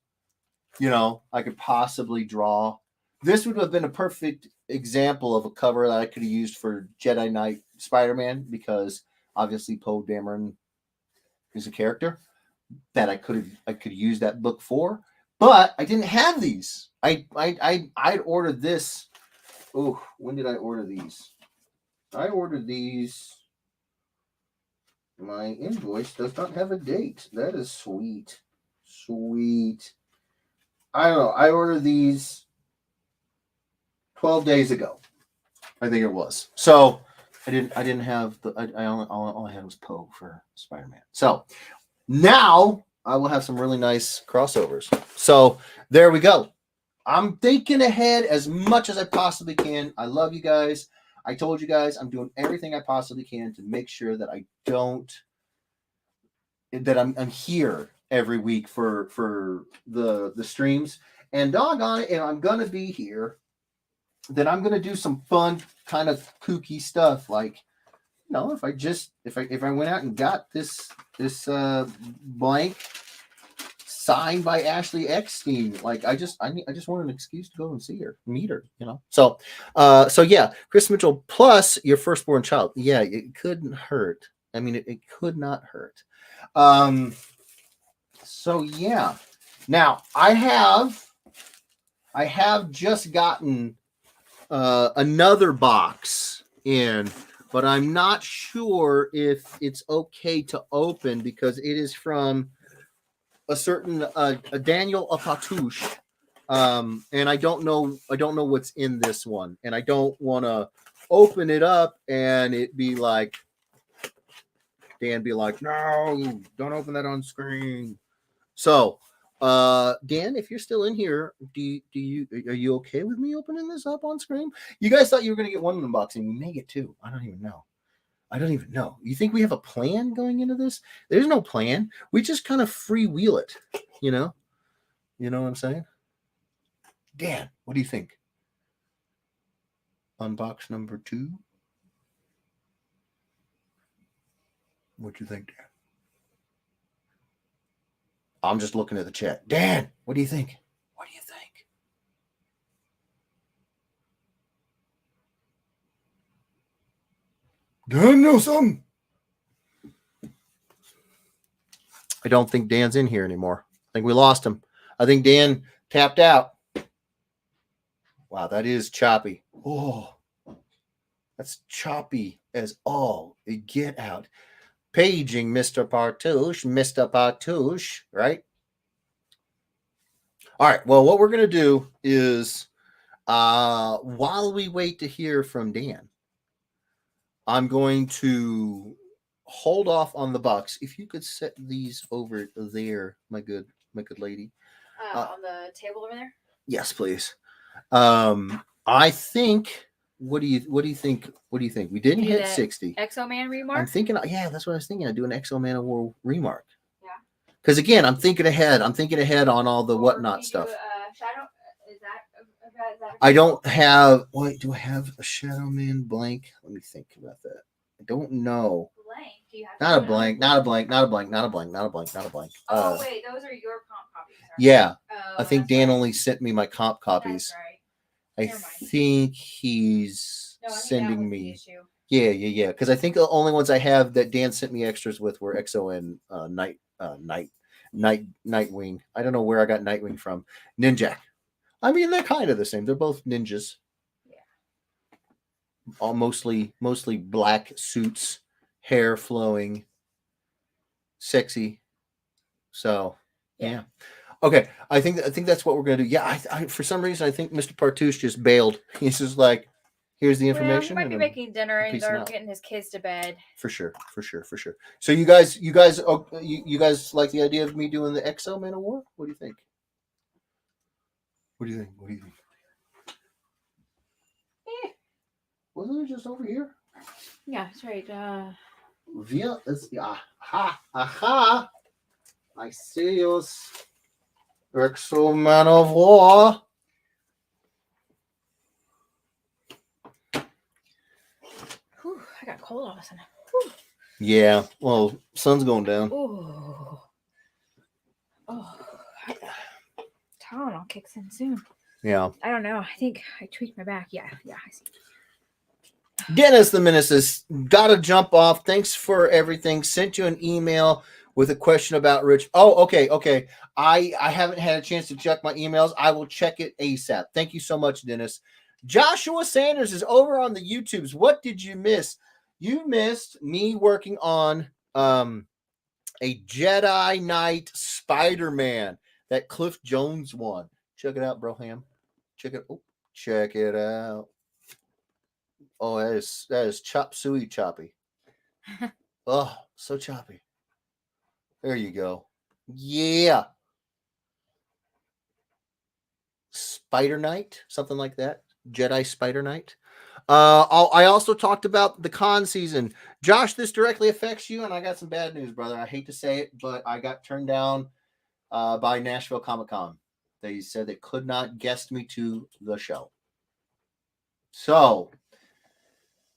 I could possibly draw. This would have been a perfect example of a cover that I could have used for Jedi Knight Spider-Man, because obviously Poe Dameron is a character that I could use that book for, but I didn't have these. I'd ordered this. Oh, when did I order these? I ordered these. My invoice does not have a date. That is sweet. I don't know. I ordered these 12 days ago. I think it was. So I didn't have the. All I had was Poe for Spider-Man. So now I will have some really nice crossovers. So there we go. I'm thinking ahead as much as I possibly can. I love you guys. I told you guys I'm doing everything I possibly can to make sure that I'm here every week for the streams. And doggone it, and I'm gonna be here, then I'm gonna do some fun kind of kooky stuff. Like, if I went out and got this blank signed by Ashley Eckstein, like I just want an excuse to go and meet her. So yeah, Chris Mitchell plus your firstborn child. Yeah, it couldn't hurt. I mean, it could not hurt. So yeah, now I have just gotten another box in, but I'm not sure if it's okay to open because it is from a certain a Daniel Apatouche, and I don't know what's in this one, and I don't want to open it up and it be like Dan be like, no, don't open that on screen. So, Dan, if you're still in here, are you okay with me opening this up on screen? You guys thought you were going to get one unboxing. We may get 2. I don't even know. You think we have a plan going into this? There's no plan. We just kind of freewheel it, You know what I'm saying? Dan, what do you think? Unbox number 2. What do you think, Dan? I'm just looking at the chat. Dan, what do you think? What do you think? Danielson. I don't think Dan's in here anymore. I think we lost him. I think Dan tapped out. Wow, that is choppy. Oh, that's choppy as all get out. Paging Mr. Partouche, right? All right. Well, what we're going to do is while we wait to hear from Dan, I'm going to hold off on the box. If you could set these over there, my good lady. On the table over there? Yes, please. I think. What do you think? We didn't hit 60. Exo Man remark? I'm thinking. Yeah, that's what I was thinking. I do an Exo Man of War remark. Yeah. Because again, I'm thinking ahead. I'm thinking ahead on all the whatnot stuff. Shadow? Is that I don't have. Wait, do I have a Shadow Man blank? Let me think about that. I don't know. blank? Do you have Not a blank. Not a blank. Oh, wait, those are your comp copies. Right? Yeah. Oh, I think Dan right. only sent me my comp copies. That's right. I Never mind. think he's No, I think sending that was me. the issue. Yeah. Because I think the only ones I have that Dan sent me extras with were Exo and Nightwing. I don't know where I got Nightwing from. Ninja. I mean, they're kind of the same. They're both ninjas. Yeah. All mostly black suits, hair flowing, sexy. So Yeah. yeah. Okay, I think that's what we're gonna do. Yeah, I for some reason I think Mr. Partouche just bailed. He's just like, here's the Well, he information. might be and making dinner and peacing or out. getting his kids to bed. For sure. So you guys, you guys like the idea of me doing the XO Man of War? What do you think? What do you think? Wasn't it just over here? Yeah, that's right. Via aha. I see you. XO Man of War. Whew, I got cold all of a sudden. Yeah. Well, sun's going down. Ooh. Oh. Tylenol kicks in soon. Yeah. I don't know. I think I tweaked my back. Yeah, I see. Dennis the Menace has got to jump off. Thanks for everything. Sent you an email with a question about Rich. Oh, okay. I haven't had a chance to check my emails. I will check it ASAP. Thank you so much, Dennis. Joshua Sanders is over on the YouTubes. What did you miss? You missed me working on a Jedi Knight Spider-Man that Cliff Jones won. Check it out, Broham. Check it out. Oh, that is chop suey choppy. Oh, so choppy. There you go. Yeah. Spider Knight, something like that. Jedi Spider Knight. I also talked about the con season. Josh, this directly affects you, and I got some bad news, brother. I hate to say it, but I got turned down by Nashville Comic Con. They said they could not guest me to the show. So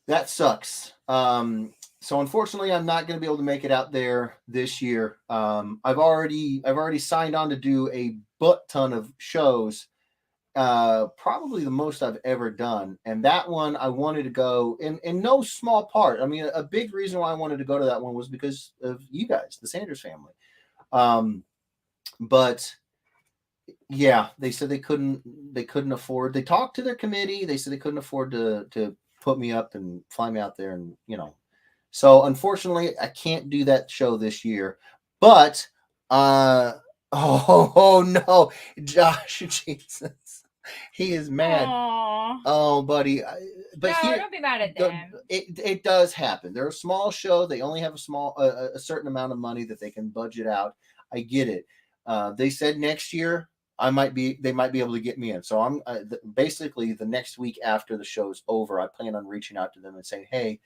that sucks. So unfortunately, I'm not going to be able to make it out there this year. I've already signed on to do a butt ton of shows, probably the most I've ever done. And that one I wanted to go in no small part. I mean, a big reason why I wanted to go to that one was because of you guys, the Sanders family. But yeah, they said they couldn't afford. They talked to their committee. They said they couldn't afford to put me up and fly me out there, and so unfortunately I can't do that show this year. But oh no, Josh, Jesus, he is mad. Aww. Oh, buddy, but no, here, don't be mad at them. It does happen. They're a small show. They only have a certain amount of money that they can budget out. I get it. They said next year they might be able to get me in. So I'm basically the next week after the show's over, I plan on reaching out to them and saying, hey,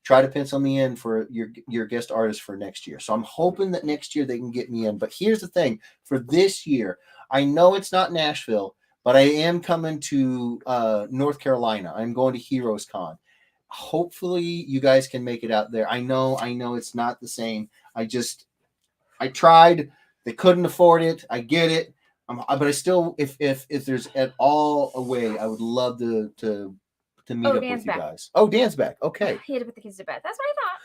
try to pencil me in for your guest artist for next year. So I'm hoping that next year they can get me in. But here's the thing, for this year, I know it's not Nashville, but I am coming to North Carolina. I'm going to Heroes Con. Hopefully you guys can make it out there. I know it's not the same. I tried. They couldn't afford it. I get it. But I still, if there's at all a way, I would love to meet up Dan's with you back. guys. Oh, Dan's back. Okay. He had to put the kids to bed. That's what I thought.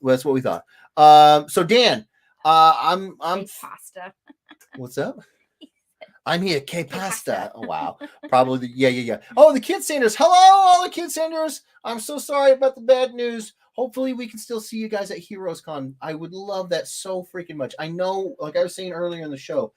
That's what we thought. So Dan, I'm pasta. What's up? I'm here, K pasta. Oh, wow. Probably yeah. Oh, the Kid Sanders. Hello, all the Kid Sanders. I'm so sorry about the bad news. Hopefully we can still see you guys at Heroes Con. I would love that so freaking much. I know, like I was saying earlier in the show,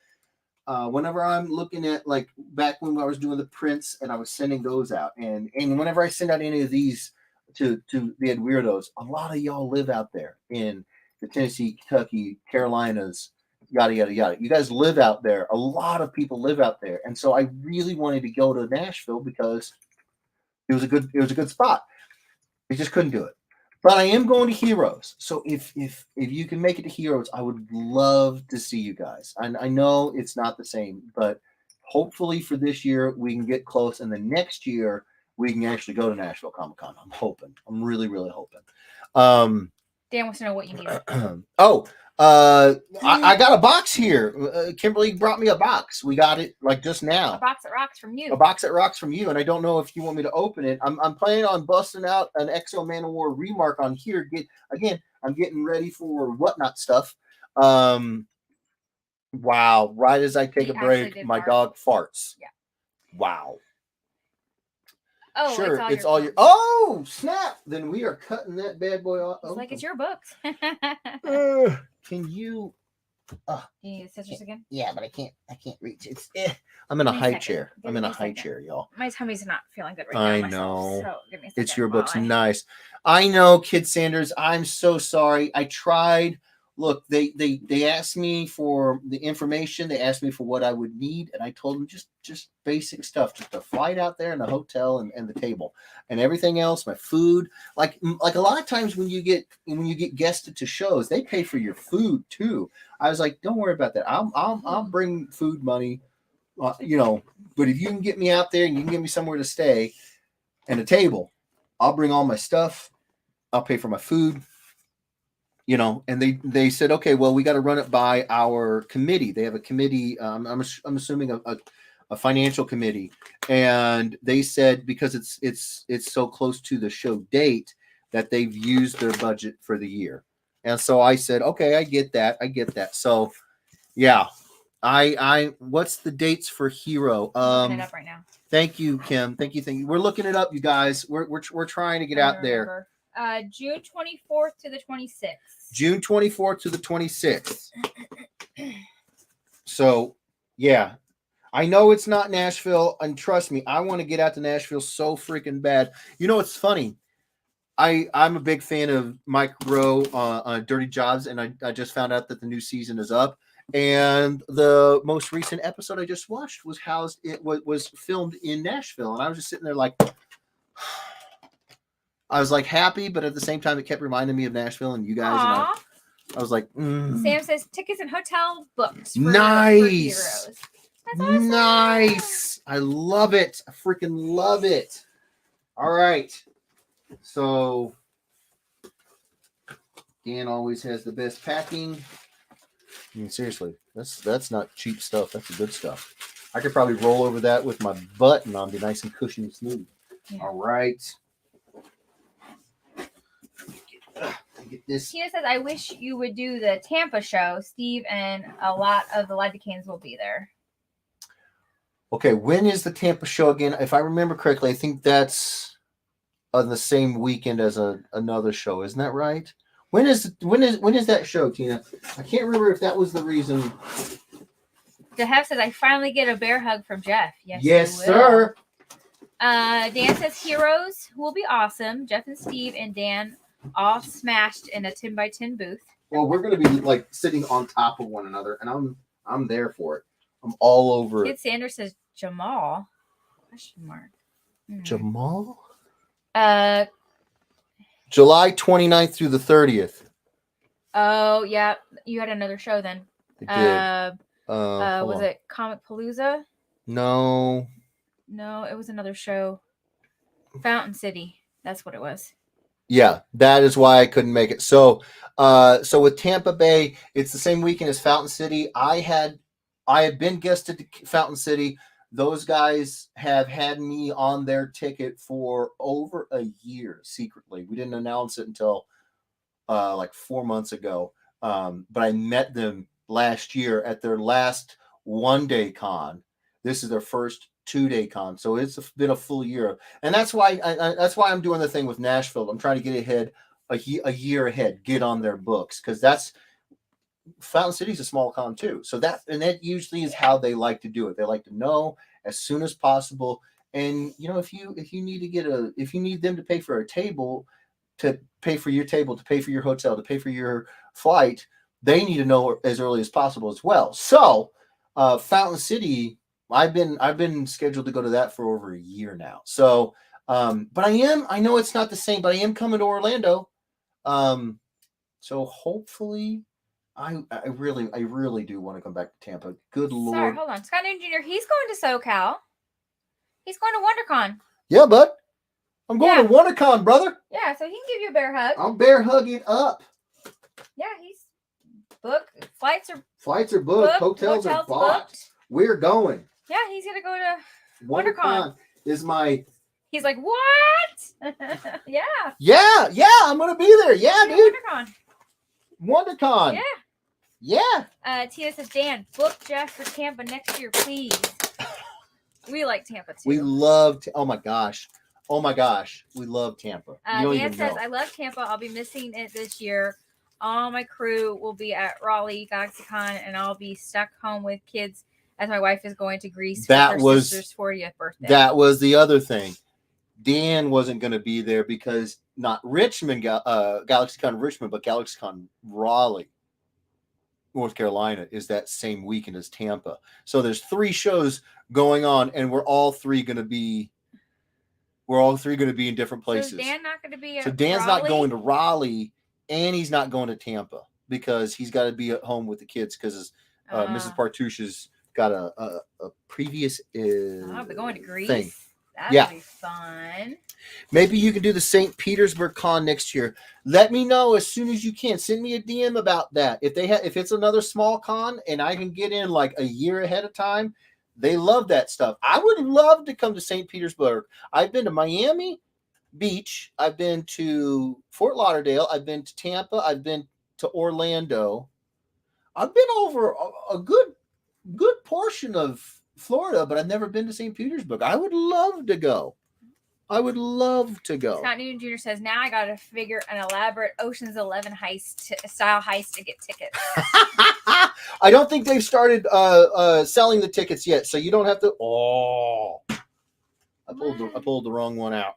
whenever I'm looking at, like, back when I was doing the prints and I was sending those out, and whenever I send out any of these to the Ed Weirdos, a lot of y'all live out there in the Tennessee, Kentucky, Carolinas, yada yada yada. You guys live out there. A lot of people live out there, and so I really wanted to go to Nashville because it was a good spot. We just couldn't do it. But I am going to Heroes. So if you can make it to Heroes, I would love to see you guys. I know it's not the same, but hopefully for this year we can get close, and the next year we can actually go to Nashville Comic Con. I'm hoping. I'm really, really hoping. Dan wants to know what you need. I got a box here. Kimberly brought me a box. We got it like just now. A box that rocks from you. A box that rocks from you, and I don't know if you want me to open it. I'm planning on busting out an XO Man of War remark on here. I'm getting ready for whatnot stuff. Wow! Right as I take a break, my dog farts. Yeah. Wow. Oh, sure, it's all your Oh, snap! Then we are cutting that bad boy off. It's like it's your books. Can you You need the scissors again? Yeah, but I can't reach. It's I'm in a Give me a high second. chair. Give I'm me in a a high second. chair, y'all. My tummy's not feeling good right I now myself. know. So give me a second. It's your while books. I- Nice. I know, Kid Sanders. I'm so sorry. I tried. Look, they asked me for the information. They asked me for what I would need, and I told them just basic stuff, just a flight out there and a hotel and the table, and everything else, my food. Like a lot of times when you get guested to shows, they pay for your food too. I was like, don't worry about that. I'll bring food money, but if you can get me out there and you can get me somewhere to stay and a table, I'll bring all my stuff. I'll pay for my food. And they said, okay, well, we got to run it by our committee. They have a committee. I'm assuming a financial committee, and they said because it's so close to the show date that they've used their budget for the year. And so I said, okay, I get that. So yeah, I what's the dates for Hero? I'm looking it up right now. Thank you, Kim. Thank you. We're looking it up, you guys. We're trying to get out there. June 24th to the 26th. June 24th to the 26th. So, yeah. I know it's not Nashville, and trust me, I want to get out to Nashville so freaking bad. It's funny. I'm a big fan of Mike Rowe on Dirty Jobs, and I just found out that the new season is up. And the most recent episode I just watched was was filmed in Nashville, and I was just sitting there like, I was like happy, but at the same time, it kept reminding me of Nashville and you guys. Aww. And I was like, Sam says tickets and hotel books. For nice. Heroes. That's awesome. Nice. I love it. I freaking love it. All right. So Dan always has the best packing. I mean, seriously, that's not cheap stuff. That's the good stuff. I could probably roll over that with my butt and I'll be nice and cushy and smooth. Yeah. All right. Get this. Tina says, I wish you would do the Tampa show. Steve and a lot of the Live Decanes will be there. Okay, when is the Tampa show again? If I remember correctly, I think that's on the same weekend as another show. Isn't that right? When is that show, Tina? I can't remember if that was the reason. DeHef says, I finally get a bear hug from Jeff. Yes, sir. Dan says, Heroes will be awesome. Jeff and Steve and Dan all smashed in a 10x10 booth. Well, we're going to be like sitting on top of one another, and I'm there for it. I'm all over it. Kid Sanders says, Jamal? Question mark. Jamal? July 29th through the 30th. Oh, yeah. You had another show then. They did. Was it Comic Palooza? No, it was another show. Fountain City. That's what it was. Yeah, that is why I couldn't make it. So with Tampa Bay, it's the same weekend as Fountain City. I had been guested to Fountain City. Those guys have had me on their ticket for over a year secretly. We didn't announce it until like 4 months ago. But I met them last year at their last one-day con. This is their first 2-day con, so it's been a full year, and that's why I'm doing the thing with Nashville. I'm trying to get ahead a year ahead, get on their books, because that's Fountain City's a small con too. So that usually is how they like to do it. They like to know as soon as possible. And if you need them to pay for a table, to pay for your table, to pay for your hotel, to pay for your flight, they need to know as early as possible as well. So Fountain City, I've been scheduled to go to that for over a year now. So, but I know it's not the same, but I am coming to Orlando. So hopefully I really do want to come back to Tampa. Good Lord. Sorry, hold on. Scott Newton Jr., he's going to SoCal. He's going to WonderCon. Yeah, bud. I'm going to WonderCon, brother. Yeah, so he can give you a bear hug. I'll bear hug it up. Yeah, he's booked. Flights are booked. Hotels are bought. Booked. We're going. Yeah, he's gonna go to WonderCon. He's like, what? Yeah. Yeah, I'm gonna be there. Yeah, dude. WonderCon. Yeah. Tia says, Dan, book Jeff for Tampa next year, please. We like Tampa too. We love. Oh my gosh, we love Tampa. Dan says, I love Tampa. I'll be missing it this year. all my crew will be at Raleigh GalaxyCon, and I'll be stuck home with kids as my wife is going to Greece for her sister's 40th birthday. That was the other thing. Dan wasn't going to be there because not Richmond, GalaxyCon Richmond, but GalaxyCon Raleigh, North Carolina, is that same weekend as Tampa. So there's 3 shows going on, and we're all three going to be in different places. So is Dan not going to be at So Dan's Raleigh? not going to Raleigh, and he's not going to Tampa because he's got to be at home with the kids because Mrs. Partouche has got a previous I'll be going to Greece. thing. That'll be fun. Maybe you can do the St. Petersburg Con next year. Let me know as soon as you can. Send me a DM about that. If it's another small con and I can get in like a year ahead of time, they love that stuff. I would love to come to St. Petersburg. I've been to Miami Beach. I've been to Fort Lauderdale. I've been to Tampa. I've been to Orlando. I've been over a good portion of Florida, but I've never been to St. Petersburg. I would love to go. Scott Newton Jr. says, now I got to figure an elaborate Ocean's 11 style heist to get tickets. I don't think they've started selling the tickets yet, so you don't have to. Oh, I pulled the wrong one out.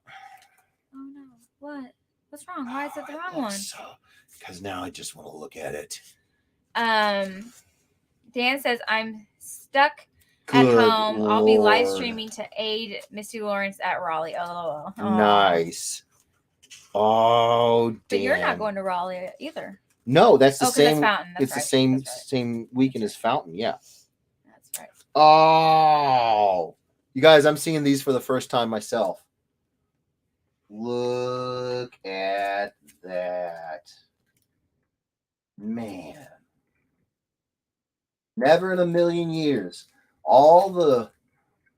Oh no! What? What's wrong? Why is it the wrong one? Because now I just want to look at it. Dan says, I'm stuck at home. Lord. I'll be live streaming to aid Misty Lawrence at Raleigh. Oh, Nice. Oh, damn. But you're not going to Raleigh either. No, that's the same. That's Fountain. It's the same weekend as Fountain. Yeah. That's right. Oh, you guys, I'm seeing these for the first time myself. Look at that. Man. Never in a million years. All the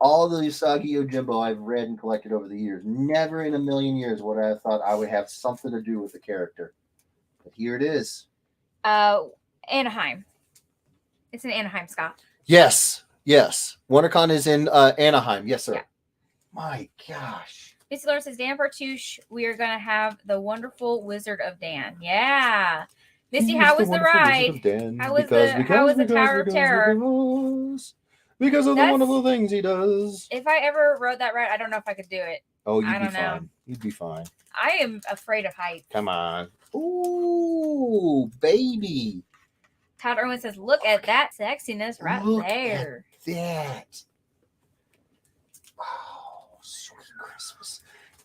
Usagi Yojimbo I've read and collected over the years, never in a million years would I have thought I would have something to do with the character. But here it is. Anaheim. It's in Anaheim, Scott. Yes. WonderCon is in Anaheim. Yes, sir. Yeah. My gosh. Missy Lawrence says, Dan Partouche, we are going to have the wonderful Wizard of Dan. Yeah. Missy, how was the ride? How was the Tower of Terror? Because of the wonderful things he does. If I ever rode that ride, I don't know if I could do it. Oh, you'd be fine. You'd be fine. I am afraid of heights. Come on. Ooh, baby. Todd Irwin says, look at that sexiness right there. At that. Oh, sweet Christmas.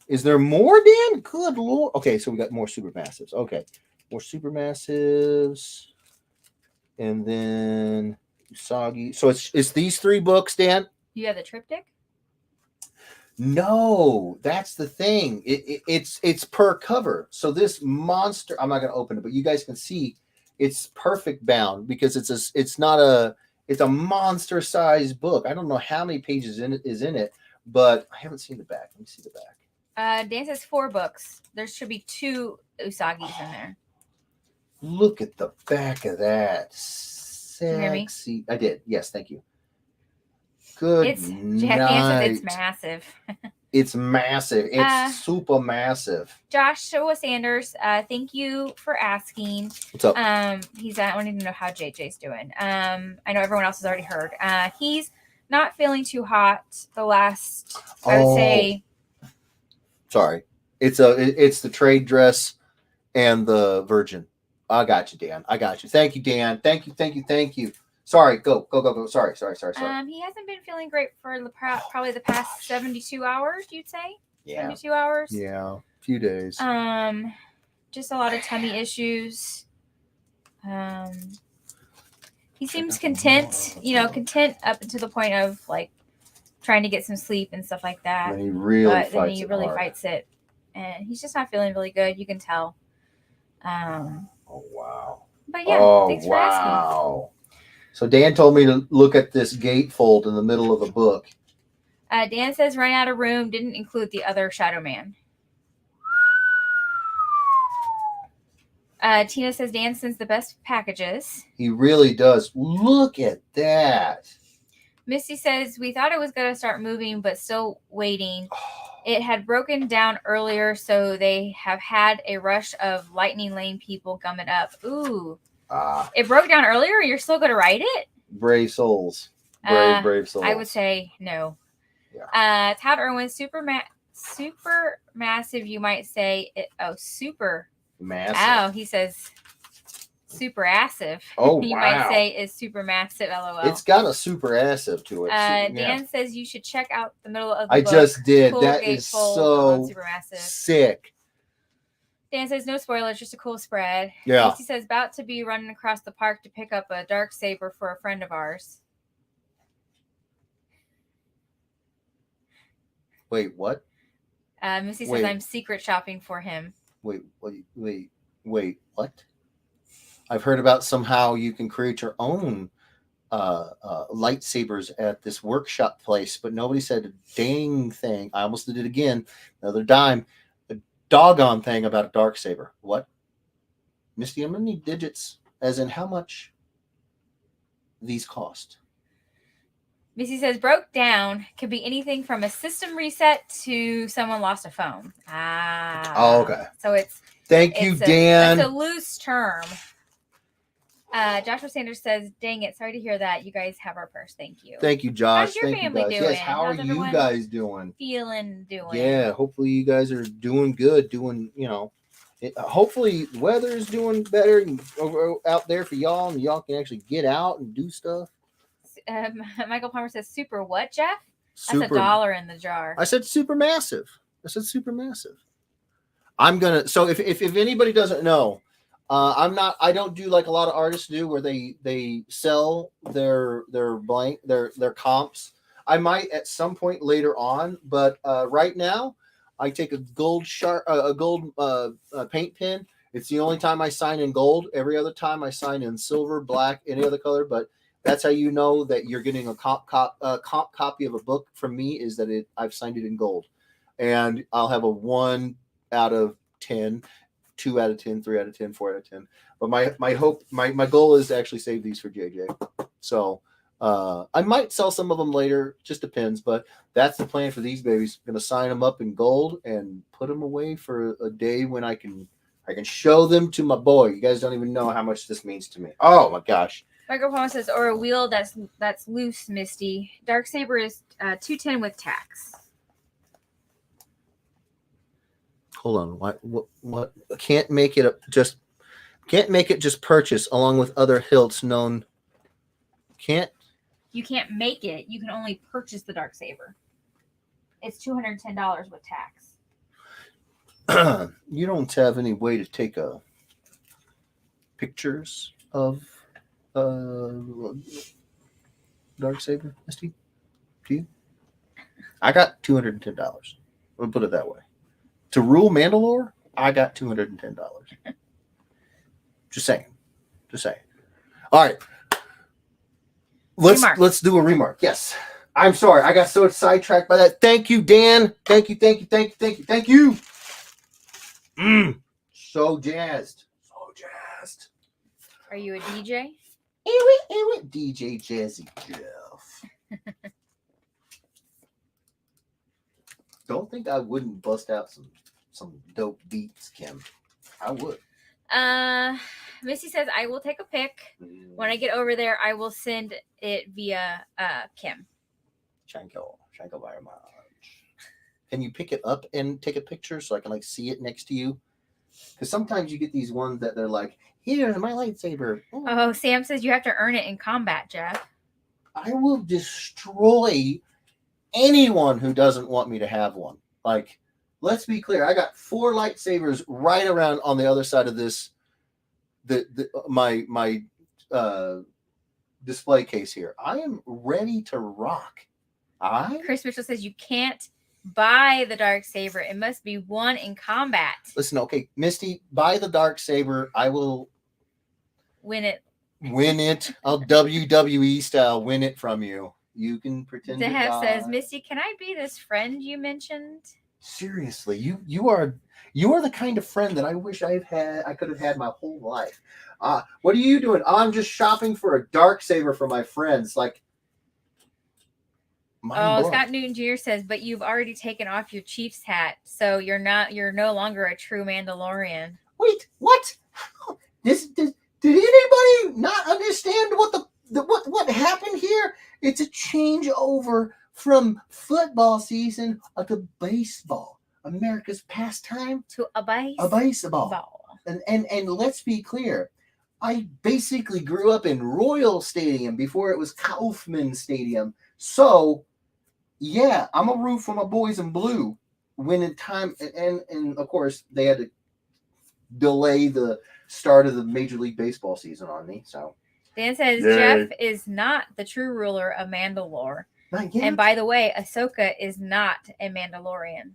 Is there more, Dan? Good Lord. Okay, so we got more Supermassives. Okay. More Supermassives. And then Usagi. So it's these 3 books, Dan? You have the triptych? No, that's the thing. It's per cover. So this monster, I'm not going to open it, but you guys can see it's perfect bound because it's a monster sized book. I don't know how many pages is in it, but I haven't seen the back. Let me see the back. Dan says 4 books. There should be 2 Usagis in there. Look at the back of that. Sexy. Can you hear me? I did. Yes, thank you. Good It's massive. It's massive. It's super massive. Joshua Sanders, thank you for asking. What's up? He's wanting to know how JJ's doing. I know everyone else has already heard. He's not feeling too hot the last, I would say. Sorry. It's the trade dress and the Virgin. I got you, Dan. I got you. Thank you, Dan. Thank you. Sorry, go. Sorry. He hasn't been feeling great for probably the past 72 hours, you'd say? Yeah. 72 hours? Yeah, a few days. Just a lot of tummy issues. He seems content up to the point of like trying to get some sleep and stuff like that. And he really fights it. And he's just not feeling really good. You can tell. Oh, wow. But yeah, thanks for asking. So Dan told me to look at this gatefold in the middle of the book. Dan says running out of room didn't include the other Shadow Man. Tina says Dan sends the best packages. He really does. Look at that. Misty says we thought it was going to start moving, but still waiting. It had broken down earlier, so they have had a rush of Lightning Lane people gum it up. Ooh. It broke down earlier? You're still going to ride it? Brave souls. Brave souls. I would say no. Yeah. Todd Irwin, super massive, you might say. Super massive. Oh, he says super massive. Oh, you wow. might say is super massive, LOL. It's got a super massive to it. Dan says you should check out the middle of the book. I just did. Full That is so super massive. Sick. Dan says no spoilers, just a cool spread. Yeah. He says about to be running across the park to pick up a dark saber for a friend of ours. Wait, what? Missy says I'm secret shopping for him. Wait, what? I've heard about somehow you can create your own lightsabers at this workshop place, but nobody said a dang thing. I almost did it again. Another dime. A doggone thing about a dark saber. What? Misty, I'm going to need digits, as in how much these cost. Missy says broke down could be anything from a system reset to someone lost a phone. Oh, okay. So it's Thank you, Dan. It's a loose term. Joshua Sanders says, "Dang it! Sorry to hear that. You guys have our purse. Thank you. Thank you, Josh. How's your Thank family you guys. doing? Yes, how How's are you guys doing? Doing. Yeah, hopefully you guys are doing good. Hopefully the weather is doing better out there for y'all, and y'all can actually get out and do stuff. Michael Palmer says, "Super what, Jeff? Super, that's $1 in the jar." I said super massive. I'm gonna. So if anybody doesn't know, I don't do like a lot of artists do, where they sell their comps. I might at some point later on, but right now I take a gold paint pen. It's the only time I sign in gold. Every other time I sign in silver, black, any other color. But that's how you know that you're getting a comp copy of a book from me, is that I've signed it in gold, and I'll have a 1 out of 10, 2 out of 10, 3 out of 10, 4 out of 10. But my goal is to actually save these for JJ. So I might sell some of them later, just depends. But that's the plan for these babies. I'm gonna sign them up in gold and put them away for a day when I can show them to my boy. You guys don't even know how much this means to me. Oh my gosh. Michael Palmer says, or a wheel that's loose, Misty. Darksaber is $210 with tax. Hold on. What? Can't make it just purchase along with other hilts known. You can't make it. You can only purchase the Darksaber. It's $210 with tax. You don't have any way to take pictures of Darksaber, Misty? Do you? I got $210. We'll put it that way. To rule Mandalore, I got $210. Just saying. All right. Let's do a remark. Yes. I'm sorry. I got so sidetracked by that. Thank you, Dan. Thank you. So jazzed. Are you a DJ? DJ Jazzy Jeff. Don't think I wouldn't bust out some dope beats, Kim. I would. Missy says I will take a pic. When I get over there, I will send it via Kim. Thank you very much. Can you pick it up and take a picture so I can see it next to you? Because sometimes you get these ones that they're like, here's my lightsaber. Oh, Sam says you have to earn it in combat, Jeff. I will destroy anyone who doesn't want me to have one. Let's be clear. I got 4 lightsabers right around on the other side of this. My display case here. I am ready to rock. Chris Mitchell says you can't buy the Darksaber. It must be won in combat. Listen, okay, Misty, buy the Darksaber. I will win it. I'll WWE style win it from you. You can pretend. Dehef says, Misty, can I be this friend you mentioned? Seriously, you are the kind of friend that I wish I could have had my whole life. What are you doing? I'm just shopping for a Darksaber for my friends. Mind blown. Scott Newton Jr. says, but you've already taken off your Chiefs hat, so you're no longer a true Mandalorian. Wait, what? Did anybody not understand what happened here? It's a changeover from football season to baseball, America's pastime, To a baseball. ball. And let's be clear, I basically grew up in Royal Stadium before it was Kaufman Stadium. So, yeah, I'm a root for my boys in blue. When in time, and of course they had to delay the start of the Major League Baseball season on me. So Dan says Yay. Jeff is not the true ruler of Mandalore. not yet. And by the way, Ahsoka is not a Mandalorian.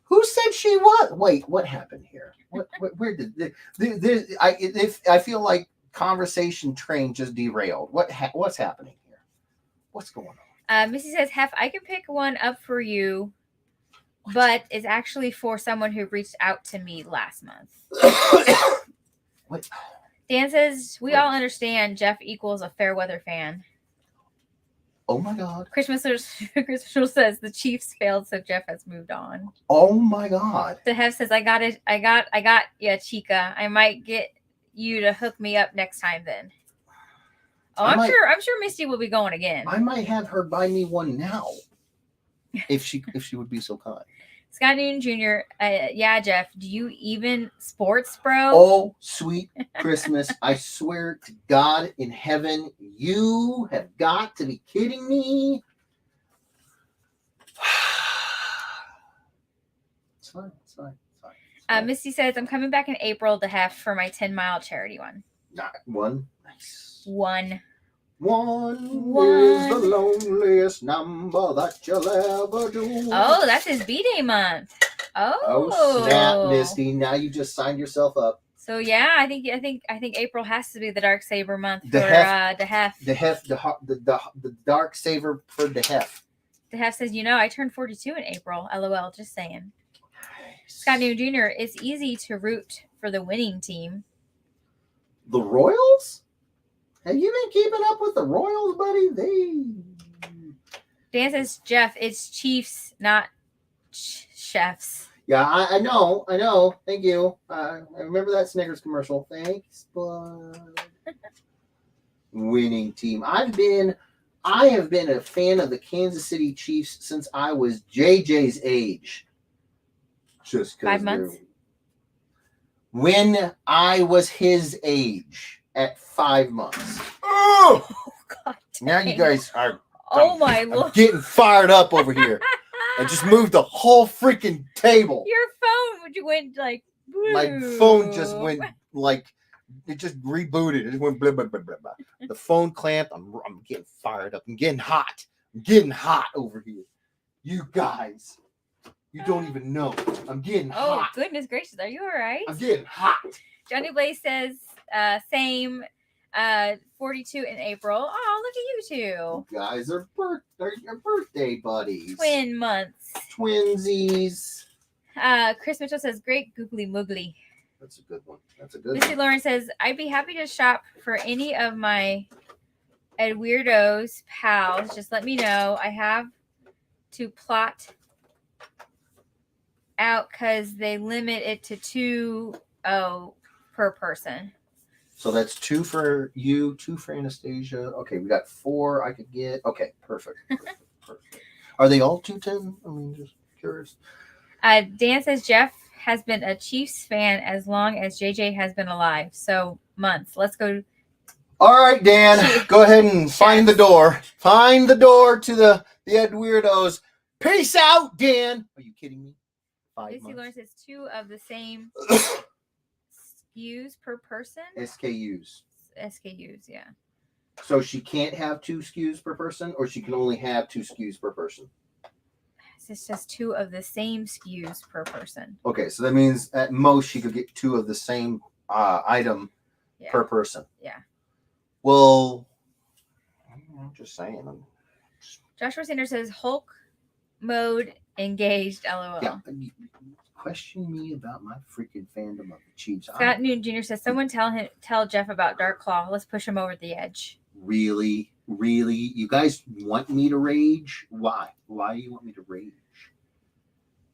Who said she was? Wait, what happened here? Where did I feel like conversation train just derailed. What's happening here? What's going on? Missy says, Hef, I can pick one up for you, but it's actually for someone who reached out to me last month. What? Dan says, we all understand Jeff equals a fair weather fan. Oh my God. Christmas says the Chiefs failed, so Jeff has moved on. Oh my God. The Hef says, I got ya, Chica. I might get you to hook me up next time then. Oh, I'm sure Misty will be going again. I might have her buy me one now. If she would be so kind. Scott Newton Jr. Yeah, Jeff. Do you even sports, bro? Oh, sweet Christmas. I swear to God in heaven, you have got to be kidding me. It's fine. Misty says, I'm coming back in April to have for my 10-mile charity one. Not one. Nice. One. One is the loneliest number that you'll ever do. Oh, that's his B-Day month. Oh snap, Misty! Now you just signed yourself up. So yeah, I think April has to be the Dark Saber month for The Hef. the The Dark Saver for the Hef. The Hef says, I turned 42 in April. LOL, just saying. Scott Newton Jr., it's easy to root for the winning team. The Royals? Have you been keeping up with the Royals, buddy? Dan says, Jeff, it's Chiefs, not chefs. Yeah, I know. Thank you. I remember that Snickers commercial. Thanks, bud. Winning team. I have been a fan of the Kansas City Chiefs since I was JJ's age. Just 5 months. When I was his age at 5 months. Oh God. Now you guys are. Oh my Lord! I'm getting fired up over here. I just moved the whole freaking table. Your phone went like. My phone just went like it just rebooted. It just went blah blah blah blah blah. The phone clamped. I'm getting fired up. I'm getting hot. Over here. You guys, you don't even know. I'm getting hot. Oh goodness gracious! Are you all right? I'm getting hot. Johnny Blaze says, same. 42 in April. Oh, look at you two. You guys are your birthday buddies. Twin months. Twinsies. Chris Mitchell says, great googly moogly. That's a good one. Missy Lauren says, I'd be happy to shop for any of my Ed Weirdos pals. Just let me know. I have to plot out because they limit it to 2 per person. So that's 2 for you, 2 for Anastasia. Okay, we got 4 I could get. Okay, perfect. Are they all 210? I mean, just curious. Dan says Jeff has been a Chiefs fan as long as JJ has been alive. So months. Let's go. All right, Dan, go ahead and find the door. Find the door to the Ed Weirdos. Peace out, Dan. Are you kidding me? 5 Lucy months. Lawrence says 2 of the same SKUs per person. SKUs, yeah. So she can't have 2 SKUs per person, or she can only have 2 SKUs per person. It's just 2 of the same SKUs per person. Okay, so that means at most she could get 2 of the same item per person. Yeah. Well, I'm just saying. Joshua Sanders says Hulk mode engaged. LOL. Yeah. Question me about my freaking fandom of the Chiefs. Scott Newton Jr. says, someone tell Jeff about Dark Claw. Let's push him over the edge. Really? Really? You guys want me to rage? Why? Why do you want me to rage?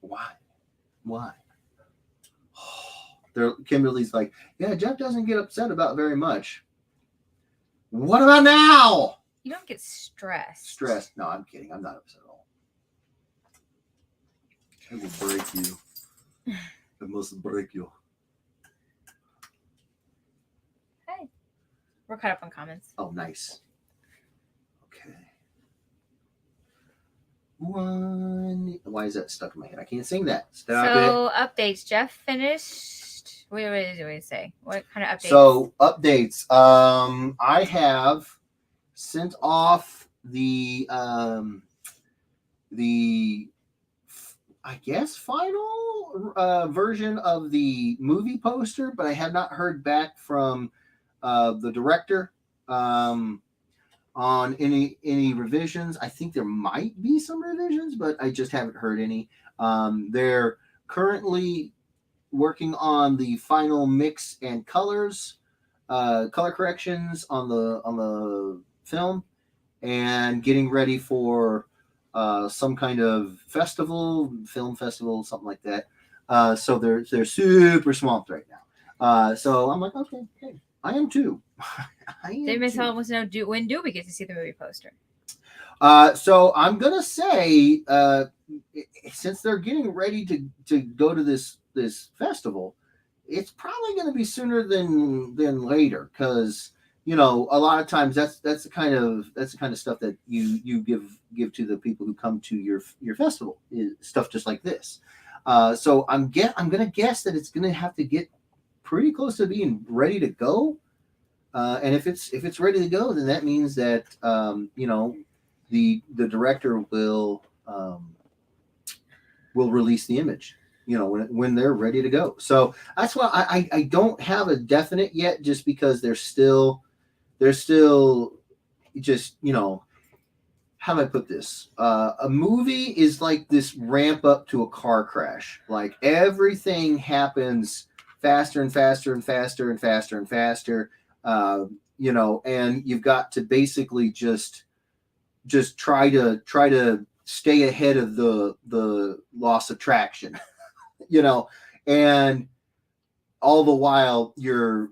Why? Why? Kimberly's like, yeah, Jeff doesn't get upset about very much. What about now? You don't get stressed. Stressed? No, I'm kidding. I'm not upset at all. I will break you. I must break you. Hey, we're caught up on comments. Oh, nice. Okay. Why is that stuck in my head? I can't sing that. Stop So updates. Jeff finished. Wait, what did we say? What kind of updates? So updates. I have sent off the I guess final version of the movie poster, but I have not heard back from the director on any revisions. I think there might be some revisions, but I just haven't heard any. They're currently working on the final mix and colors, color corrections on the film, and getting ready for some kind of film festival, something like that. So they're super swamped right now. So I'm like, okay, I am too. Miss Helen wants to know, when do we get to see the movie poster? So I'm gonna say, since they're getting ready to go to this festival, it's probably going to be sooner than later, because a lot of times that's the kind of stuff that you give to the people who come to your festival, is stuff just like this. So I'm gonna guess that it's gonna have to get pretty close to being ready to go. And if it's ready to go, then that means that the director will release the image, when they're ready to go. So that's why I don't have a definite yet, just because they're still just, how do I put this? A movie is like this ramp up to a car crash. Like, everything happens faster and faster and faster and faster and faster. And you've got to basically just try to stay ahead of the loss of traction, and all the while you're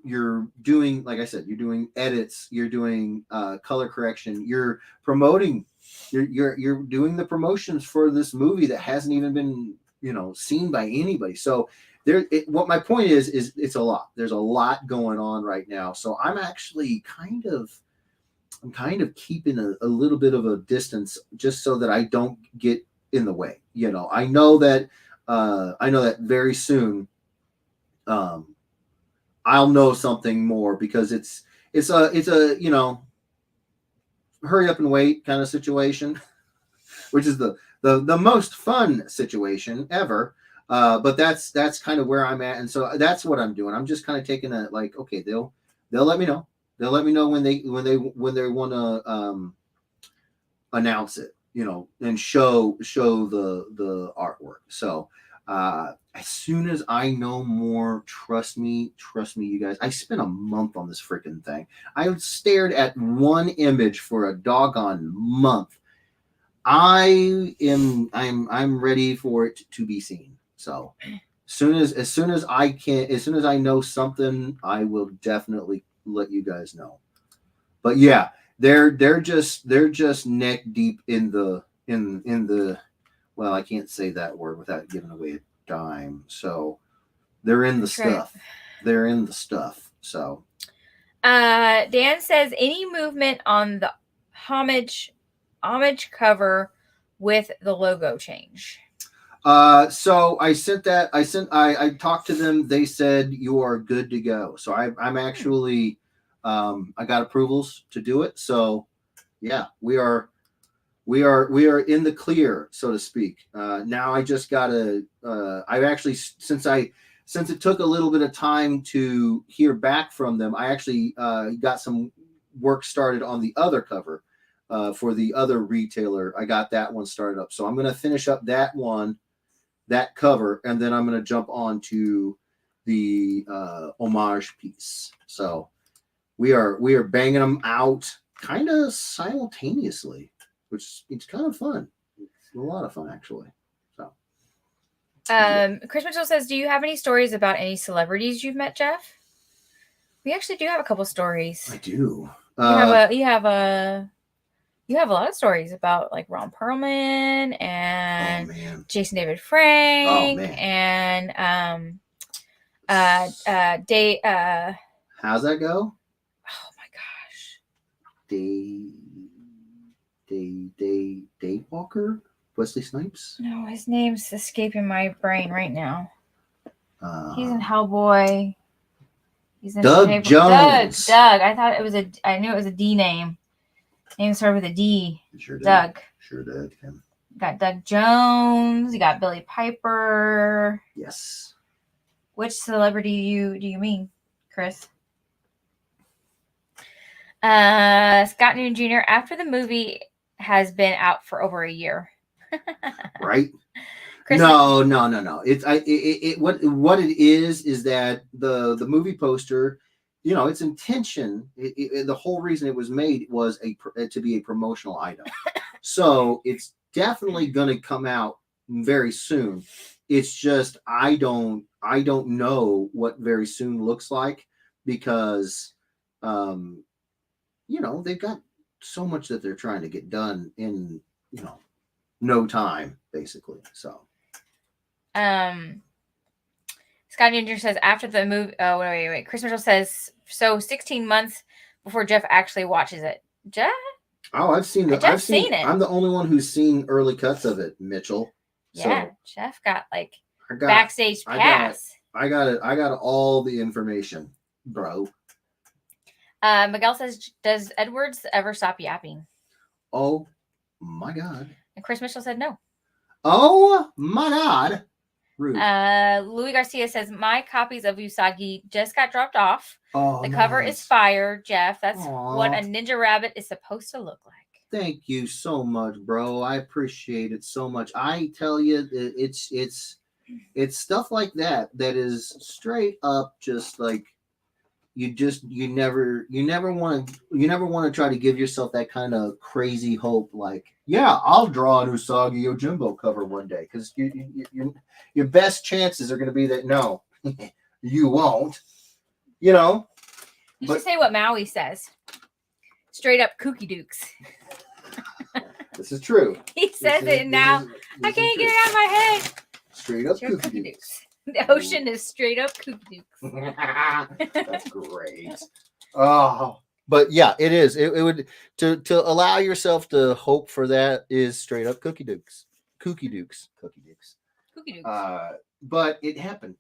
doing, like I said, you're doing edits, you're doing color correction, you're promoting, you're doing the promotions for this movie that hasn't even been seen by anybody. So what my point is it's a lot. There's a lot going on right now. So I'm actually kind of keeping a little bit of a distance, just so that I don't get in the way. I know that very soon I'll know something more, because it's a hurry up and wait kind of situation, which is the most fun situation ever. But that's kind of where I'm at, and so that's what I'm doing. I'm just kind of taking a, like, okay, they'll let me know. They'll let me know when they want to announce it, and show the artwork. So as soon as I know more, trust me, you guys. I spent a month on this freaking thing. I stared at one image for a doggone month. I'm ready for it to be seen. So as soon as I know something, I will definitely let you guys know. But yeah, they're just neck deep in the well, I can't say that word without giving away a dime. So they're in the stuff. They're in the stuff. So Dan says, any movement on the homage cover with the logo change? So I talked to them. They said you are good to go. So I'm actually, I got approvals to do it. So yeah, we are in the clear, so to speak. Now I just gotta, I've actually, since it took a little bit of time to hear back from them, I actually, got some work started on the other cover, for the other retailer. I got that one started up. So I'm going to finish up that cover, and then I'm going to jump on to the homage piece. So we are banging them out, kind of simultaneously, which it's kind of fun. It's a lot of fun, actually. So, Chris Mitchell says, "Do you have any stories about any celebrities you've met, Jeff?" We actually do have a couple stories. I do. You have a lot of stories about like Ron Perlman and oh man, Jason David Frank man. and how's that go? oh my gosh, Dave Walker, Wesley Snipes. no, his name's escaping my brain right now. He's in Hellboy. He's in Doug Jones. Doug. I knew it was a D name. Name started with a D. Sure did. Doug. Sure did. You got Doug Jones. You got Billy Piper. Yes. Which celebrity do you mean, Chris? Scott Newton Jr. After the movie has been out for over a year. Right. Chris, No. It's what it is that the movie poster, you know, its intention, the whole reason it was made was to be a promotional item. So it's definitely going to come out very soon. It's just I don't know what very soon looks like because, you know, they've got so much that they're trying to get done in, you know, no time basically. So. Scott Newton says after the movie. Oh wait. Chris Mitchell says so. 16 months before Jeff actually watches it. Jeff. Oh, I've seen it. I've seen it. I'm the only one who's seen early cuts of it, Mitchell. Yeah, so Jeff got like backstage pass. I got it. I got all the information, bro. Miguel says, "Does Edwards ever stop yapping?" Oh my God. And Chris Mitchell said no. Oh my God. Rude. Louis Garcia says, "My copies of Usagi just got dropped off. Oh, the cover nice. is fire, Jeff. That's Aww. what a ninja rabbit is supposed to look like." Thank you so much, bro. I appreciate it so much. I tell you, it's stuff like that is straight up just like you never want to try to give yourself that kind of crazy hope like, yeah, I'll draw an Usagi Yojimbo cover one day, because your best chances are going to be that no, you won't, you know. You should say what Maui says. Straight up kooky dukes. This is true. He says it now. I can't get it out of my head. Straight up kooky dukes. The ocean is straight up kooky dukes. That's great. Oh, but yeah, it is. It would to allow yourself to hope for that is straight up kooky dukes. But it happened.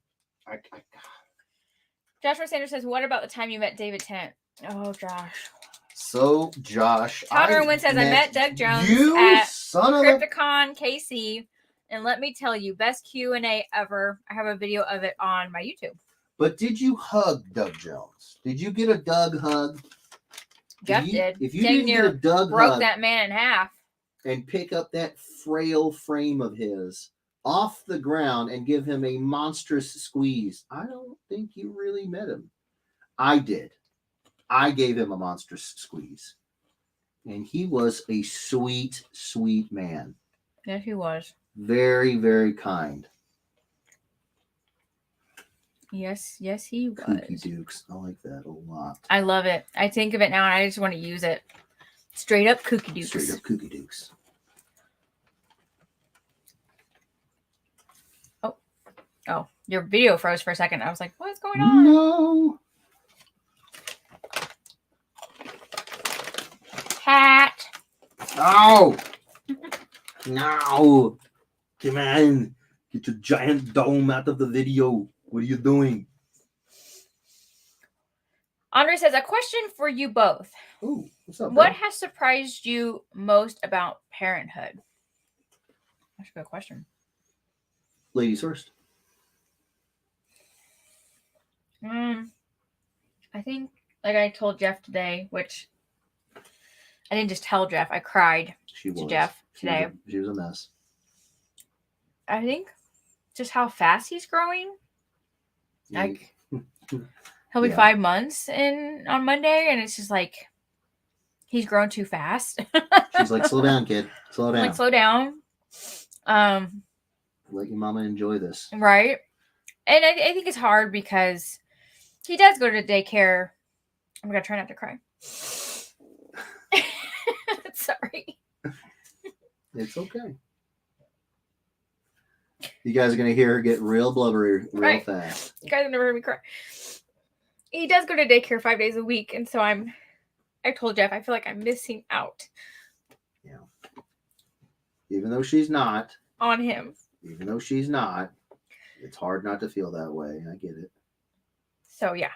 Joshua Sanders says, "What about the time you met David Tennant?" Oh, Josh. So, Josh, Todd Irwin says, "I met Doug Jones at Crypticon KC, and let me tell you, best Q&A ever. I have a video of it on my YouTube." But did you hug Doug Jones? Did you get a Doug hug? Jeff did. If you didn't get a Doug broke hug that man in half and pick up that frail frame of his off the ground and give him a monstrous squeeze, I don't think you really met him. I did. I gave him a monstrous squeeze. And he was a sweet, sweet man. Yes, he was. Very, very kind. Yes, he was. Kooky Dukes. I like that a lot. I love it. I think of it now and I just want to use it. Straight up Kooky Dukes. Straight up Kooky Dukes. Oh, your video froze for a second. I was like, what's going on? No. Cat. No. No. Come on. Get your giant dome out of the video. What are you doing? Andre says, "A question for you both. Ooh, what's up, What bro? has surprised you most about parenthood?" That's a good question. Ladies first. I think, like I told Jeff today, which I didn't just tell Jeff, I cried to Jeff today. She was a mess. I think just how fast he's growing. Like, he'll be 5 months on Monday, and it's just like He's grown too fast. She's like, slow down, kid. Slow I'm down. like, slow down. Let your mama enjoy this. Right. And I think it's hard because he does go to daycare. I'm going to try not to cry. Sorry. It's okay. You guys are going to hear her get real blubbery real fast. You guys have never heard me cry. He does go to daycare 5 days a week. And so I told Jeff, I feel like I'm missing out. Yeah. Even though she's not. On him. Even though she's not. It's hard not to feel that way. I get it. So, yeah.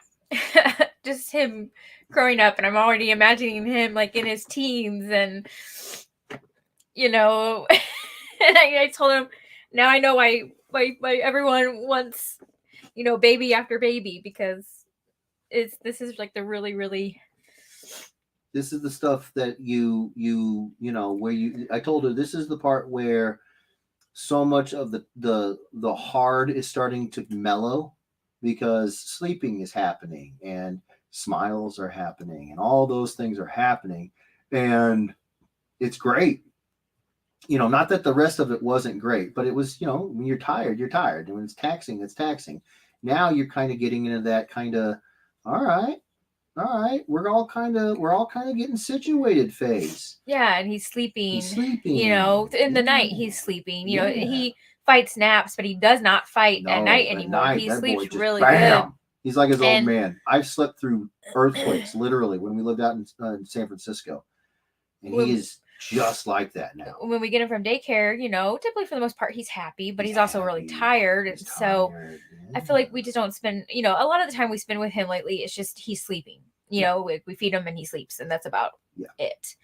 Just him growing up. And I'm already imagining him like in his teens. And, and I told him, now I know why everyone wants, baby after baby. Because this is like the really, really... This is the stuff that I told her this is the part where so much of the hard is starting to mellow because sleeping is happening and smiles are happening and all those things are happening. And it's great. Not that the rest of it wasn't great, but it was, when you're tired, you're tired. And when it's taxing, it's taxing. Now you're kind of getting into that kind of, all right, we're all kind of getting situated phase. Yeah, and he's sleeping. In the night he's sleeping. He fights naps, but he does not fight at night anymore. He sleeps really good. He's like his old man. I've slept through earthquakes, literally, when we lived out in San Francisco. And he is just like that now. When we get him from daycare, typically for the most part, he's happy, but he's also really tired. And so I feel like we just don't spend, a lot of the time we spend with him lately, it's just he's sleeping. We feed him and he sleeps, and that's about it.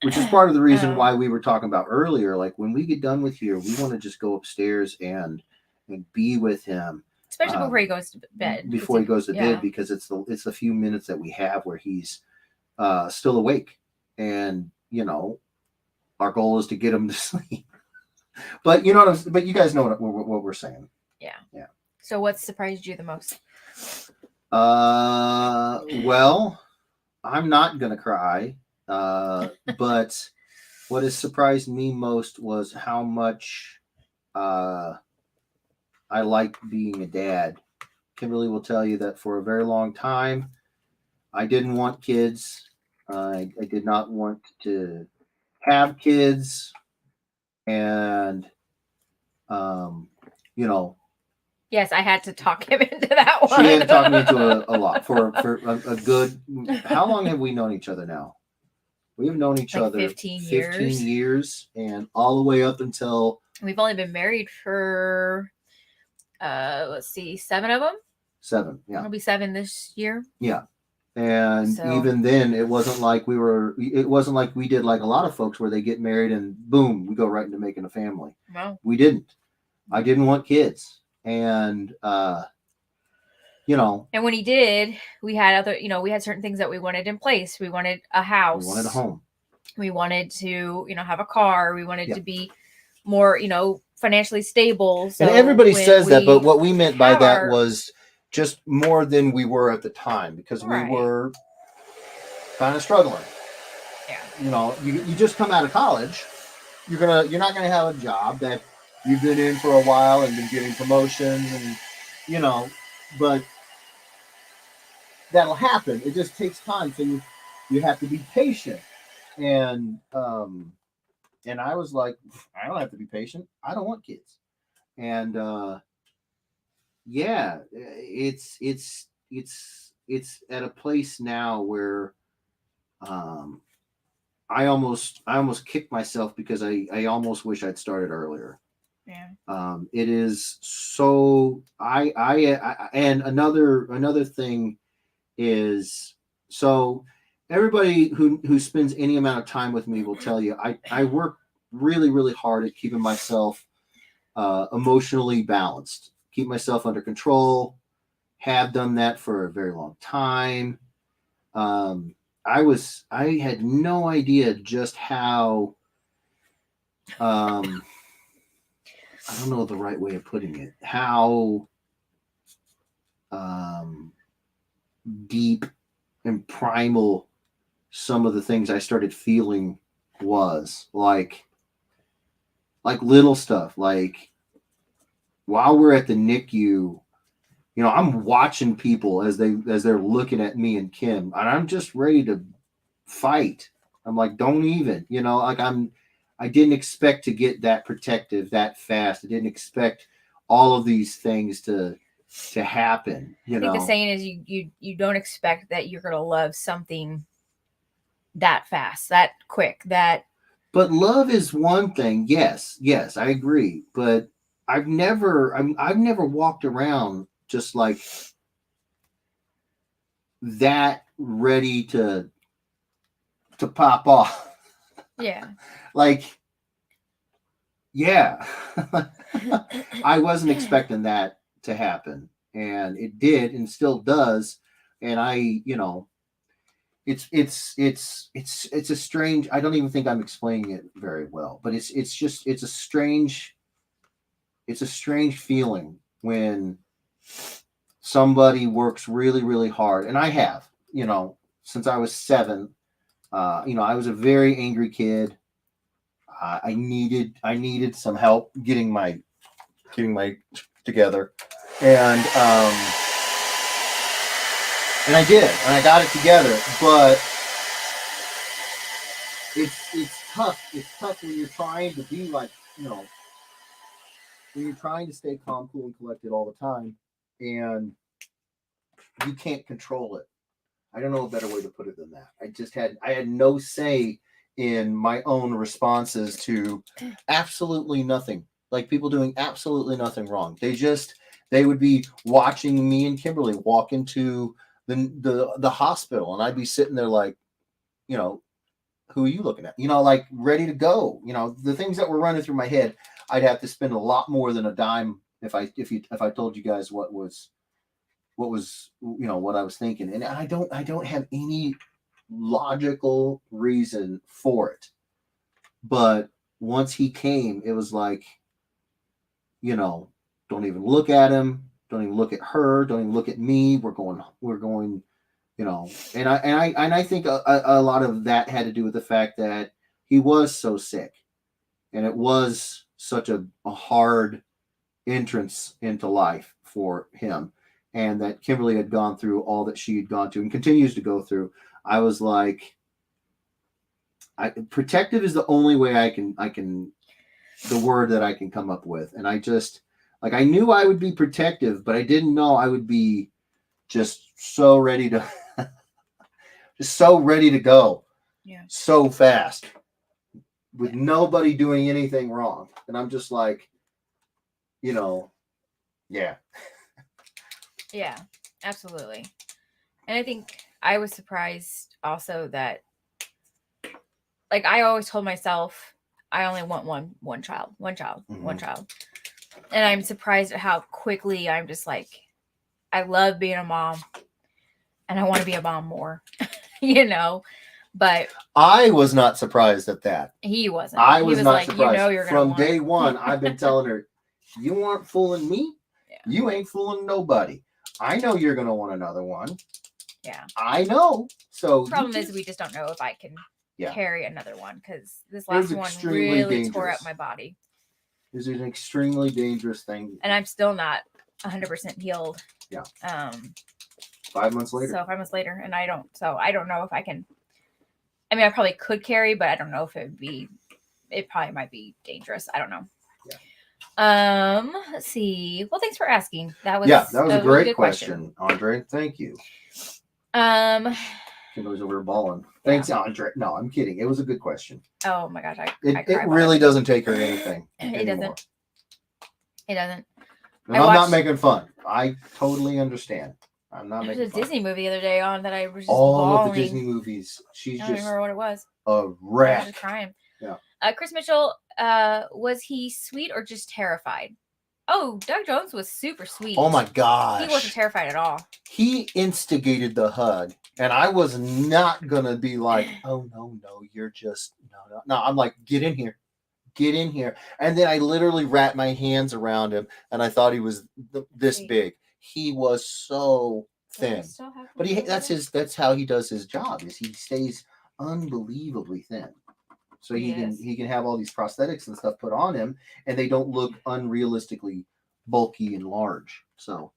Which is part of the reason why we were talking about earlier. Like when we get done with here, we want to just go upstairs and be with him. Especially before he goes to bed. Before he goes to bed, because it's the few minutes that we have where he's still awake. And, our goal is to get him to sleep. But you guys know what we're saying. Yeah. Yeah. So what surprised you the most? Well, I'm not going to cry. But what has surprised me most was how much I like being a dad. Kimberly will tell you that for a very long time, I didn't want kids. I did not want to have kids. And, Yes, I had to talk him into that one. She had to talk me into a lot for a good... How long have we known each other now? We've known each other 15 years, and all the way up until... We've only been married for, 7 of them? 7, yeah. It'll be 7 this year. Yeah. And even then, it wasn't like we did like a lot of folks where they get married and boom, we go right into making a family. No. We didn't. I didn't want kids. And, And when he did, we had we had certain things that we wanted in place. We wanted a house. We wanted a home. We wanted to, have a car. We wanted to be more, financially stable. So and everybody says that, but what we meant by that was just more than we were at the time, because we were kind of struggling. Yeah. You just come out of college, you're not gonna have a job that you've been in for a while and been getting promotions and but that'll happen. It just takes time, so you have to be patient. And I was like, I don't have to be patient. I don't want kids. And it's at a place now where I almost kicked myself because I almost wish I'd started earlier. Yeah. It is so I and another thing is, so everybody who spends any amount of time with me will tell you I work really, really hard at keeping myself emotionally balanced, keep myself under control, have done that for a very long time. I had no idea just how I don't know the right way of putting it, how deep and primal some of the things I started feeling was like little stuff. Like while we're at the NICU, I'm watching people as they're looking at me and Kim, and I'm just ready to fight. I'm like, don't even, like I didn't expect to get that protective that fast. I didn't expect all of these things to happen. I think the saying is you don't expect that you're gonna love something that fast, that quick, that. But love is one thing. Yes, I agree. But I've never walked around just like that, ready to pop off. Yeah. Like, yeah. I wasn't expecting that to happen, and it did, and still does. And it's a strange. I don't even think I'm explaining it very well, but it's a strange feeling when somebody works really, really hard, and I have, since I was 7. I was a very angry kid. I needed some help getting my together, and I did, and I got it together. But it's tough. It's tough when you're trying to be like, when you're trying to stay calm, cool, and collected all the time, and you can't control it. I don't know a better way to put it than that. I had no say in my own responses to absolutely nothing. Like people doing absolutely nothing wrong. They would be watching me and Kimberly walk into the hospital, and I'd be sitting there like, who are you looking at? Like ready to go. The things that were running through my head, I'd have to spend a lot more than a dime if I told you guys what was what I was thinking. And I don't have any logical reason for it. But once he came, it was like, don't even look at him, don't even look at her, don't even look at me. We're going, and I think a lot of that had to do with the fact that he was so sick, and it was such a hard entrance into life for him, and that Kimberly had gone through all that she had gone to and continues to go through. I was like, protective is the only way I can the word that I can come up with. And I just, like, I knew I would be protective, but I didn't know I would be just so ready to go. Yeah. So fast with nobody doing anything wrong. And I'm just like, yeah. Yeah, absolutely. And I think I was surprised also that, like, I always told myself I only want one child. And I'm surprised at how quickly I'm just like, I love being a mom and I want to be a mom more, but I was not surprised at that. He wasn't. I was not like, surprised. You're From day one, I've been telling her, you aren't fooling me. Yeah. You ain't fooling nobody. I know you're going to want another one. Yeah. I know. So the problem is we just don't know if I can carry another one, because this last one really tore up my body. This is an extremely dangerous thing. And I'm still not 100% healed. Yeah. 5 months later. So 5 months later, and I don't know if I can. I mean, I probably could carry, but I don't know if it probably might be dangerous. I don't know. Yeah. Let's see. Well, thanks for asking. That was a great question, Andre. Thank you. Kimberly's over balling. Thanks, Andre. No, I'm kidding. It was a good question. Oh my gosh, it really doesn't take her anything. It doesn't. It doesn't. And I'm not making fun. I totally understand. I'm not making fun. There's a Disney movie the other day on that I was just all bawling. Of the Disney movies. She's I don't remember what it was. A wreck. I was crying. Yeah. Chris Mitchell, was he sweet or just terrified? Oh, Doug Jones was super sweet. Oh my gosh. He wasn't terrified at all. He instigated the hug. And I was not going to be like, oh, no, you're just, no. I'm like, get in here. And then I literally wrapped my hands around him, and I thought he was this big. He was so thin. But that's how he does his job, is he stays unbelievably thin. So He he can have all these prosthetics and stuff put on him, and they don't look unrealistically bulky and large. So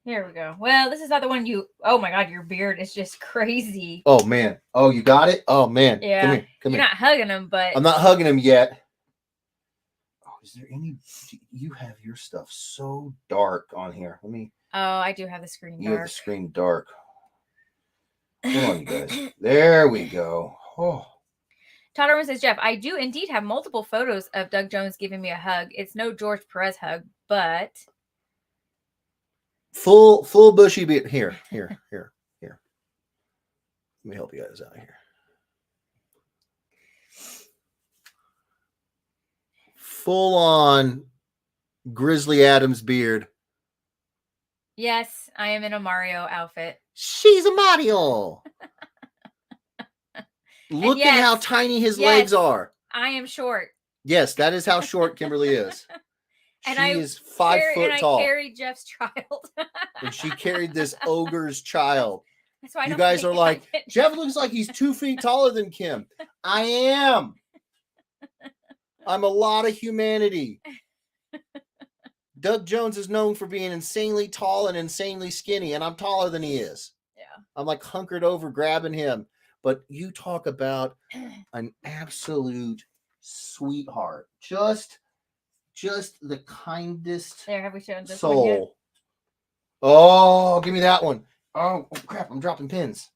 Here we go. Well, this is not the one you. Oh my God, your beard is just crazy. oh man, oh you got it. Oh man, Yeah, come here. you're not hugging him, but I'm not hugging him yet. Oh, is there any? You have your stuff so dark on here. Let me. oh, I do have the screen You have dark. the screen dark. Come on, you guys. There we go. Oh. Totterman says, Jeff, I do indeed have multiple photos of Doug Jones giving me a hug. It's no George Perez hug, but Full bushy beard. Here. Let me help you guys out here. Full on Grizzly Adams beard. yes, I am in a Mario outfit. She's a Mario. Look yes, at how tiny his legs are. I am short. Yes, that is how short Kimberly is. And she is 5 foot tall. I carried Jeff's child. And she carried this ogre's child. That's why You guys are like, Jeff looks like he's 2 feet taller than Kim. I am. I'm a lot of humanity. Doug Jones is known for being insanely tall and insanely skinny, and I'm taller than he is. Yeah. I'm like hunkered over grabbing him. But you talk about an absolute sweetheart. Just the kindest There, have we shown this one yet? soul. Oh, give me that one. Oh crap, I'm dropping pins.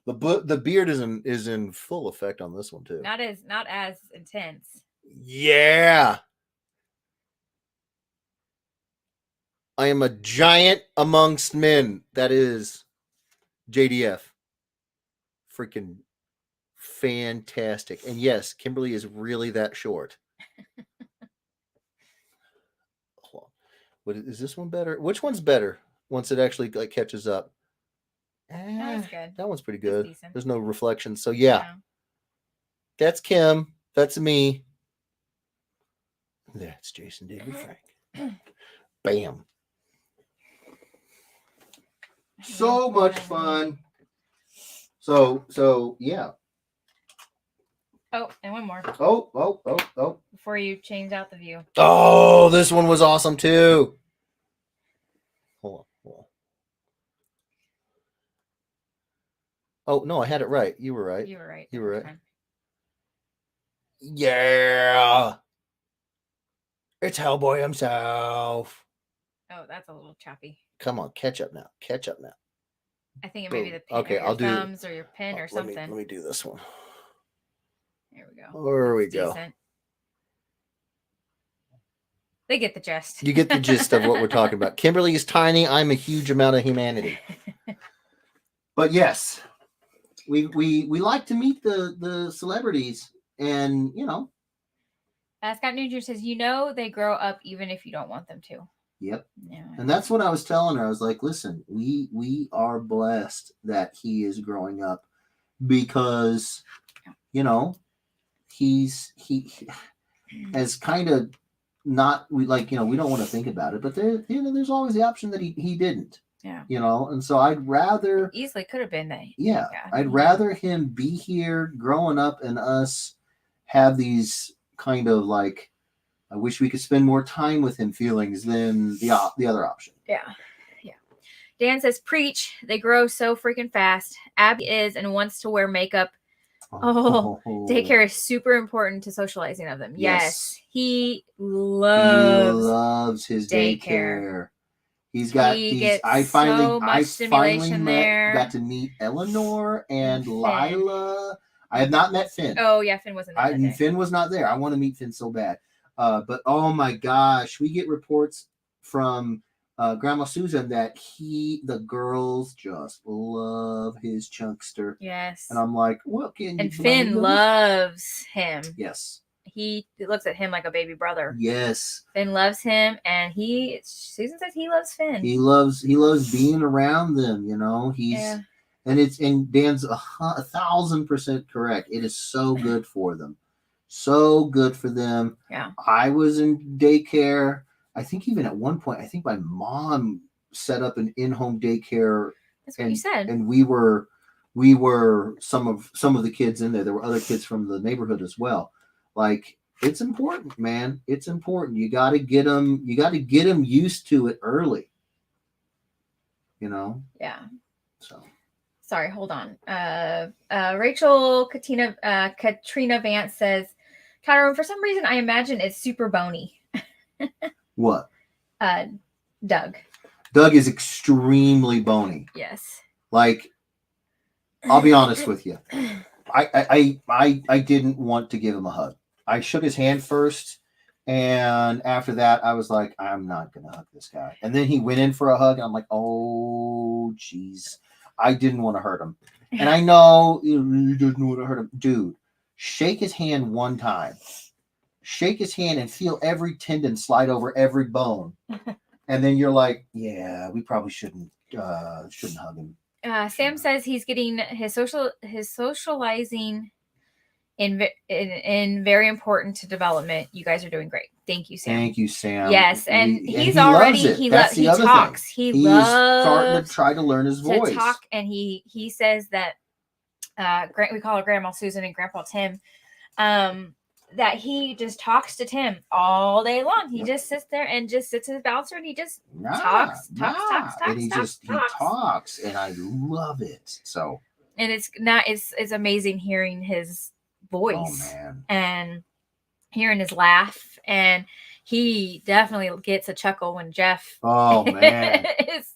The beard is in full effect on this one too. Not as intense. Yeah. I am a giant amongst men. That is JDF. Freaking fantastic. And yes, Kimberly is really that short. Hold on. What is this one better? Which one's better once it actually like catches up? That's good. That one's pretty That's good. decent. There's no reflection. So yeah. That's Kim. That's me. That's Jason David Frank. Bam. So much fun. So yeah. Oh, and one more Oh. before you change out the view. Oh, this one was awesome too. Hold on. Oh no, I had it right. You were right. You were right. You were right. Fine. Yeah. It's Hellboy himself. Oh, that's a little choppy. Come on, catch up now. I think it may be Boom. the pin, Okay, or your I'll do- thumbs or your pin or something. Let me do this one. There we go. There we It's go. decent. They get the gist. You get the gist of what we're talking about. Kimberly is tiny. I'm a huge amount of humanity. But yes, we like to meet the celebrities, and you know. Scott Nugent says, they grow up even if you don't want them to. Yep. Yeah. And that's what I was telling her. I was like, listen, we are blessed that he is growing up because, he as kind of not, we don't want to think about it, but there's always the option that he didn't. Yeah. And so I'd rather easily could have been that. Yeah. I'd rather him be here growing up and us have these kind of like, I wish we could spend more time with him feelings than the other option. Yeah. Dan says, preach. They grow so freaking fast. Abby is and wants to wear makeup. Daycare is super important to socializing of them. Yes. He loves his daycare. He's got I finally got to meet Eleanor and Finn. Lila. I have not met Finn. Oh yeah, Finn wasn't there. that day. Finn was not there. I want to meet Finn so bad. But oh my gosh, we get reports from Grandma Susan that the girls just love his chunkster. Yes. And I'm like, what can you And Finn loves him. Yes. He looks at him like a baby brother. Yes. Finn loves him, and Susan says he loves Finn. He loves being around them, and Dan's 1,000% correct. It is so good for them. So good for them. Yeah. I was in daycare. I think even at one point, my mom set up an in-home daycare. That's what you said. And we were we were some of the kids in there. There were other kids from the neighborhood as well. Like, it's important, man. It's important. You got to get them. You got to get them used to it early. You know. Yeah. So. Sorry, hold on. Rachel Katrina Vance says, Tyrone, for some reason I imagine it's super bony. What? Doug. Doug is extremely bony. Yes. Like, I'll be honest with you. I didn't want to give him a hug. I shook his hand first, and after that, I was like, I'm not gonna hug this guy. And then he went in for a hug, and I'm like, oh, jeez. I didn't want to hurt him. And I know you didn't want to hurt him. Dude, shake his hand one time. Shake his hand and feel every tendon slide over every bone. And then you're like, yeah, we probably shouldn't hug him. Sam says he's getting his socializing in very important to development. You guys are doing great. Thank you, Sam. Thank you, Sam. Yes, and he already loves it. He talks. He loves starting loves to try to learn his voice. To talk, and he says that we call her Grandma Susan and Grandpa Tim. That he just talks to Tim all day long. He just sits there and just sits his bouncer and he just talks. And he talks, and I love it. So, and it's amazing hearing his voice and hearing his laugh, and he definitely gets a chuckle when Jeff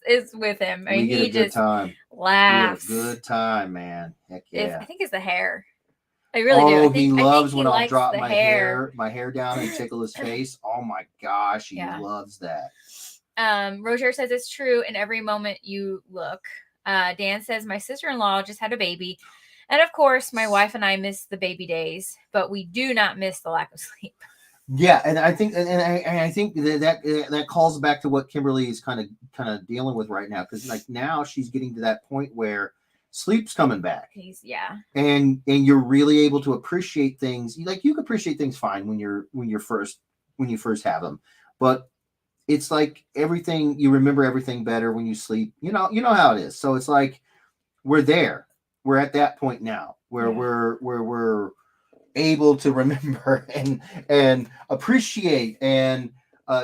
is with him. I mean, he just laughs. We have a good time, man. Heck yeah. I think it's the hair. I really do. He loves when I'll drop my hair down and tickle his face. Oh my gosh, he loves that. Roger says it's true in every moment you look. Dan says my sister-in-law just had a baby, and of course my wife and I miss the baby days, but we do not miss the lack of sleep. Yeah, and I think I think that calls back to what Kimberly is kind of dealing with right now, because like now she's getting to that point where sleep's coming back. And you're really able to appreciate things. Like, you can appreciate things fine when you first have them, but it's like everything, you remember everything better when you sleep. You know how it is. So it's like we're at that point now where we're able to remember and appreciate and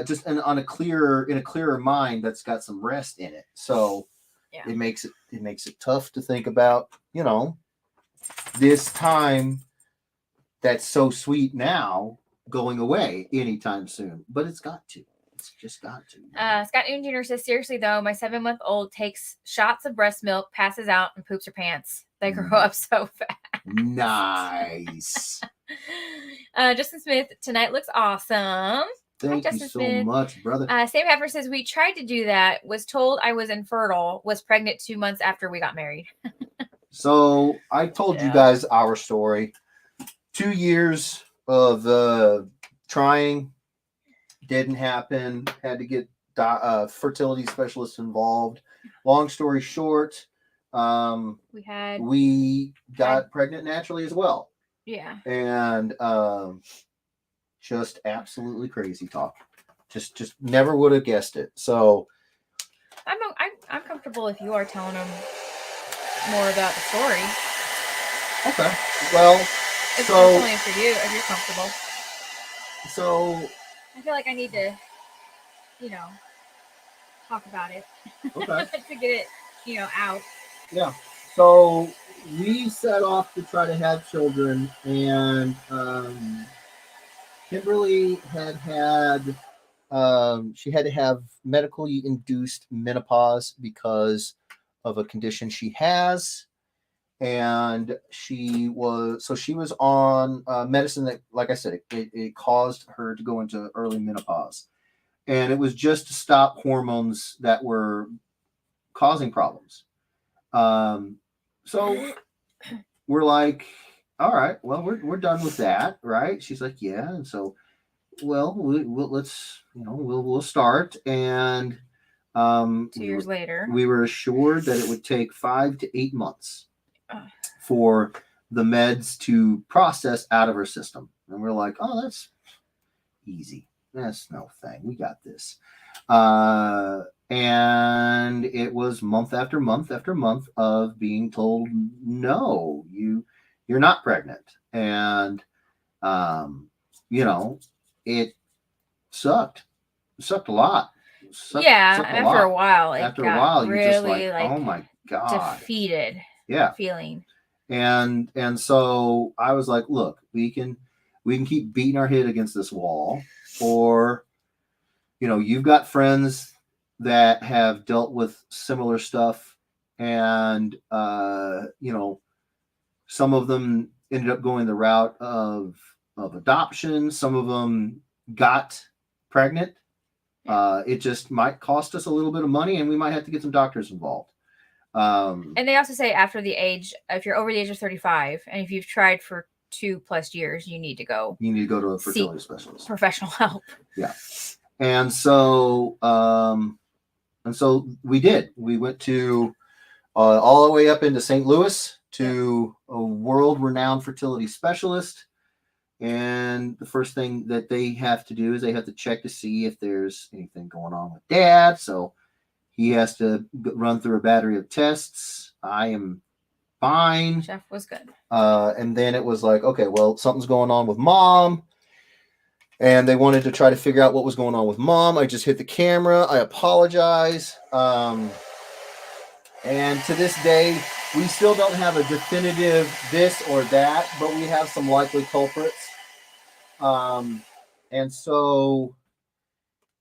just in a clearer mind that's got some rest in it. So it makes it tough to think about, this time that's so sweet now going away anytime soon. But it's got to. It's just got to. Scott Newton Jr. says, seriously though, my 7-month-old takes shots of breast milk, passes out, and poops her pants. They grow up so fast. Nice. Justin Smith, tonight looks awesome. Thank you so much, brother. Sam Pepper says, we tried to do that, was told I was infertile, was pregnant 2 months after we got married. So I told you guys our story. 2 years of trying, didn't happen, had to get fertility specialists involved. Long story short, we got pregnant naturally as well. Yeah. And just absolutely crazy talk. Just never would have guessed it. So I'm comfortable if you are telling them more about the story. Okay. Well, it's only for you if you're comfortable. So I feel like I need to, talk about it. Okay. To get it, out. Yeah. So we set off to try to have children, and Kimberly had she had to have medically induced menopause because of a condition she has, and she was on medicine that, like I said, it caused her to go into early menopause, and it was just to stop hormones that were causing problems. So we're like, all right, well, we're done with that, right? She's like, yeah. And so, well, we'll start. And 2 years later, we were assured that it would take 5 to 8 months for the meds to process out of her system. And we're like, oh, that's easy. That's no thing. We got this. And it was month after month after month of being told, no, you're not pregnant. And, you know, it sucked. It sucked a lot. Sucked and after a while, it after a got while, really you're just like, oh my God. defeated. Yeah. Feeling. And so I was like, look, we can keep beating our head against this wall, or, you know, you've got friends that have dealt with similar stuff, and you know, some of them ended up going the route of adoption. Some of them got pregnant. It just might cost us a little bit of money, and we might have to get some doctors involved. And they also say after the age, if you're over the age of 35, and if you've tried for 2+ years, you need to go to a fertility specialist, professional help. Yeah. And so we did. We went to all the way up into St. Louis to a world-renowned fertility specialist. And the first thing that they have to do is they have to check to see if there's anything going on with Dad. So he has to run through a battery of tests. I am fine. Jeff was good. And then it was like, okay, well, something's going on with Mom. And they wanted to try to figure out what was going on with Mom. I just hit the camera. I apologize. And to this day, we still don't have a definitive this or that, but we have some likely culprits. And so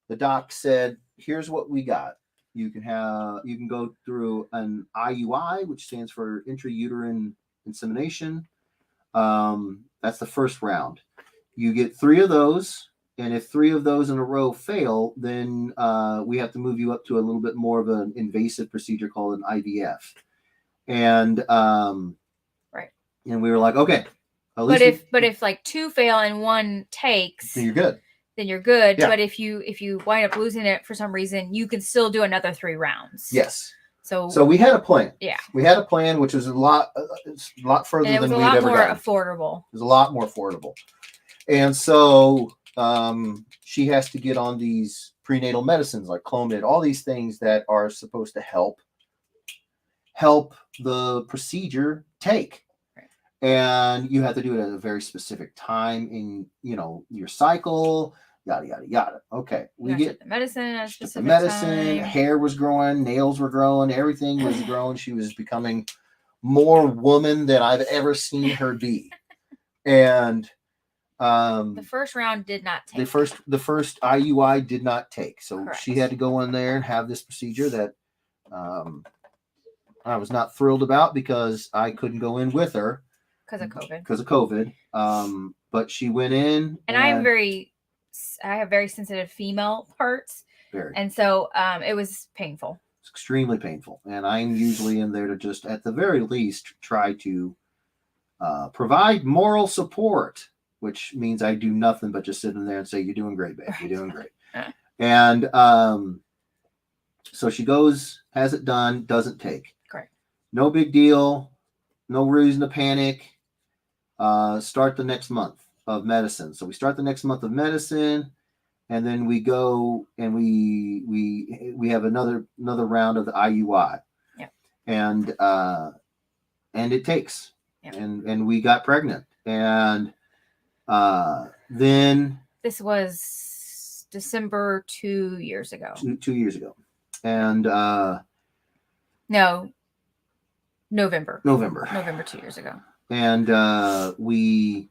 the doc said, here's what we got. You can go through an IUI, which stands for intrauterine insemination. That's the first round. You get 3 of those, and if 3 of those in a row fail, then we have to move you up to a little bit more of an invasive procedure called an IVF. And right. And we were like, okay. But if like 2 fail and 1 takes, then you're good. Then you're good. Yeah. But if you wind up losing it for some reason, you can still do another 3 rounds. Yes. So we had a plan. Yeah. We had a plan, which was a lot further than we'd ever gotten. Affordable. It was a lot more affordable. And so she has to get on these prenatal medicines like Clomid, all these things that are supposed to help the procedure take. Right. And you have to do it at a very specific time in, your cycle, yada, yada, yada. Okay. We get the medicine at a specific time. Hair was growing, nails were growing, everything was growing. She was becoming more woman than I've ever seen her be. And the first round did not take. The first IUI did not take. So Correct. She had to go in there and have this procedure that I was not thrilled about because I couldn't go in with her because of COVID. But she went in, and I have very sensitive female parts, and so it was painful. It's extremely painful, and I'm usually in there to just, at the very least, try to provide moral support, which means I do nothing but just sit in there and say, "You're doing great, babe. You're doing great." And so she goes, has it done, doesn't take. Correct. No big deal. No reason to panic. Start the next month of medicine. So we start the next month of medicine, and then we go and we have another round of the IUI. Yeah. And it takes. Yeah. And we got pregnant. And then this was December 2 years ago. 2 years ago. And no, November 2 years ago. And we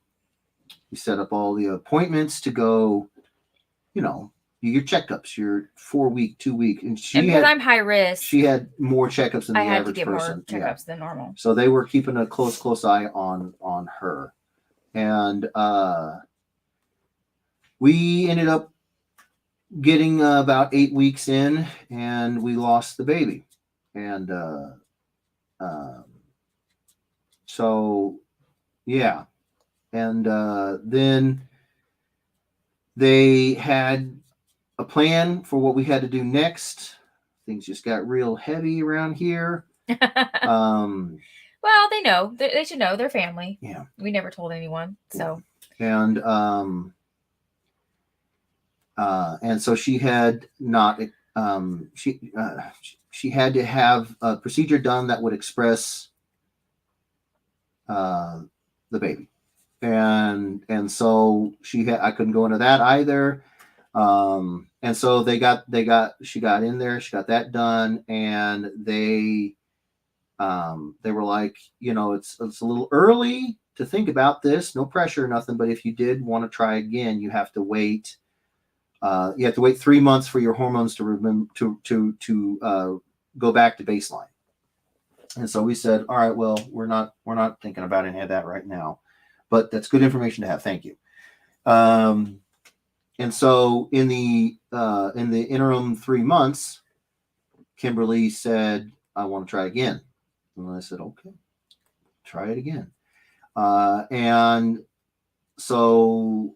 set up all the appointments to go, your checkups, your 4-week, 2-week. And because I'm high risk, she had more checkups than the average person. I had to get more checkups than normal. So they were keeping a close eye on her. And we ended up getting about 8 weeks in, and we lost the baby. And so, yeah. And then they had a plan for what we had to do next. Things just got real heavy around here. Well, they know. They should know. They're family. Yeah. We never told anyone. So. And so she had not she had to have a procedure done that would express the baby, and so I couldn't go into that either. And so she got in there, she got that done, and they were like, it's a little early to think about this, no pressure or nothing, but if you did want to try again, you have to wait. You have to wait 3 months for your hormones to go back to baseline. And so we said, all right, well, we're not thinking about any of that right now, but that's good information to have. Thank you. And so in the interim 3 months, Kimberly said, I want to try again. And I said, okay, try it again. And so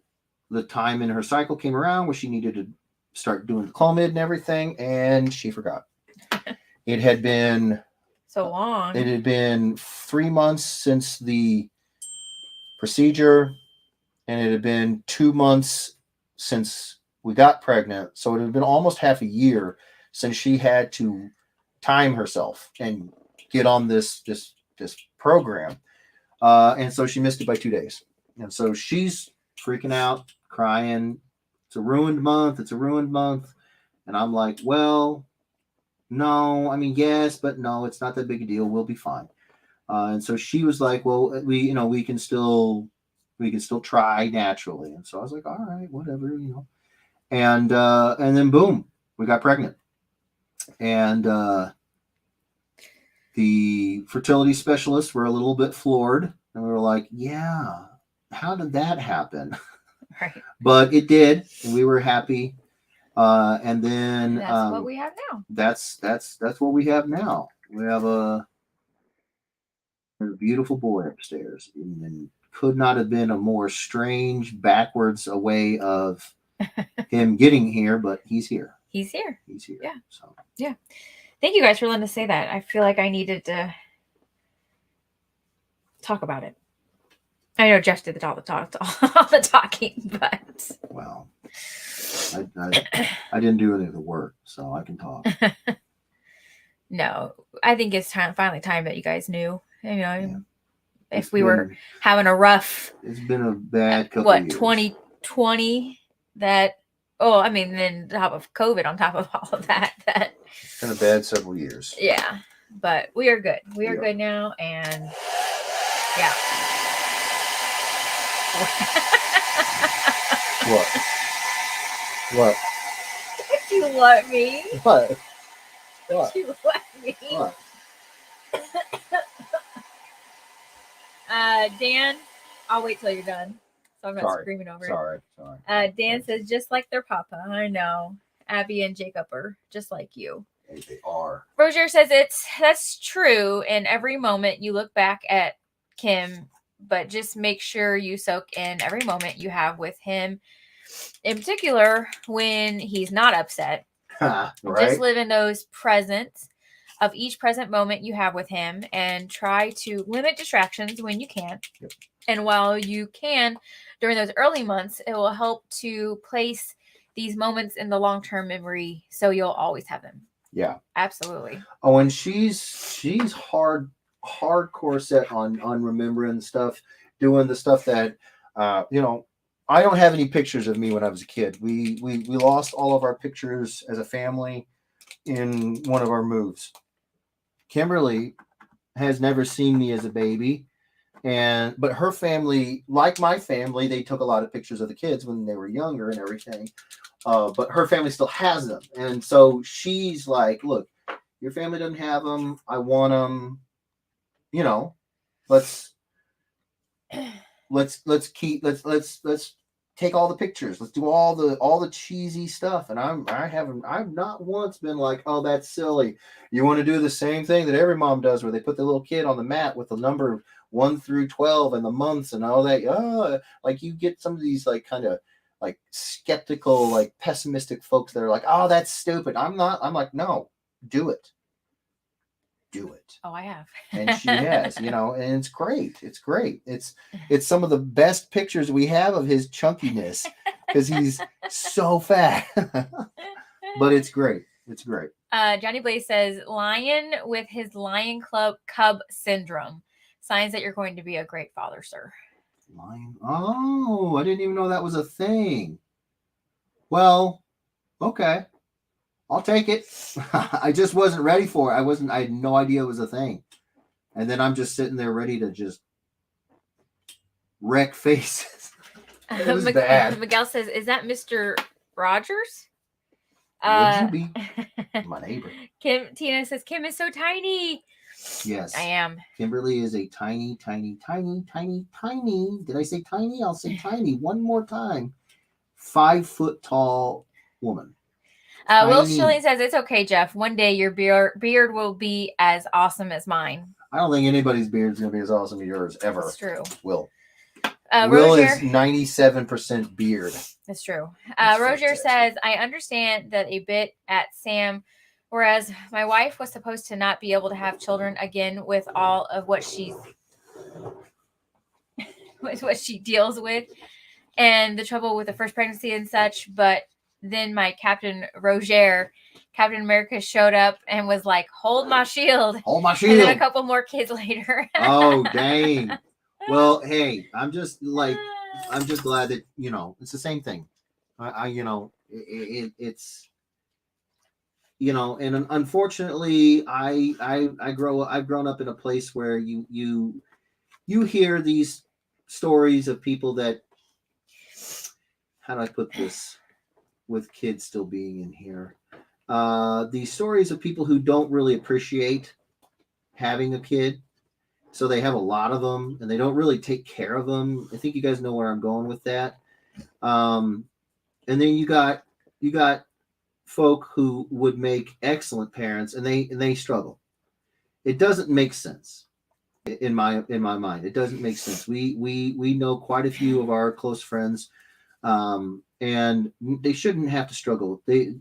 the time in her cycle came around where she needed to start doing the Clomid and everything, and she forgot. It had been so long. It had been 3 months since the procedure, and it had been 2 months since we got pregnant. So it had been almost half a year since she had to time herself and get on this program. And so she missed it by 2 days. And so she's freaking out, crying. It's a ruined month. It's a ruined month. And I'm like, well, no, I mean, yes, but no, it's not that big a deal. We'll be fine. And so she was like, well, we can still try naturally. And so I was like, all right, whatever, and then boom, we got pregnant. And the fertility specialists were a little bit floored, and we were like, yeah, how did that happen? Right. But it did, and we were happy. And then that's what we have now. That's what we have now. We have a beautiful boy upstairs, and could not have been a more strange, backwards a way of him getting here, but he's here. He's here. He's here. Yeah. So yeah. Thank you guys for letting us say that. I feel like I needed to talk about it. I know Jeff did all the talking, but well, I didn't do any of the work, so I can talk. No, I think it's finally time that you guys knew. If we were having a rough, it's been a bad couple of years. 2020 that. Oh, I mean, then top of COVID, on top of all of that, it's been a bad several years. Yeah, but we are good. We are good now, and yeah. What? Did you let me? What? Did you let me? What? Dan, I'll wait till you're done. So I'm not screaming over it. Sorry. Dan says, just like their papa. I know. Abby and Jacob are just like you. They are. Rozier says that's true. In every moment you look back at Kim, but just make sure you soak in every moment you have with him. In particular, when he's not upset. Right? Just live in those presents of each present moment you have with him, and try to limit distractions when you can. Yep. And while you can, during those early months, it will help to place these moments in the long-term memory, so you'll always have them. Yeah, absolutely. Oh, and she's hardcore set on remembering stuff, doing the stuff that I don't have any pictures of me when I was a kid. We lost all of our pictures as a family in one of our moves. Kimberly has never seen me as a baby, but her family, like my family, they took a lot of pictures of the kids when they were younger and everything. But her family still has them, and so she's like, "Look, your family doesn't have them. I want them. Let's take all the pictures. Let's do all the cheesy stuff." And I've not once been like, "Oh, that's silly. You want to do the same thing that every mom does, where they put the little kid on the mat with the number 1 through 12 and the months and all that." Like you get some of these like kind of like skeptical, like pessimistic folks that are like, "Oh, that's stupid." I'm like, no, do it. Oh, I have. And she has, and it's great. It's great. It's some of the best pictures we have of his chunkiness because he's so fat. But it's great. It's great. Johnny Blaze says, lion with his lion club cub syndrome. Signs that you're going to be a great father, sir. Lion. Oh, I didn't even know that was a thing. Well, okay. I'll take it. I just wasn't ready for it. I had no idea it was a thing. And then I'm just sitting there ready to just wreck faces. It was bad. Miguel says, is that Mr. Rogers? Would you be? My neighbor. Tina says, Kim is so tiny. Yes. I am. Kimberly is a tiny. Did I say tiny? I'll say tiny one more time. 5 foot tall woman. Will Schilling says, it's okay, Jeff. One day your beard will be as awesome as mine. I don't think anybody's beard is going to be as awesome as yours ever. That's true. Will Roger, is 97% beard. That's true. Roger says, I understand that a bit at Sam, whereas my wife was supposed to not be able to have children again with all of what she's with what she deals with and the trouble with the first pregnancy and such. But then my Captain America showed up and was like, hold my shield. Hold my shield. And then a couple more kids later. Oh, dang. Well, hey, I'm just glad that, it's the same thing. It's, and unfortunately I've grown up in a place where you hear these stories of people that, how do I put this with kids still being in here? These stories of people who don't really appreciate having a kid. So they have a lot of them and they don't really take care of them. I think you guys know where I'm going with that. And then you got folk who would make excellent parents and they struggle. It doesn't make sense in my mind. It doesn't make sense. We know quite a few of our close friends, and they shouldn't have to struggle. They,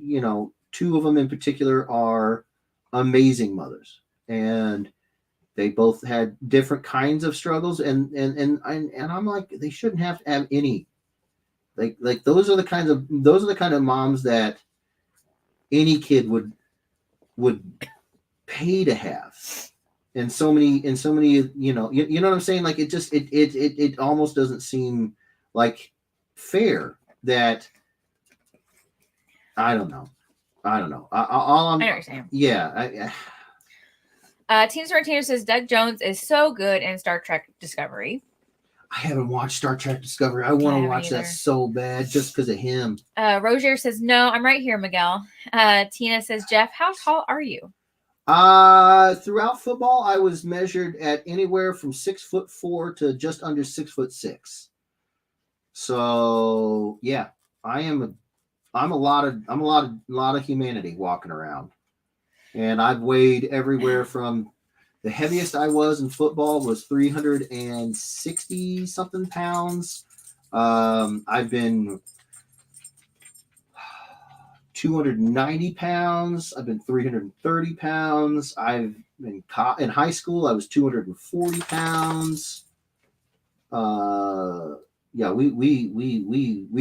2 of them in particular are amazing mothers, and they both had different kinds of struggles, and I'm like, they shouldn't have to have any. Like those are the kind of moms that any kid would pay to have. And so many, you know what I'm saying? Like it almost doesn't seem like fair that I don't know. All I'm, I understand. Yeah. Tina Sorrentino says Doug Jones is so good in Star Trek Discovery. I haven't watched Star Trek Discovery. I want to watch that so bad just because of him. Roger says, no, I'm right here, Miguel. Tina says, Jeff, how tall are you? Throughout football, I was measured at anywhere from 6'4" to just under 6'6". So yeah, I'm a lot of humanity walking around, and I've weighed everywhere from the heaviest I was in football was 360 something pounds. I've been 290 pounds. I've been 330 pounds. I've been in high school. I was 240 pounds. Yeah, we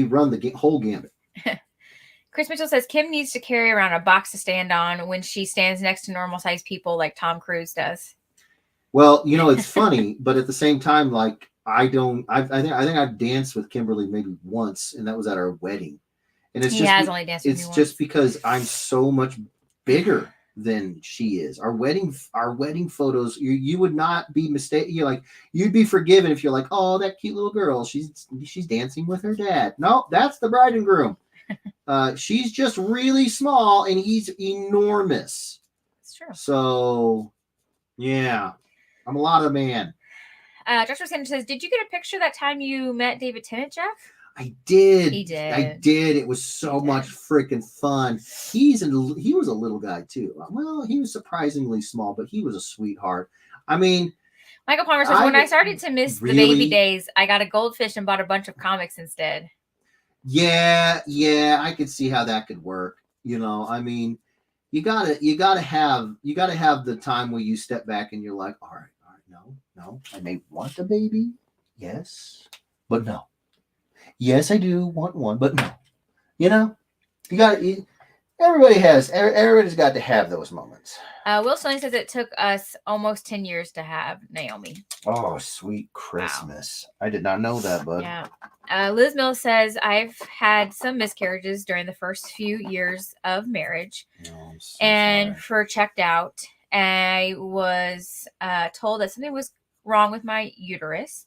run the whole gambit. Chris Mitchell says Kim needs to carry around a box to stand on when she stands next to normal sized people like Tom Cruise does. Well, it's funny, but at the same time, like I think I've danced with Kimberly maybe once, and that was at our wedding. And it's only danced with me once. just because I'm so much bigger than she is. Our wedding photos, you would not be mistaken. You'd be forgiven if you're like, oh, that cute little girl, she's dancing with her dad. No, that's the bride and groom. She's just really small and he's enormous. That's true. So yeah, I'm a lot of man. Joshua Sanders says, did you get a picture that time you met David Tennant, Jeff? I did. He did. I did. It was so much freaking fun. He was a little guy too. Well, he was surprisingly small, but he was a sweetheart. I mean, Michael Palmer says, when I started to miss the baby days, I got a goldfish and bought a bunch of comics instead. Yeah, I could see how that could work. I mean, you gotta have the time where you step back and you're like, all right, no, I may want a baby, yes, but no. Yes, I do want one, but no. You got Everybody's got to have those moments. Will Stilling says it took us almost 10 years to have Naomi. Oh, sweet Christmas. Wow. I did not know that, bud. Yeah. Liz Mills says, I've had some miscarriages during the first few years of marriage. Oh, I'm so and sorry. for checked out, I was told that something was wrong with my uterus,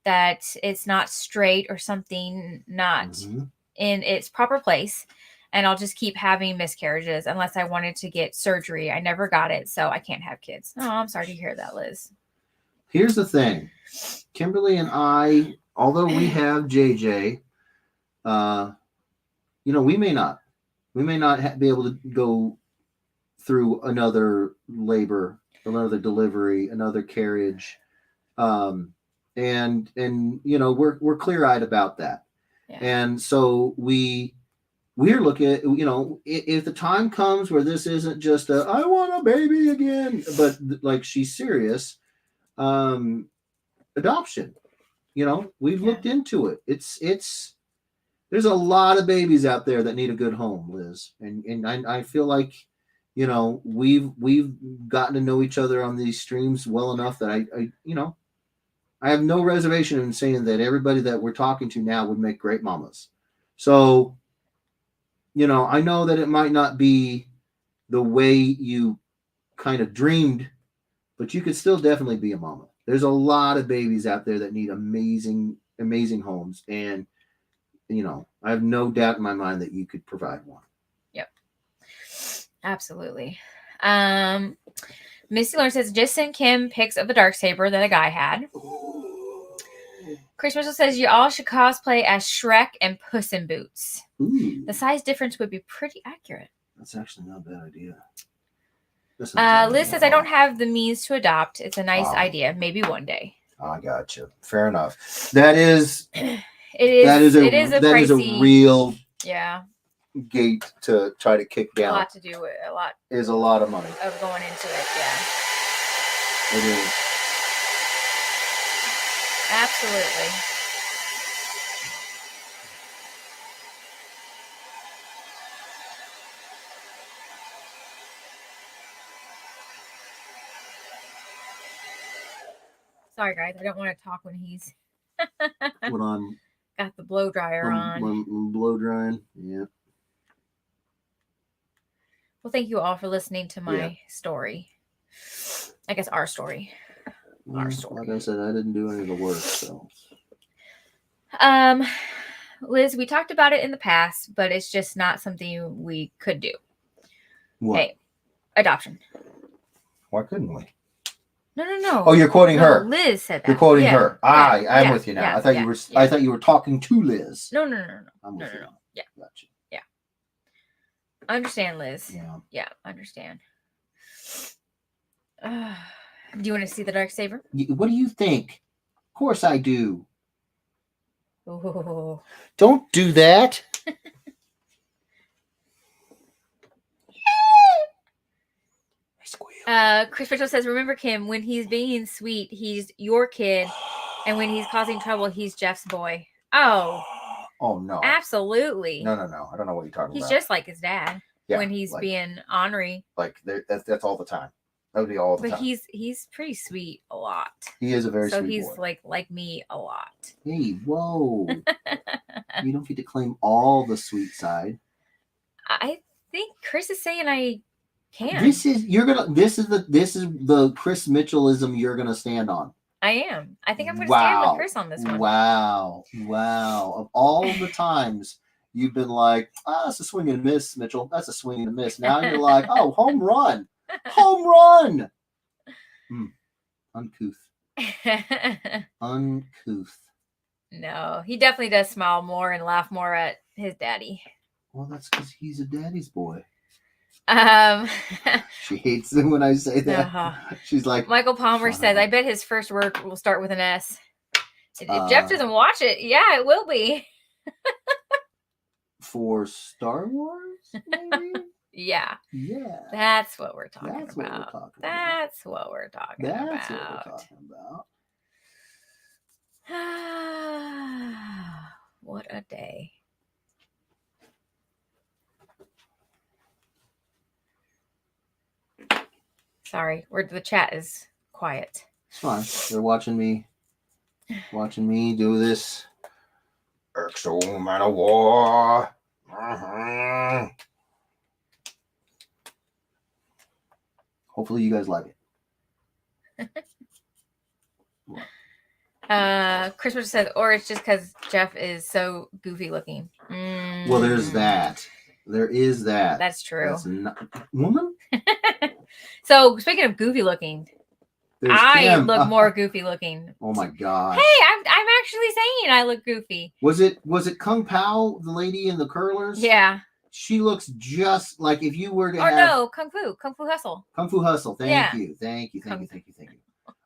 that it's not straight or something not in its proper place. And I'll just keep having miscarriages unless I wanted to get surgery. I never got it, so I can't have kids. Oh, I'm sorry to hear that, Liz. Here's the thing. Kimberly and I, although we have JJ, we may not be able to go through another labor, another delivery, another carriage. And we're clear-eyed about that. Yeah. And so we're looking at, if the time comes where this isn't just I want a baby again, but like she's serious, adoption, we've looked into it. It's there's a lot of babies out there that need a good home, Liz. And I feel like, we've gotten to know each other on these streams well enough that I have no reservation in saying that everybody that we're talking to now would make great mamas. So, I know that it might not be the way you kind of dreamed, but you could still definitely be a mama. There's a lot of babies out there that need amazing, amazing homes. And, I have no doubt in my mind that you could provide one. Yep. Absolutely. Missy Lawrence says, just send Kim pics of the Darksaber that a guy had. Chris Mitchell says, you all should cosplay as Shrek and Puss in Boots. Ooh. The size difference would be pretty accurate. That's actually not a bad idea. Liz says, I don't have the means to adopt. It's a nice idea. Maybe one day. I got you. Fair enough. That is... It is a real gate to try to kick down. A lot to do with a lot. Is a lot of money. Of going into it, yeah. It is. Absolutely. Sorry, guys. I don't want to talk when he's What on? Got the blow dryer on. When blow drying, yeah. Well, thank you all for listening to my story. I guess our story. Our story. Like I said, I didn't do any of the work, so. Liz, we talked about it in the past, but it's just not something we could do. What? Hey, adoption. Why couldn't we? No. Oh, you're quoting her. Liz said that. You're quoting her. I'm with you now. I thought you were talking to Liz. No. I'm with you. Yeah. Gotcha. Yeah. I understand, Liz. Yeah. I understand. Do you want to see the Darksaber? What do you think? Of course I do. Oh. Don't do that. Chris Mitchell says, remember, Kim, when he's being sweet, he's your kid. And when he's causing trouble, he's Jeff's boy. Oh. Oh, no. Absolutely. No. I don't know what you're talking about. He's just like his dad when he's being ornery. Like, that's all the time. That would be all the time. But he's pretty sweet a lot. He is a very sweet boy. So he's like me a lot. Hey, whoa. You don't get to claim all the sweet side. I think Chris is saying I can. This is the Chris Mitchellism you're gonna stand on. I am. I think I'm gonna stand with Chris on this one. Wow. Of all the times you've been like, that's a swing and a miss, Mitchell. That's a swing and a miss. Now you're like, oh, home run. Home run. Uncouth. Uncouth. No, he definitely does smile more and laugh more at his daddy. Well, that's because he's a daddy's boy. She hates it when I say that. Uh-huh. She's like, Michael Palmer says, I bet his first work will start with an S. If Jeff doesn't watch it, yeah, it will be. For Star Wars, maybe? Yeah. That's what we're talking about. That's what we're talking about. What a day. Sorry, the chat is quiet. It's fine. They're watching me do this. Exo Man of War. Hopefully you guys like it. Christopher says, or it's just because Jeff is so goofy looking. Well, there's that. There is that. That's true. That's not woman. So speaking of goofy looking, I look more goofy looking. Oh my gosh. Hey, I'm actually saying I look goofy. Was it Kung Pao, the lady in the curlers? Yeah. She looks just like if you were to have... no, Kung Fu Hustle. Kung Fu Hustle. Thank you.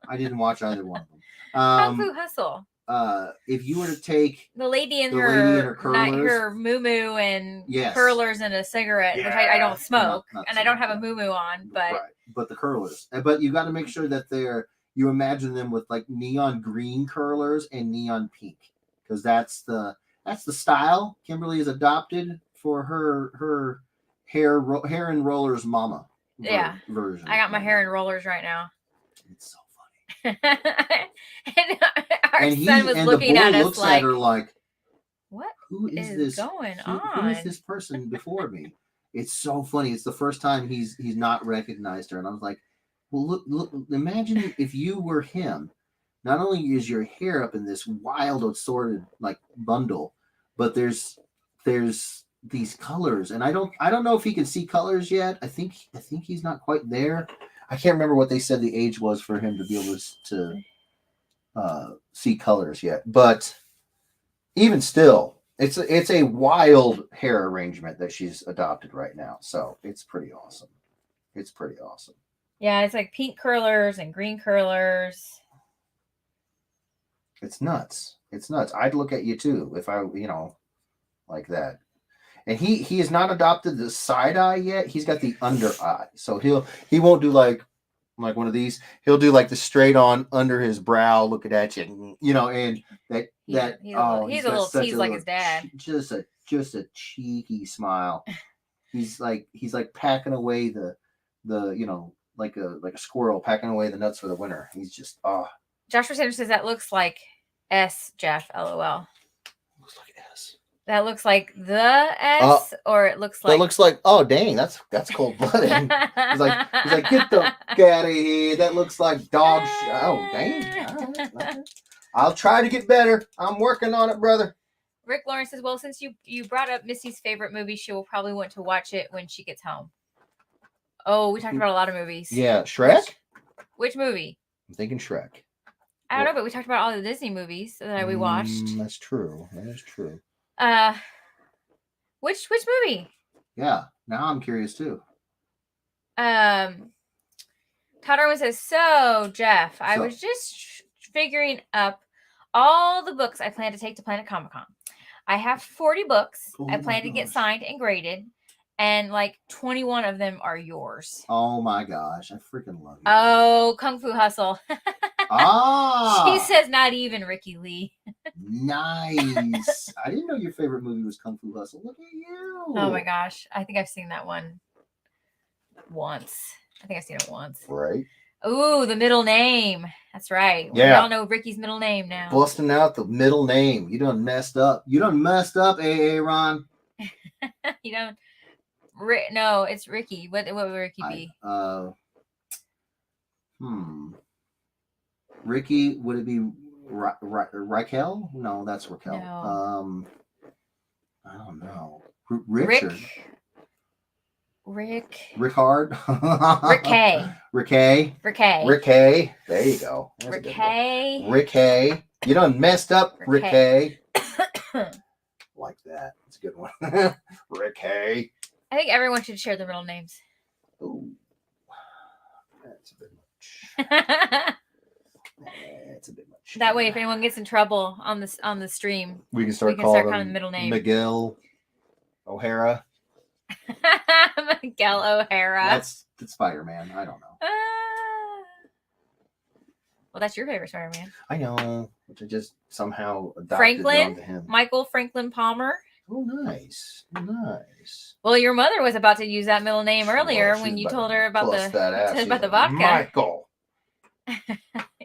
I didn't watch either one of them. Kung Fu Hustle. If you were to take the lady in her curlers, her moo and curlers and a cigarette, which I don't smoke, and I don't have a moo on, but but the curlers. But you got to make sure that you imagine them with like neon green curlers and neon pink, because that's the style Kimberly has adopted for her hair and rollers mama. Version. I got my hair in rollers right now. It's so funny. Our son was looking at us looks at her like, what? Who is this going on? Who is this person before me? It's so funny. It's the first time he's not recognized her, and I was like, well, look. Imagine if you were him. Not only is your hair up in this wild, assorted like bundle, but there's these colors, and I don't know if he can see colors yet. I think he's not quite there. I can't remember what they said the age was for him to be able to see colors yet, but even still, it's a wild hair arrangement that she's adopted right now. So it's pretty awesome. Yeah, it's like pink curlers and green curlers. It's nuts. I'd look at you too if I, like that. And he has not adopted the side eye yet. He's got the under eye. So he won't do like one of these. He'll do like the straight on under his brow, looking at you, and he's a little tease like his dad. Just a cheeky smile. He's like packing away the like a squirrel packing away the nuts for the winter. He's just Joshua Sanders says that looks like S, Jeff, LOL. Looks like S. That looks like the S, or it looks like... That looks like, oh, dang, that's cold-blooded. he's like, get the fuck out of here. That looks like dog shit. Oh, dang. All right. I'll try to get better. I'm working on it, brother. Rick Lawrence says, well, since you brought up Missy's favorite movie, she will probably want to watch it when she gets home. Oh, we talked about a lot of movies. Yeah, Shrek? Which movie? I'm thinking Shrek. I don't know, but we talked about all the Disney movies that we watched. That's true. That is true. Which movie? Yeah, now I'm curious too. Todd Irwin says, so Jeff, I was just figuring up all the books I plan to take to Planet Comic-Con. I have 40 books I plan to get signed and graded, and like 21 of them are yours. Oh my gosh, I freaking love you. Oh, Kung Fu Hustle. She says not even Ricky Lee. Nice. I didn't know your favorite movie was Kung Fu Hustle. Look at you. Oh my gosh. I think I've seen that one once. Right. Ooh, the middle name. That's right. Yeah. We all know Ricky's middle name now. Busting out the middle name. You done messed up. AA Ron. No, it's Ricky. What would Ricky be? Ricky, would it be Raquel? No, that's Raquel. No. I don't know. Richard. Rickard. Rickay. There you go. Rickay. You done messed up, Rickay. Like that. It's a good one. Rickay. I think everyone should share their middle names. Ooh. That's a bit much. It's a bit much. That way, if anyone gets in trouble on the stream, we can start calling calling the middle name. Miguel O'Hara. Miguel O'Hara. That's Spider-Man. I don't know. Well, that's your favorite Spider-Man. I know, which I just somehow adopted Franklin. onto him. Michael Franklin Palmer. Oh, nice. Nice. Well, your mother was about to use that middle name She earlier was. She when was you about told to her about bust that ass. She about the was like, vodka. Michael.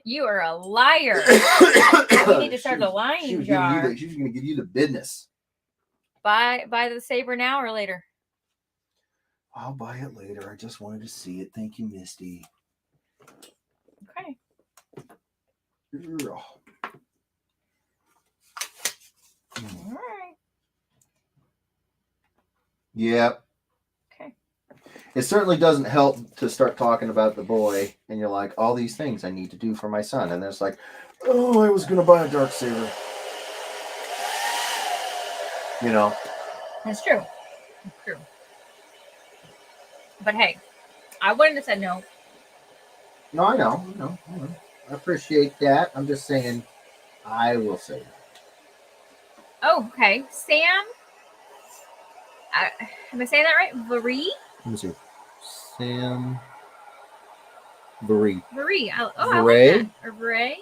You are a liar. You need to start the lying She was jar. going to give you the business. Buy the saber now or later? I'll buy it later. I just wanted to see it. Thank you, Misty. Okay. Ugh. All right. Yep. Okay. It certainly doesn't help to start talking about the boy, and you're like, all these things I need to do for my son, and then it's like, oh, I was going to buy a dark saber. You know. That's true. That's true. But hey, I wouldn't have said no. No, I know. I appreciate that. I'm just saying, I will say that. Oh, okay. Sam. Am I saying that right? Varee? Let me see. Sam Varee. Varee. I Varee? like that. Or Varee?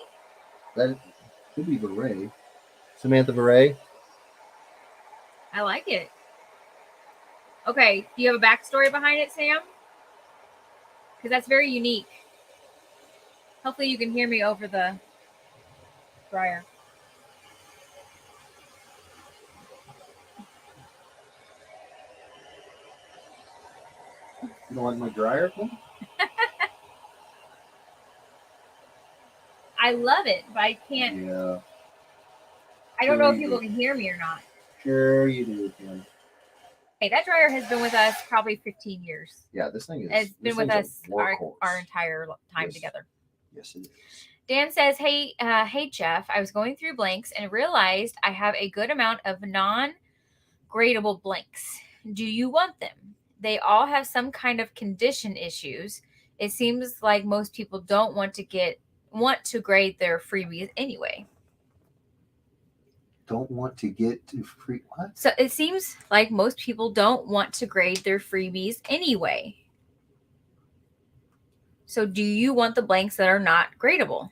That could be Varee. Samantha Varee. I like it. Okay. Do you have a backstory behind it, Sam? Because that's very unique. Hopefully you can hear me over the dryer. You don't want my dryer? I love it, but I can't. Yeah. I don't know if people can hear me or not. Sure you do, Kim. Hey, that dryer has been with us probably 15 years. Yeah, this thing is. It's been with us our entire time together. Yes, it is. Dan says, hey, Jeff, I was going through blanks and realized I have a good amount of non-gradable blanks. Do you want them? They all have some kind of condition issues. It seems like most people don't want to grade their freebies anyway. Don't want to get to free what? So it seems like most people don't want to grade their freebies anyway. So do you want the blanks that are not gradable?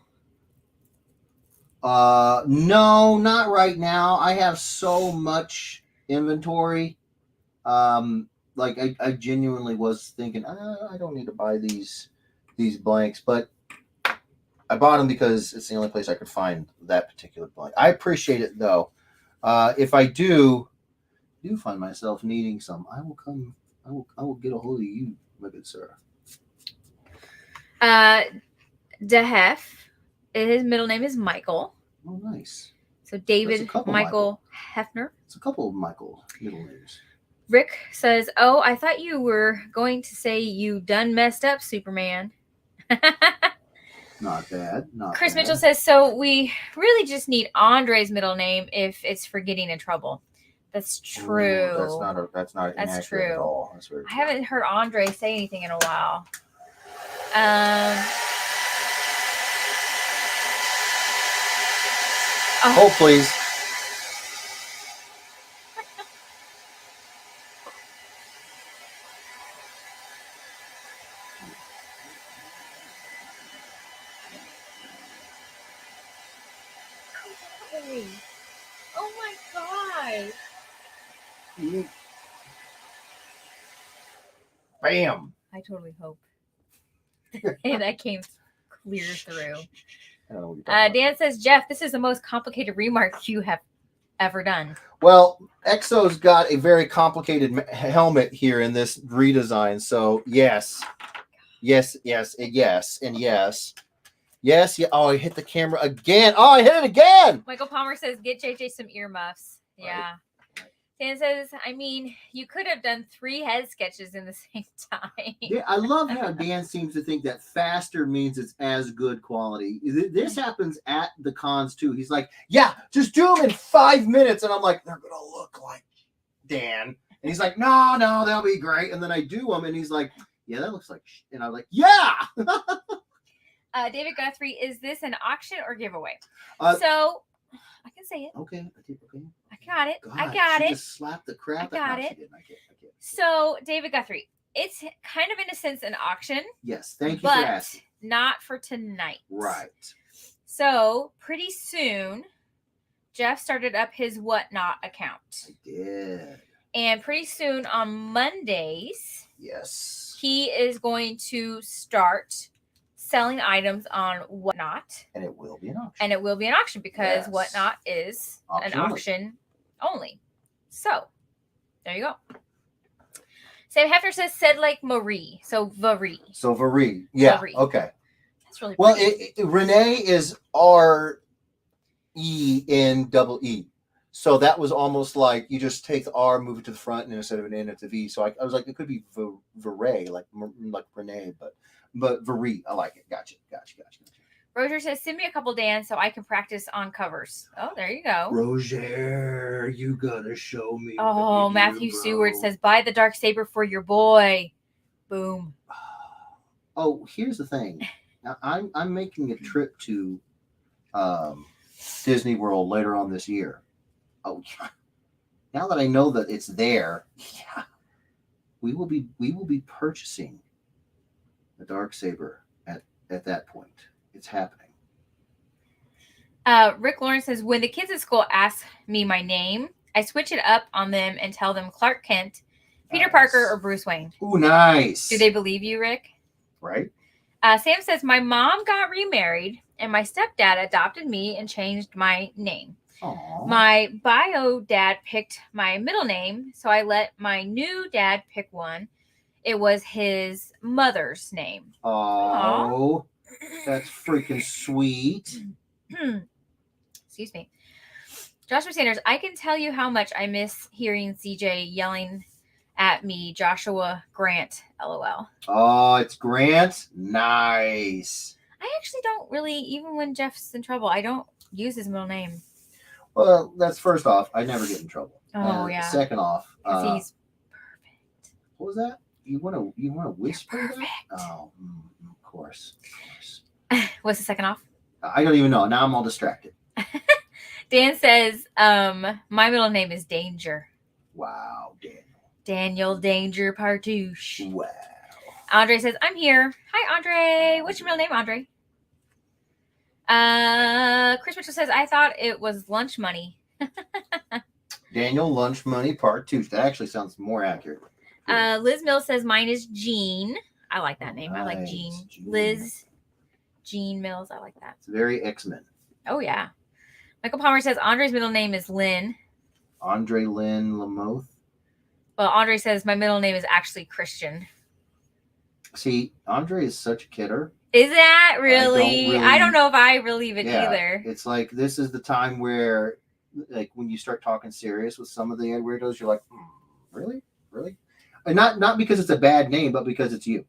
No, not right now. I have so much inventory. Like I genuinely was thinking, I don't need to buy these blanks, but I bought them because it's the only place I could find that particular blank. I appreciate it though. If I do find myself needing some, I will come. I will get a hold of you, my good sir. Dehef, his middle name is Michael. Oh, nice. So David Michael Hefner. It's a couple of Michael middle names. Rick says, "Oh, I thought you were going to say you done messed up, Superman." Not bad. Chris Mitchell says, "So we really just need Andre's middle name if it's for getting in trouble." That's true. Ooh, that's not inaccurate true at all. That's very true. I haven't heard Andre say anything in a while. Oh, please. Oh my god. Bam. I totally hope that came clear through. Dan says, Jeff, this is the most complicated remark you have ever done. Well, Exo's got a very complicated helmet here in this redesign. So yes. Yes. Yeah. Oh, I hit the camera again. Oh, I hit it again. Michael Palmer says, get JJ some earmuffs. Yeah. Right. Dan says, I mean, you could have done 3 head sketches in the same time. Yeah, I love how Dan seems to think that faster means it's as good quality. This happens at the cons too. He's like, yeah, just do them in 5 minutes. And I'm like, they're going to look like Dan. And he's like, no, they'll be great. And then I do them and he's like, yeah, that looks like shit. And I'm like, yeah. David Guthrie, is this an auction or giveaway? So I can say it. Okay. I got it. God, I got it. Just slapped the crap I got out. it. I get. So David Guthrie, it's kind of in a sense an auction. Yes, thank you for asking. Not for tonight. Right. So pretty soon, Jeff started up his Whatnot account. I did. And pretty soon on Mondays, Yes. he is going to start selling items on Whatnot. And it will be an auction. And it will be an auction because Yes. Whatnot is Auction an only. auction only. So, there you go. Sam Hefner said like Marie. So, Varie. So Varie. Yeah. Varie. Okay. That's really Well, pretty. Renee is RENEE. So that was almost like you just take the R, move it to the front, and then instead of an N, it's a V. So I was like, it could be Varie, like Renee, but Varie. I like it. Gotcha. Roger says, send me a couple, Dan, so I can practice on covers. Oh, there you go. Roger, you gotta show me. Oh, Matthew Seward says, buy the dark saber for your boy. Boom. Oh, here's the thing. Now, I'm making a trip to Disney World later on this year. Oh, yeah. Now that I know that it's there, yeah, we will be purchasing the Darksaber at that point. It's happening. Rick Lawrence says, when the kids at school ask me my name, I switch it up on them and tell them Clark Kent, Peter Nice. Parker, or Bruce Wayne. Ooh, nice. Do they believe you, Rick? Right? Sam says, my mom got remarried and my stepdad adopted me and changed my name. Aww. My bio dad picked my middle name, so I let my new dad pick one. It was his mother's name. Oh, that's freaking sweet. Excuse me. Joshua Sanders, I can tell you how much I miss hearing CJ yelling at me, Joshua Grant, LOL. Oh, it's Grant. Nice. I actually don't really, even when Jeff's in trouble, I don't use his middle name. Well, that's first off. I never get in trouble. Oh, yeah. Second off, Because he's perfect. what was that? You want to whisper Perfect. that? Oh, of course. What's the second off? I don't even know. Now I'm all distracted. Dan says, my middle name is Danger. Wow, Daniel Danger Partouche. Wow. Andre says, I'm here. Hi, Andre. What's your middle name, Andre? Chris Mitchell says, I thought it was lunch money. Daniel Lunch Money Part 2. That actually sounds more accurate. Liz Mills says, mine is Jean. I like that name. I like Nice, Jean. Jean. Liz Jean Mills. I like that. It's very X-Men. Oh, yeah. Michael Palmer says, Andre's middle name is Lynn. Andre Lynn Lamoth. Well, Andre says, my middle name is actually Christian. See, Andre is such a kidder. Is that really? I don't know if I believe it Yeah, either. It's like this is the time where, like, when you start talking serious with some of the weirdos, you're like, really? And not because it's a bad name, but because it's you.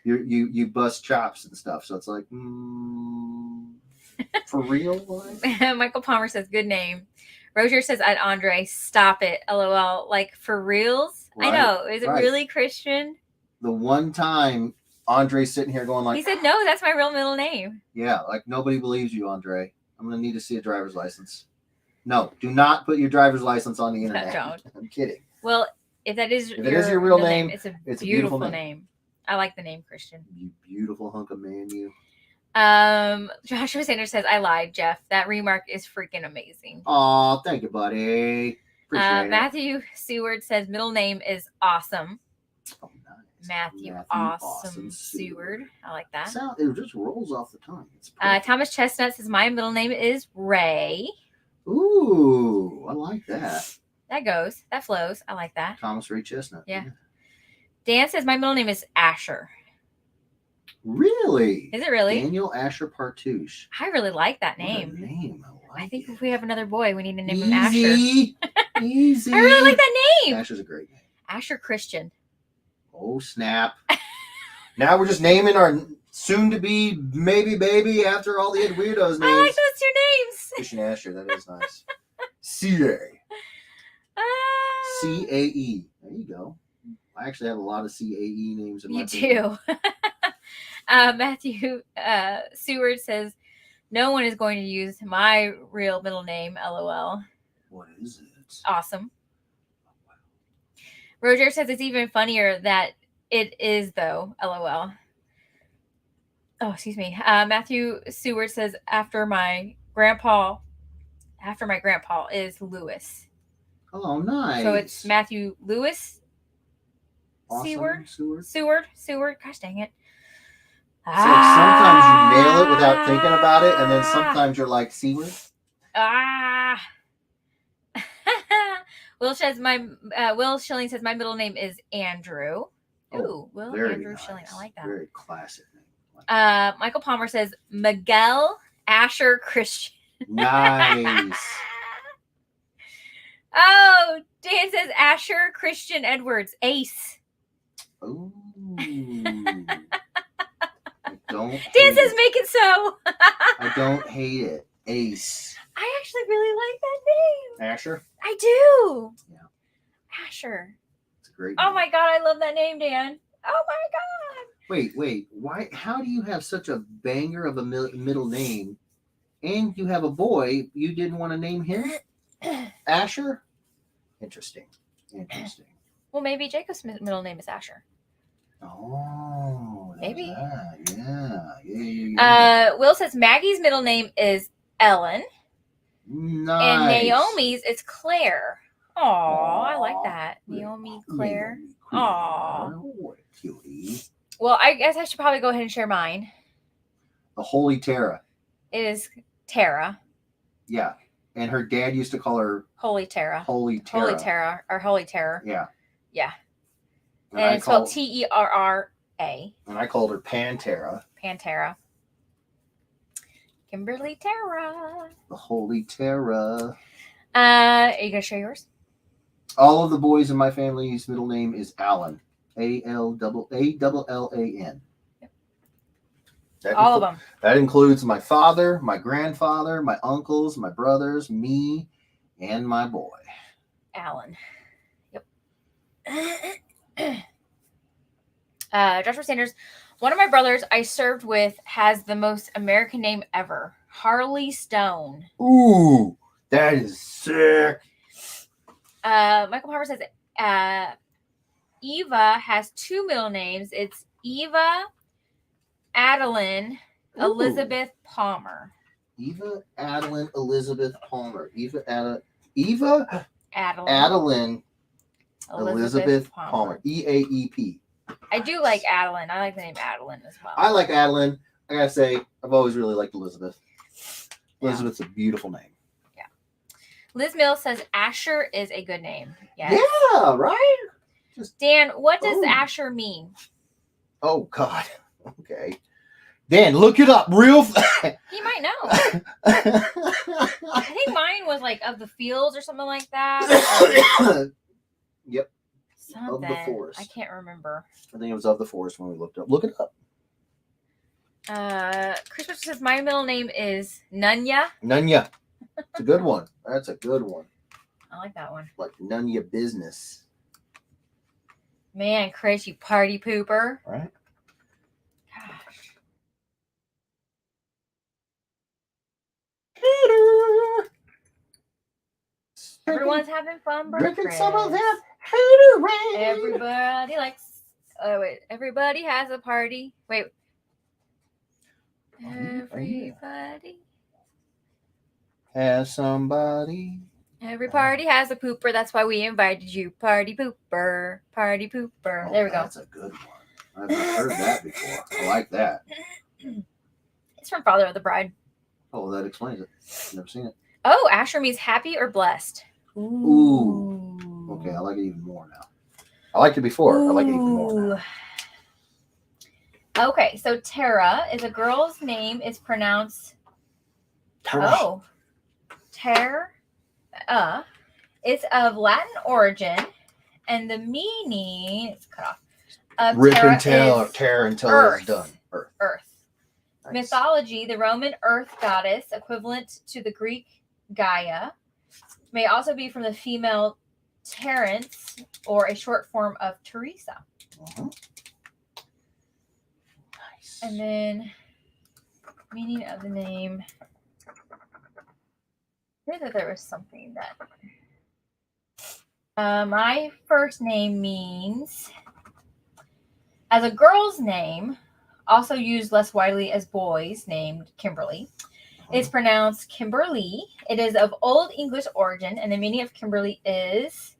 You bust chops and stuff. So it's like, for real? Michael Palmer says, good name. Roger says, at Andre, stop it. LOL. Like, for reals? Right, I know. Is it right. really Christian? The one time Andre's sitting here going like, He said, no, that's my real middle name. yeah, like nobody believes you, Andre. I'm going to need to see a driver's license. No, do not put your driver's license on the internet. Don't. I'm kidding. Well, if it is your real middle name, it's a it's a beautiful beautiful name. I like the name Christian. You beautiful hunk of man, you. Joshua Sanders says, I lied, Jeff. That remark is freaking amazing. Oh, thank you, buddy. Appreciate it. Matthew Seward says, middle name is awesome. Oh, nice. Matthew Awesome Seward. I like that. It just rolls off the tongue. It's perfect. Thomas Chestnut says, my middle name is Ray. Ooh, I like that. That goes. That flows. I like that. Thomas Ray Chestnut. Yeah. Dan says, my middle name is Asher. Really? Is it really? Daniel Asher Partouche. I really like that What a name. name. I think if we have another boy, we need to name him Easy. Asher. Easy. I really like that name. Asher's a great name. Asher Christian. Oh, snap. Now we're just naming our soon-to-be maybe baby after all the weirdos names. I like those two names. Christian Asher, that is nice. C-A. C-A-E. There you go. I actually have a lot of C-A-E names in my You do. Matthew Seward says, no one is going to use my real middle name, LOL. What is it? Awesome. Roger says it's even funnier that it is, though, LOL. Oh, excuse me. Matthew Seward says, after my grandpa after my grandpa, is Lewis. Oh, nice. So it's Matthew Lewis awesome. Seward. Gosh dang it. So sometimes you nail it without thinking about it, and then sometimes you're like, Seward? Will Schilling says my middle name is Andrew. Ooh, Will Andrew nice. Schilling. I like that. Very classic name. Michael Palmer says Miguel Asher Christian. Nice. Oh, Dan says Asher Christian Edwards. Ace. Ooh. I don't Dan says make it so. I don't hate it. Ace. I actually really like that name. Asher? I do. Yeah. Asher. It's a great Oh name. my God, I love that name, Dan. Oh my God. Wait. Why? How do you have such a banger of a middle name, and you have a boy? You didn't want to name him Asher? Interesting. Well, maybe Jacob's middle name is Asher. Oh, maybe. Yeah. Will says Maggie's middle name is Ellen. Nice. And Naomi's is Claire. Aw, I like that. Naomi, Claire. Aw. Cutie. Well, I guess I should probably go ahead and share mine. The Holy Tara. It is Tara. Yeah. And her dad used to call her Holy Tara. Holy Tara. Holy Tara. Or Holy Terror. Yeah. Yeah. And it's spelled Terra. And I called her Pantera. Pantera. Kimberly Tara. The Holy Tara. Are you gonna share yours? All of the boys in my family's middle name is Allen. Allan. All of them. That includes my father, my grandfather, my uncles, my brothers, me, and my boy. Alan. Yep. Joshua Sanders. One of my brothers I served with has the most American name ever. Harley Stone. Ooh, that is sick. Michael Palmer says Eva has two middle names. It's Eva Adeline Elizabeth Palmer. Eva Adeline Elizabeth Palmer. Eva Adeline Elizabeth Palmer. EAEP. I do like Adeline. I like the name Adeline as well. I like Adeline. I gotta say, I've always really liked Elizabeth. Elizabeth's a beautiful name. Yeah. Liz Mills says Asher is a good name. Yes. Yeah, right? Dan, what does Asher mean? Oh, God. Okay. Dan, look it up real fast. He might know. I think mine was like of the fields or something like that. Yep. Something. Of the forest. I can't remember. I think it was of the forest when we looked up. Look it up. Chris Richard says my middle name is Nunya. Nunya. It's a good one. That's a good one. I like that one. Like Nunya business. Man, Chris, you party pooper. Right? Gosh. Everyone's having fun, Drinking Chris. some of that. Everybody likes. Oh wait, everybody has a party. Wait. Everybody has somebody. Every party has a pooper. That's why we invited you. Party pooper. Party pooper. Oh, there we go. That's a good one. I've never heard that before. I like that. It's from Father of the Bride. Oh, that explains it. Never seen it. Oh, Asher means happy or blessed. Ooh. Okay, I like it even more now. I liked it before. I like it even more now. Okay, so Tara is a girl's name. It's pronounced Tara. It's of Latin origin, and the meaning it's cut off. Rip and tear until it's done. Earth. Nice. Mythology: the Roman Earth goddess, equivalent to the Greek Gaia, may also be from the female Terence or a short form of Teresa. Uh-huh. And then meaning of the name. I knew that there was something that my first name means as a girl's name, also used less widely as boys named Kimberly. It's pronounced Kimberly. It is of Old English origin, and the meaning of Kimberly is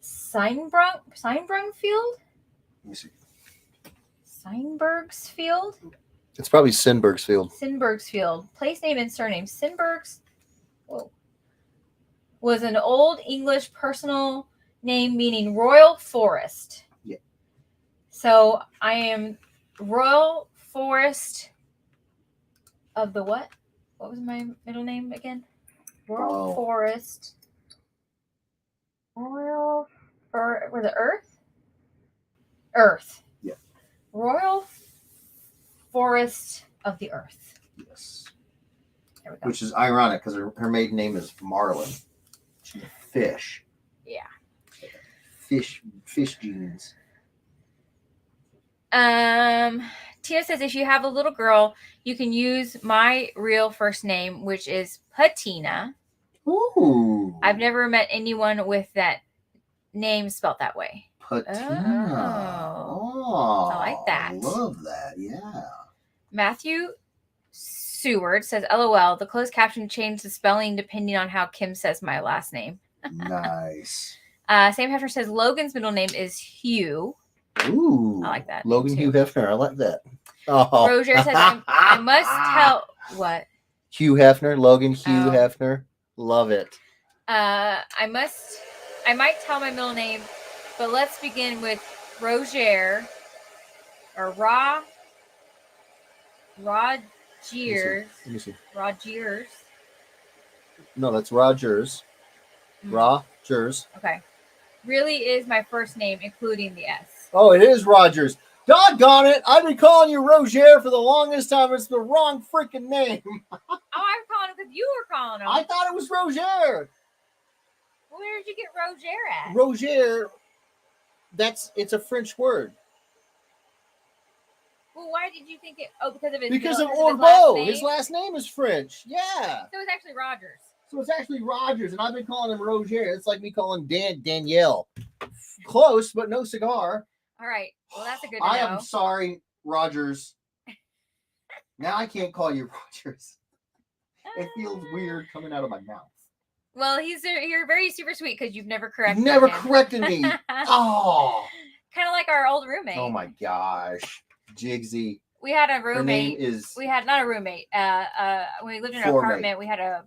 Steinbrung field? Let me see. Steinberg's field? It's probably Sinberg's field. Sinberg's field. Place name and surname. Sinberg's was an Old English personal name meaning royal forest. Yeah. So I am Royal Forest of the what? What was my middle name again? Royal Forest. Was it Earth? Earth. Yeah. Royal Forest of the Earth. Yes. There we go. Which is ironic because her maiden name is Marlin. She's a fish. Yeah. Fish genes. Tina says if you have a little girl, you can use my real first name, which is Patina. Ooh. I've never met anyone with that name spelled that way. Patina. Oh, I like that. Love that. Yeah. Matthew Seward says, LOL, the closed caption changed the spelling depending on how Kim says my last name. Nice. Sam Hefner says Logan's middle name is Hugh. Ooh. I like that. Logan Hugh Hefner. I like that. Oh. Roger says, I must tell what? Hugh Hefner. Logan Hugh Oh. Hefner. Love it. I might tell my middle name, but let's begin with Roger or Rogers. Let me see. Rogers. No, that's Rogers. Rogers. Okay. Really is my first name, including the S. Oh, it is Rogers. Doggone it. I've been calling you Roger for the longest time. It's the wrong freaking name. Oh, I'm calling him because you were calling him. I thought it was Roger. Where did you get Roger at? Roger, it's a French word. Well, why did you think it? Oh, because of his Because of his Orbeau. last name? His last name is French. Yeah. So it's actually Rogers. So it's actually Rogers, and I've been calling him Roger. It's like me calling Danielle. Close, but no cigar. All right. Well, that's a good to I know. am sorry, Rogers. Now I can't call you Rogers. It feels weird coming out of my mouth. Well, you're very super sweet because you've never corrected You've never him. corrected me. Oh. Kind of like our old roommate. Oh my gosh. Jigsy. We had a Her roommate. name is. We had not a roommate. When we lived in an Floor apartment, we had a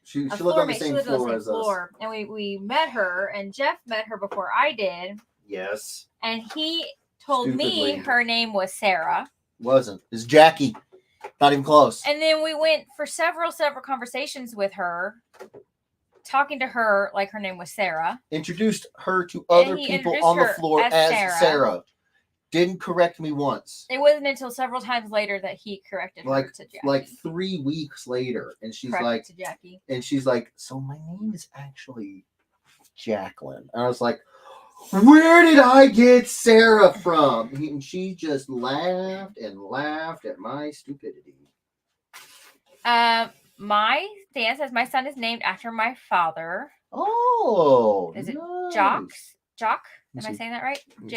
She lived floor on the mate. same She lived on floor the as same us. floor, and we met her, and Jeff met her before I did, Yes. and he told me Stupidly. her name was Sarah. Wasn't. It's Jackie. Not even close. And then we went for several conversations with her, talking to her like her name was Sarah. Introduced her to And other he people introduced on the her floor as as Sarah. Sarah. Didn't correct me once. It wasn't until several times later that he corrected her to Jackie. Like 3 weeks later, and she's Corrected like, to Jackie. so my name is actually Jacqueline. And I was like, where did I get Sarah from? And she just laughed and laughed at my stupidity. My Dan says my son is named after my father. Oh, Is it nice. Jock? Am Let I me see. saying that right? Let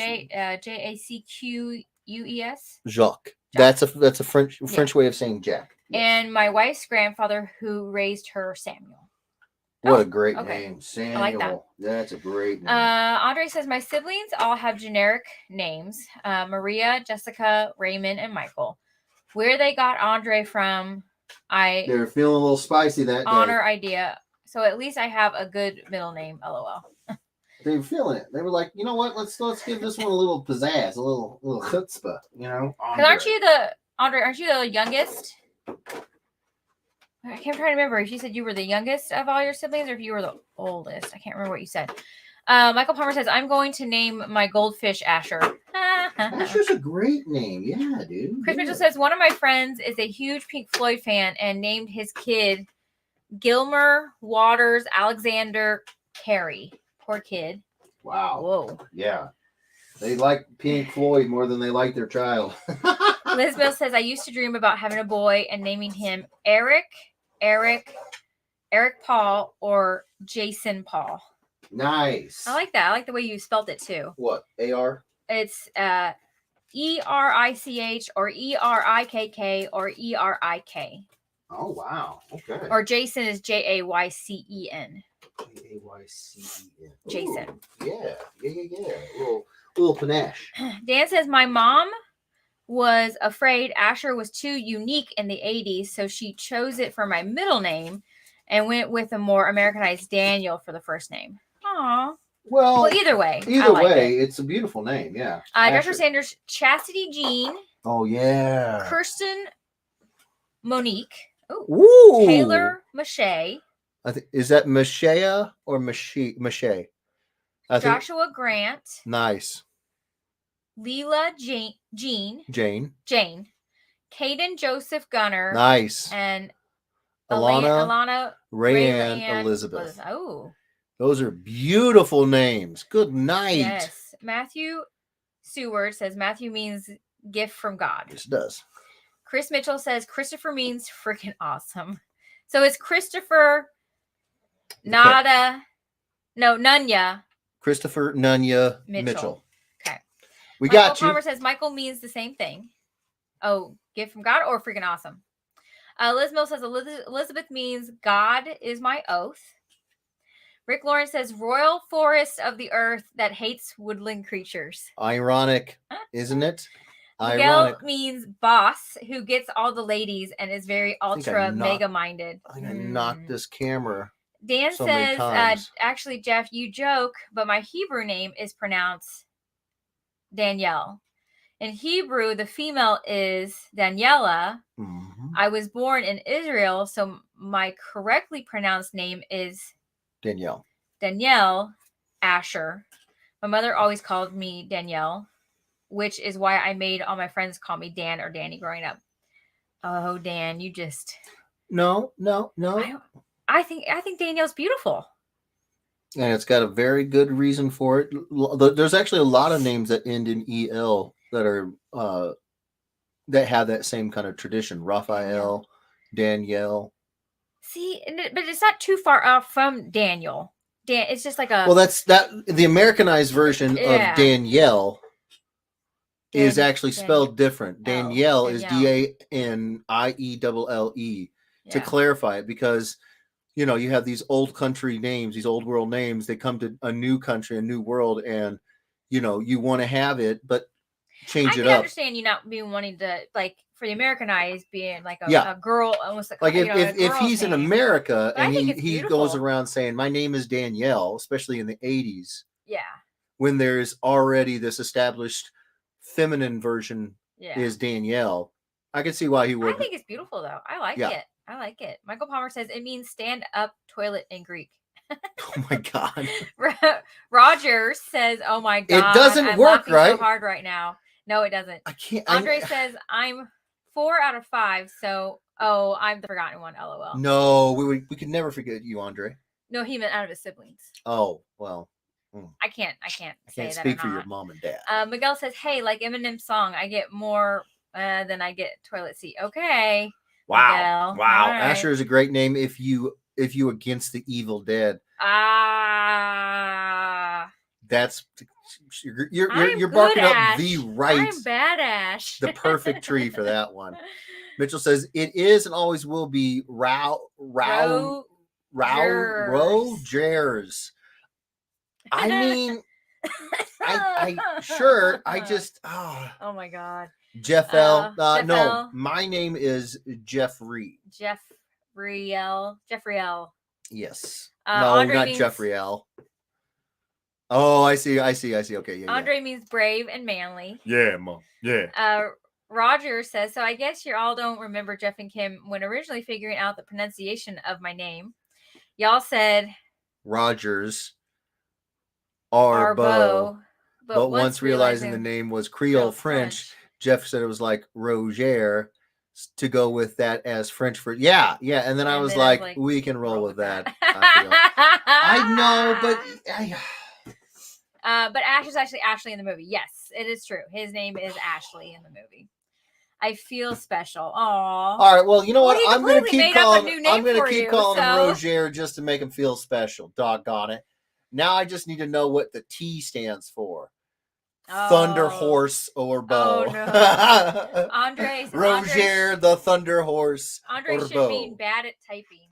me see. Jacqueus. Jacques. That's a French way of saying Jack. Yes. And my wife's grandfather who raised her, Samuel. What a great okay. name, Samuel. I like that. That's a great name. Andre says my siblings all have generic names: Maria, Jessica, Raymond, and Michael. Where they got Andre from, They're feeling a little spicy that day. honor idea. So at least I have a good middle name. LOL. They were feeling it. They were like, you know what? Let's give this one a little pizzazz, a little chutzpah. You know. Because aren't you the youngest? I can't try to remember if you said you were the youngest of all your siblings or if you were the oldest. I can't remember what you said. Michael Palmer says, I'm going to name my goldfish Asher. Asher's a great name. Yeah, dude. Chris Mitchell says, one of my friends is a huge Pink Floyd fan and named his kid Gilmer Waters Alexander Carey. Poor kid. Wow. Whoa. Yeah. They like Pink Floyd more than they like their child. Lisbeth says, I used to dream about having a boy and naming him Eric Paul, or Jason Paul. Nice. I like that. I like the way you spelled it too. What? AR? It's Erich or Erikk or Erik. Oh, wow. Okay. Or Jason is Jaycen. Jaycen. Jason. Ooh, yeah. A little panache. Dan says, my mom was afraid Asher was too unique in the 80s, so she chose it for my middle name and went with a more Americanized Daniel for the first name. Aw. Well, either way. Either way, it's a beautiful name, yeah. Dr. Sanders, Chastity Jean. Oh, yeah. Kirsten Monique. Ooh. Taylor Mache. Is that Mashea or Mache? Joshua Grant. Nice. Leela Jane. Caden Joseph Gunner. Nice. And Alana Rayanne Elizabeth. Oh. Those are beautiful names. Good night. Yes. Matthew Seward says Matthew means gift from God. Yes, it does. Chris Mitchell says Christopher means freaking awesome. So it's Christopher Nunya. Christopher Nunya Mitchell. Okay. We Michael got you. Palmer says Michael means the same thing. Oh, gift from God or freaking awesome. Liz Mill says Elizabeth means God is my oath. Rick Lawrence says royal forest of the earth that hates woodland creatures. Ironic, isn't it? Miguel means boss who gets all the ladies and is very ultra mega minded. I think I knocked this camera. Dan says, actually, Jeff, you joke, but my Hebrew name is pronounced Danielle. In Hebrew, the female is Daniela. Mm-hmm. I was born in Israel, so my correctly pronounced name is Danielle Asher. My mother always called me Danielle, which is why I made all my friends call me Dan or Danny growing up. Oh, Dan, you just... No. I think Danielle's beautiful. And it's got a very good reason for it. There's actually a lot of names that end in EL that are that have that same kind of tradition. Raphael, Danielle. See, but it's not too far off from Daniel. It's just like a... Well, that's the Americanized version of Danielle is actually spelled different. Danielle is Danielle. To clarify it, because you have these old country names, these old world names, they come to a new country, a new world, and you want to have it, but change it up. I understand you not being wanting to, like, for the Americanized being like a girl, almost like if he's in America and he goes around saying my name is Danielle, especially in the 80s, when there's already this established feminine version is Danielle, I can see why he would. I think it's beautiful though. I like it. Michael Palmer says it means stand up toilet in Greek. Oh my God. Roger says, oh my God. It doesn't work, right? So hard right now. No, it doesn't. I can't. Andre says I'm 4 out of 5. So, I'm the forgotten one. LOL. No, we could never forget you, Andre. No, he meant out of his siblings. Oh, well. I can't speak for your mom and dad. Miguel says, hey, like Eminem's song, I get more than I get toilet seat. Okay. Wow. Miguel. Wow. Right. Asher is a great name if you against the Evil Dead. That's you're barking up the right. I'm badass. The perfect tree for that one. Mitchell says it is and always will be Rogers. I mean, I just oh my God. Jeff L. No, my name is Jeffrey. Jeffrey L. Yes. No, Andre not Jeffrey L. Oh, I see. Okay, yeah. Andre means brave and manly. Yeah, Mom. Yeah. Roger says, so I guess you all don't remember Jeff and Kim when originally figuring out the pronunciation of my name. Y'all said Rogers Arbo. But once realizing the name was Creole French, Jeff said it was like Roger to go with that as French for and then I was like, we can roll with that. I know, but Ash is actually Ashley in the movie. Yes, it is true. His name is Ashley in the movie. I feel special. Aww. All right. Well, you know what? I'm going to keep calling him so. Roger just to make him feel special. Doggone it. Now I just need to know what the T stands for. Thunder Oh. Horse or Oh, Bow. no. Andre's Roger the Thunder Horse Andre or should mean Bow. bad at typing.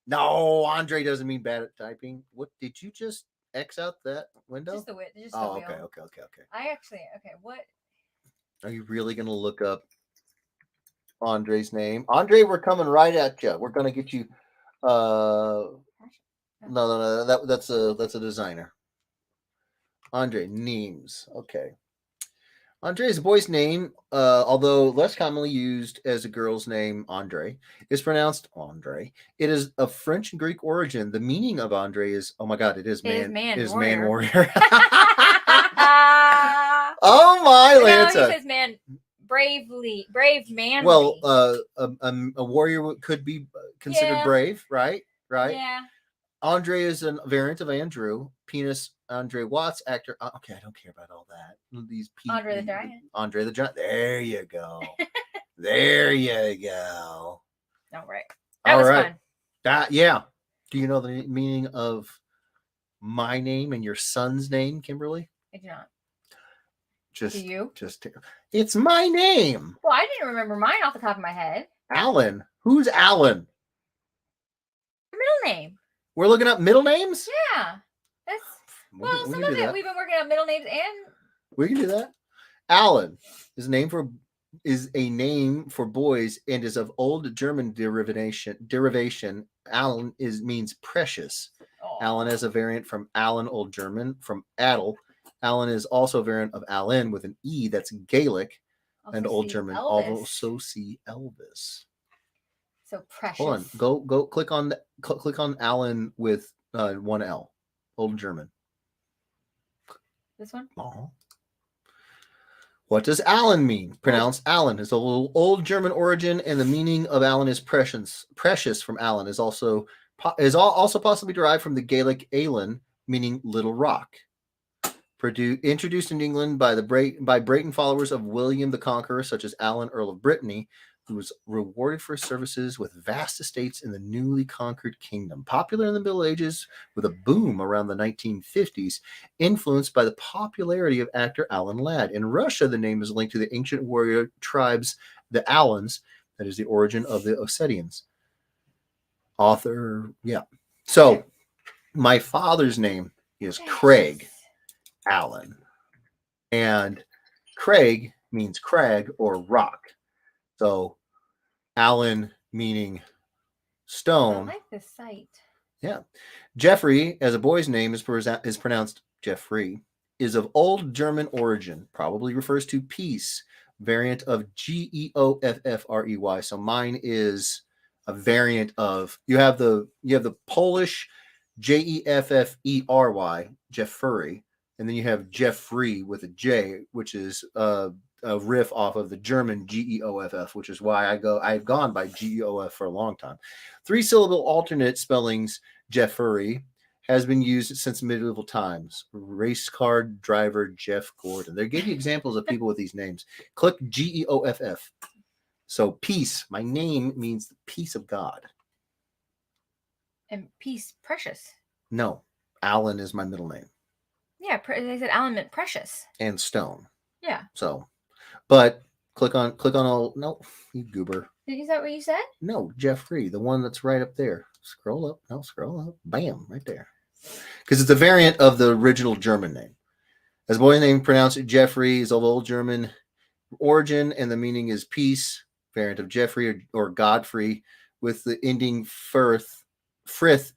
No, Andre doesn't mean bad at typing. What did you just X out that window? Just the wit. Just the Oh, wheel. okay. I actually what? Are you really gonna look up Andre's name? Andre, we're coming right at you. We're gonna get you. No. That's a designer. Andre Neems. Okay. Andre is a boy's name, although less commonly used as a girl's name. Andre is pronounced Andre. It is of French and Greek origin. The meaning of Andre is, oh my God, it is man warrior. Oh my, No, Lanta. he says man, brave man. Well, a warrior could be considered brave, right? Right. Yeah. Andre is a variant of Andrew. Penis Andre Watts, actor. Okay, I don't care about all that. These Andre the Giant. Andre the Giant. There you go. There you go. All right. That was fun. That Do you know the meaning of my name and your son's name, Kimberly? I do not. Do you? It's my name. Well, I didn't remember mine off the top of my head. Alan. Who's Alan? Your middle name. We're looking up middle names? Yeah. That's some of it. We've been working on middle names and we can do that. Alan is a name for boys and is of old German derivation. Alan means precious. Aww. Alan is a variant from Alan, Old German, from Adel. Alan is also a variant of Alan with an E that's Gaelic and Old German. Also see Elvis. So precious. Hold on. Go click on Alan with one L. Old German. This one? Oh. What does Alan mean? Pronounced Alan. It's a little old German origin, and the meaning of Alan is precious. Precious from Alan is also possibly derived from the Gaelic Alan, meaning little rock. Introduced in England by Brayton followers of William the Conqueror, such as Alan, Earl of Brittany, who was rewarded for his services with vast estates in the newly conquered kingdom. Popular in the Middle Ages with a boom around the 1950s, influenced by the popularity of actor Alan Ladd. In Russia, the name is linked to the ancient warrior tribes, the Alans, that is the origin of the Ossetians. So, my father's name is Craig Allen. And Craig means crag or rock. So Allen meaning stone. I like this site. Yeah. Jeffrey, as a boy's name, is pronounced Jeffrey, is of old German origin, probably refers to peace, variant of Geoffrey. So mine is a variant of you have the Polish Jeffrey, Jeffrey, and then you have Jeffrey with a J, which is a riff off of the German Geoff, which is why I've gone by Geof for a long time. 3-syllable alternate spellings Jeffrey has been used since medieval times. Race car driver Jeff Gordon. They gave you examples of people with these names. Click Geoff. So peace. My name means the peace of God. And peace, precious. No, Alan is my middle name. Yeah, they said Alan meant precious. And stone. Yeah. So, but click on all. No, you goober. Is that what you said? No, Jeffrey, the one that's right up there. Scroll up. No, scroll up. Bam, right there. Because it's a variant of the original German name. As a boy's name, pronounced Jeffrey, is of old German origin, and the meaning is peace. Variant of Jeffrey or Godfrey, with the ending frith,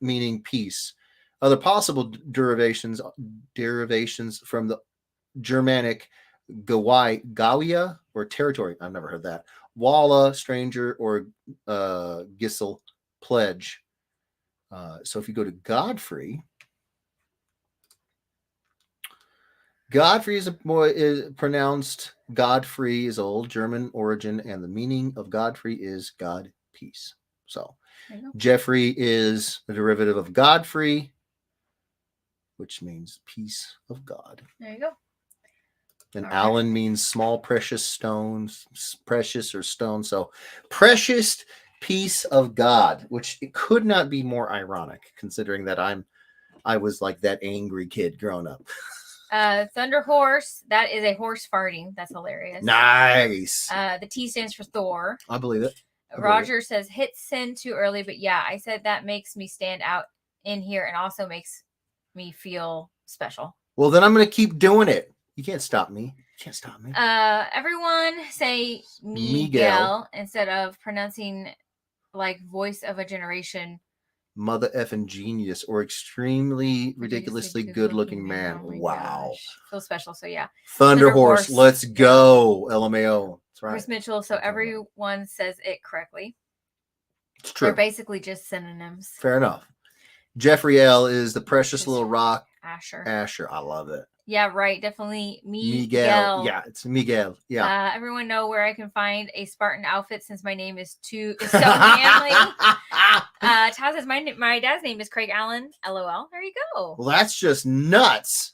meaning peace. Other possible derivations from the Germanic Gawia or territory. I've never heard that. Walla, stranger, or Gissel, pledge. So if you go to Godfrey is pronounced Godfrey, is old German origin, and the meaning of Godfrey is God peace. So Jeffrey is a derivative of Godfrey, which means peace of God. There you go. And Alan means small precious stones, precious or stone. So precious peace of God, which it could not be more ironic considering that I was like that angry kid growing up. Thunder Horse. That is a horse farting. That's hilarious. Nice. The T stands for Thor. I believe it. Roger says, hit send too early, but yeah, I said that makes me stand out in here and also makes me feel special. Well, then I'm going to keep doing it. You can't stop me. You can't stop me. Everyone say Miguel instead of pronouncing like voice of a generation. Mother effing genius or extremely ridiculously good-looking man. Oh my Wow. gosh. Feels special. So yeah. Thunder Horse. Let's go. LMAO. That's right. Chris Mitchell. So everyone says it correctly. It's true. They're basically just synonyms. Fair enough. Jeffrey L. is the precious little rock. Asher. I love it. Yeah, right. Definitely Miguel. Yeah, it's Miguel. Yeah. Everyone know where I can find a Spartan outfit since my name is so manly. Taz says my dad's name is Craig Allen. LOL. There you go. Well, that's just nuts.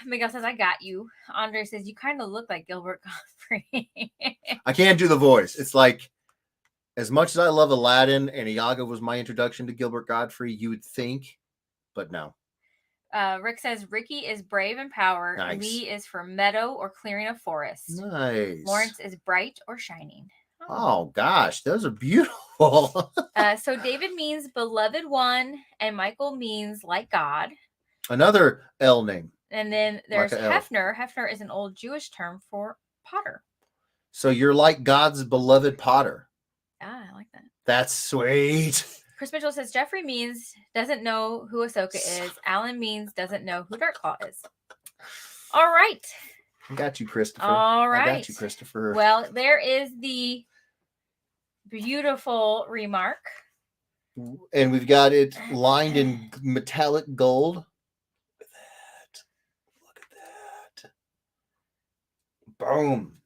Miguel says I got you. Andre says you kind of look like Gilbert Godfrey. I can't do the voice. It's like, as much as I love Aladdin and Iago was my introduction to Gilbert Godfrey, you would think, but no. Rick says Ricky is brave and power. Nice. Lee is for meadow or clearing a forest. Nice. Lawrence is bright or shining. Oh gosh, those are beautiful. So David means beloved one, and Michael means like God. Another L name. And then there's Like a L. Hefner. Hefner is an old Jewish term for potter. So you're like God's beloved potter. Ah, I like that. That's sweet. Chris Mitchell says Jeffrey means doesn't know who Ahsoka is. Alan means doesn't know who Darkclaw is. All right. I got you, Christopher. All right. I got you, Christopher. Well, there is the beautiful remark. And we've got it lined in metallic gold. Look at that. Look at that. Boom.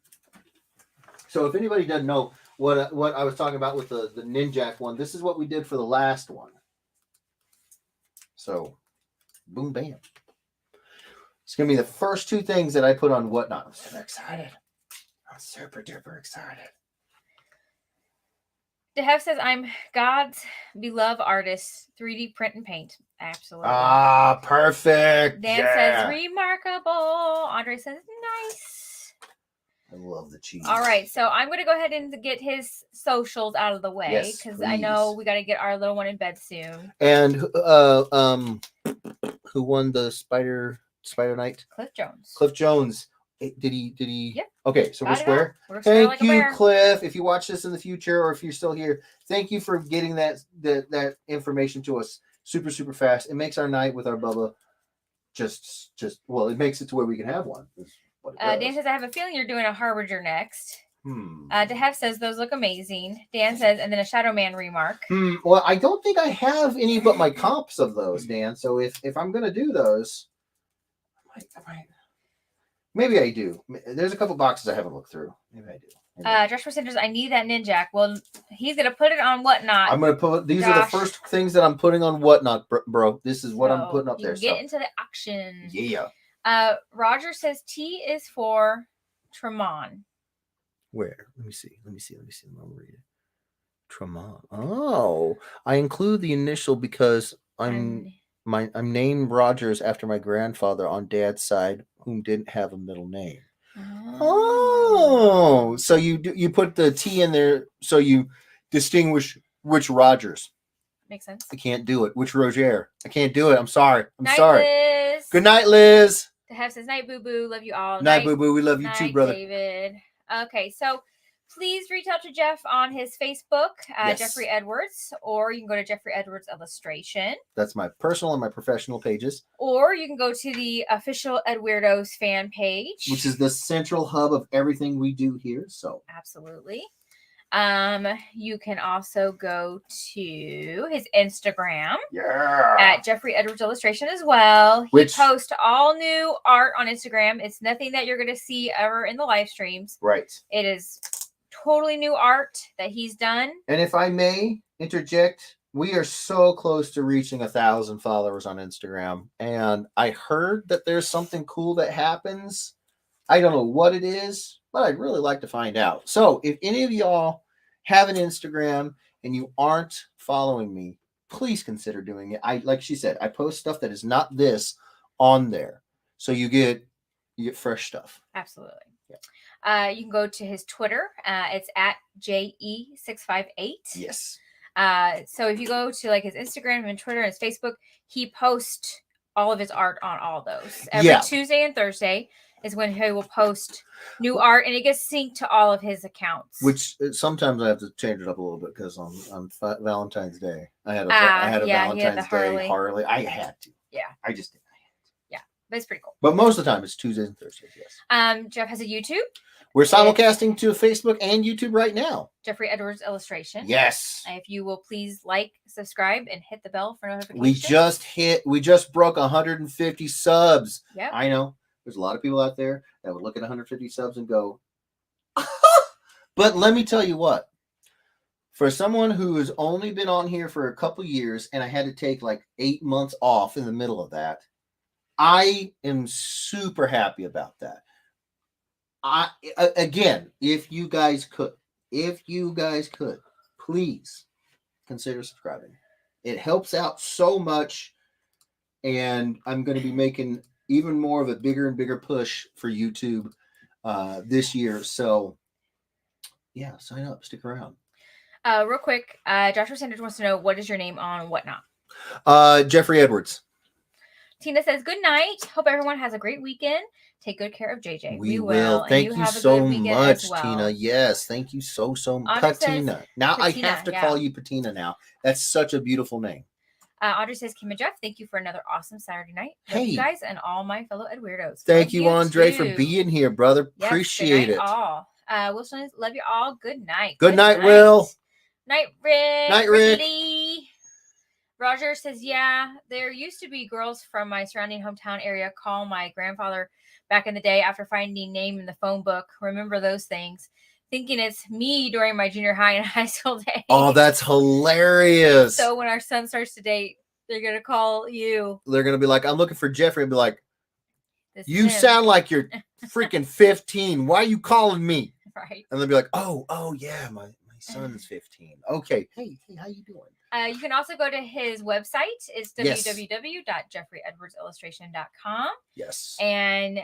So if anybody doesn't know what I was talking about with the Ninjak one, this is what we did for the last one. So, boom, bam. It's going to be the first two things that I put on Whatnot. I'm so excited. I'm super duper excited. DeHef says, I'm God's beloved artist, 3D print and paint. Absolutely. Ah, perfect. Dan says, remarkable. Andre says, nice. I love the cheese. All right, so I'm going to go ahead and get his socials out of the way because I know we got to get our little one in bed soon. And who won the Spider Night? Cliff Jones. Cliff Jones. Did he? Yep. Okay, so we're square. Thank you, Cliff. If you watch this in the future or if you're still here, thank you for getting that information to us super, super fast. It makes our night with our Bubba just well, it makes it to where we can have one. Dan says, I have a feeling you're doing a Harbinger next. DeHef says, those look amazing. Dan says, and then a Shadow Man remark. Well, I don't think I have any but my comps of those, Dan. So if I'm going to do those, maybe I do. There's a couple boxes I haven't looked through. Maybe I do. Joshua Sanders, I need that Ninjak. Well, he's going to put it on Whatnot. I'm going to put, these are the first things that I'm putting on Whatnot, bro. This is what I'm putting up there. Get into the action. Yeah. Roger says T is for Tremont. Where? Let me see. I'm gonna read it. Tremont. Oh, I include the initial because I'm named Rogers after my grandfather on dad's side, whom didn't have a middle name. Oh, so you put the T in there so you distinguish which Rogers. Makes sense. I can't do it. Which Roger? I can't do it. I'm sorry. Night, sorry. Liz. Good night, Liz. DeHef says, night, boo-boo. Love you all. Night, boo-boo. We love you too, brother. David. Okay, so please reach out to Jeff on his Facebook, Yes. Jeffrey Edwards, or you can go to Jeffrey Edwards Illustration. That's my personal and my professional pages. Or you can go to the official Ed Weirdos fan page. Which is the central hub of everything we do here. So absolutely. You can also go to his Instagram at Jeffrey Edwards Illustration as well. He posts all new art on Instagram. It's nothing that you're going to see ever in the live streams. Right. It is totally new art that he's done. And if I may interject, we are so close to reaching 1,000 followers on Instagram. And I heard that there's something cool that happens. I don't know what it is, but I'd really like to find out. So if any of y'all have an Instagram and you aren't following me, please consider doing it. Like she said, I post stuff that is not this on there. So you get fresh stuff. Absolutely. Yeah. You can go to his Twitter. It's at JE658. Yes. So if you go to like his Instagram and Twitter and his Facebook, he posts all of his art on all those. Every Tuesday and Thursday is when he will post new art, and it gets synced to all of his accounts. Which sometimes I have to change it up a little bit because on Valentine's Day I had a Valentine's Day Harley. I had to. Yeah. I just did. Yeah, but it's pretty cool. But most of the time it's Tuesdays and Thursdays. Yes. Jeff has a YouTube. We're simulcasting to Facebook and YouTube right now. Jeffrey Edwards Illustration. Yes. If you will please like, subscribe, and hit the bell for notifications. We just broke 150 subs. Yep. I know. There's a lot of people out there that would look at 150 subs and go, but let me tell you what. For someone who has only been on here for a couple years, and I had to take like 8 months off in the middle of that, I am super happy about that. Again, if you guys could, please consider subscribing. It helps out so much, and I'm going to be making even more of a bigger and bigger push for YouTube this year. So, yeah, sign up, stick around. Real quick, Joshua Sanders wants to know, what is your name on Whatnot? Jeffrey Edwards. Tina says, good night. Hope everyone has a great weekend. Take good care of JJ. We will. Thank you so much, Tina. Yes, thank you so much. Patina. Now Patina, I have to call you Patina now. That's such a beautiful name. Audrey says, Kim and Jeff, thank you for another awesome Saturday night. Love you guys and all my fellow Ed Weirdos. Thank you, Andre, for being here, brother. Yes, appreciate it. All. Wilson, love you all. Good night. Good night, Will. Night, Rick. Night, Rick. Lee. Roger says, yeah, there used to be girls from my surrounding hometown area call my grandfather back in the day after finding name in the phone book. Remember those things. Thinking it's me during my junior high and high school days. Oh, that's hilarious. So when our son starts to date, they're going to call you. They're going to be like, I'm looking for Jeffrey. And be like, you sound like you're freaking 15. Why are you calling me? Right. And they'll be like, oh yeah, my son's 15. Okay. Hey, how you doing? You can also go to his website. It's www.jeffreyedwardsillustration.com. Yes. And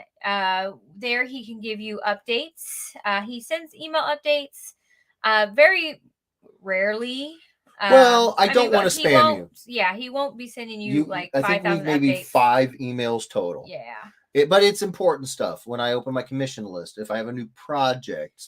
there he can give you updates. He sends email updates very rarely. Well, I don't want to spam you. Yeah, he won't be sending you like 5,000 I think maybe 5 emails total. Yeah. But it's important stuff. When I open my commission list, if I have a new project,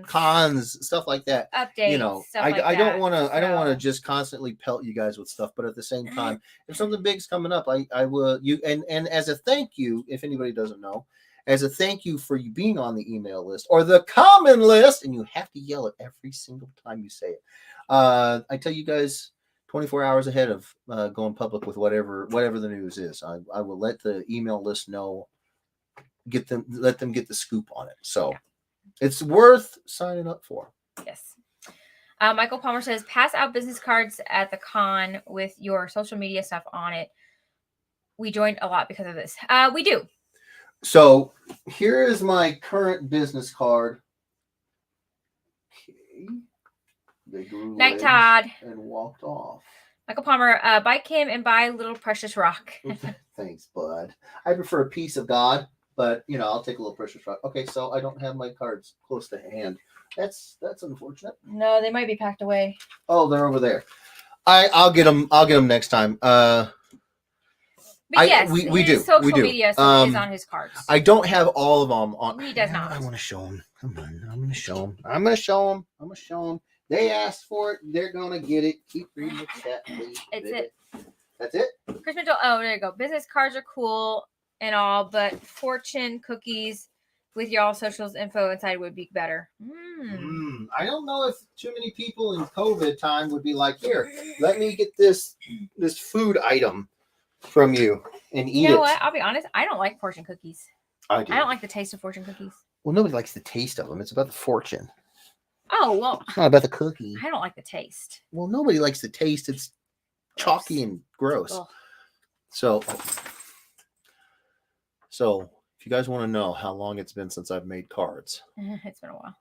cons, stuff like that. Updates. You know, I don't want to just constantly pelt you guys with stuff. But at the same time, if something big's coming up, I will and as a thank you, if anybody doesn't know, as a thank you for you being on the email list or the common list, and you have to yell it every single time you say it. I tell you guys 24 hours ahead of going public with whatever the news is. I will let the email list know, let them get the scoop on it. So it's worth signing up for. Yes. Michael Palmer says, pass out business cards at the con with your social media stuff on it. We joined a lot because of this. We do. So here is my current business card. Okay. They grew Night, Todd. And walked off. Michael Palmer, buy Kim and buy Little Precious Rock. Thanks, bud. I prefer a piece of God, but I'll take a Little Precious Rock. Okay, so I don't have my cards close to hand. That's unfortunate. No, they might be packed away. Oh, they're over there. I'll get them. I'll get them next time. But yes, we do. Social media stuff is on his cards. I don't have all of them on. He does not. I want to show them. Come on, I'm going to show them. They asked for it. They're going to get it. Keep reading the chat, please. That's it? Chris Mitchell. Oh, there you go. Business cards are cool and all, but fortune cookies with y'all socials info inside would be better. I don't know if too many people in COVID time would be like, here, let me get this food item from you and eat it. You know what? I'll be honest. I don't like fortune cookies. I do. I don't like the taste of fortune cookies. Well, nobody likes the taste of them. It's about the fortune. Oh, well. It's not about the cookie. I don't like the taste. Well, nobody likes the taste. It's chalky and gross. Ugh. So if you guys want to know how long it's been since I've made cards. It's been a while.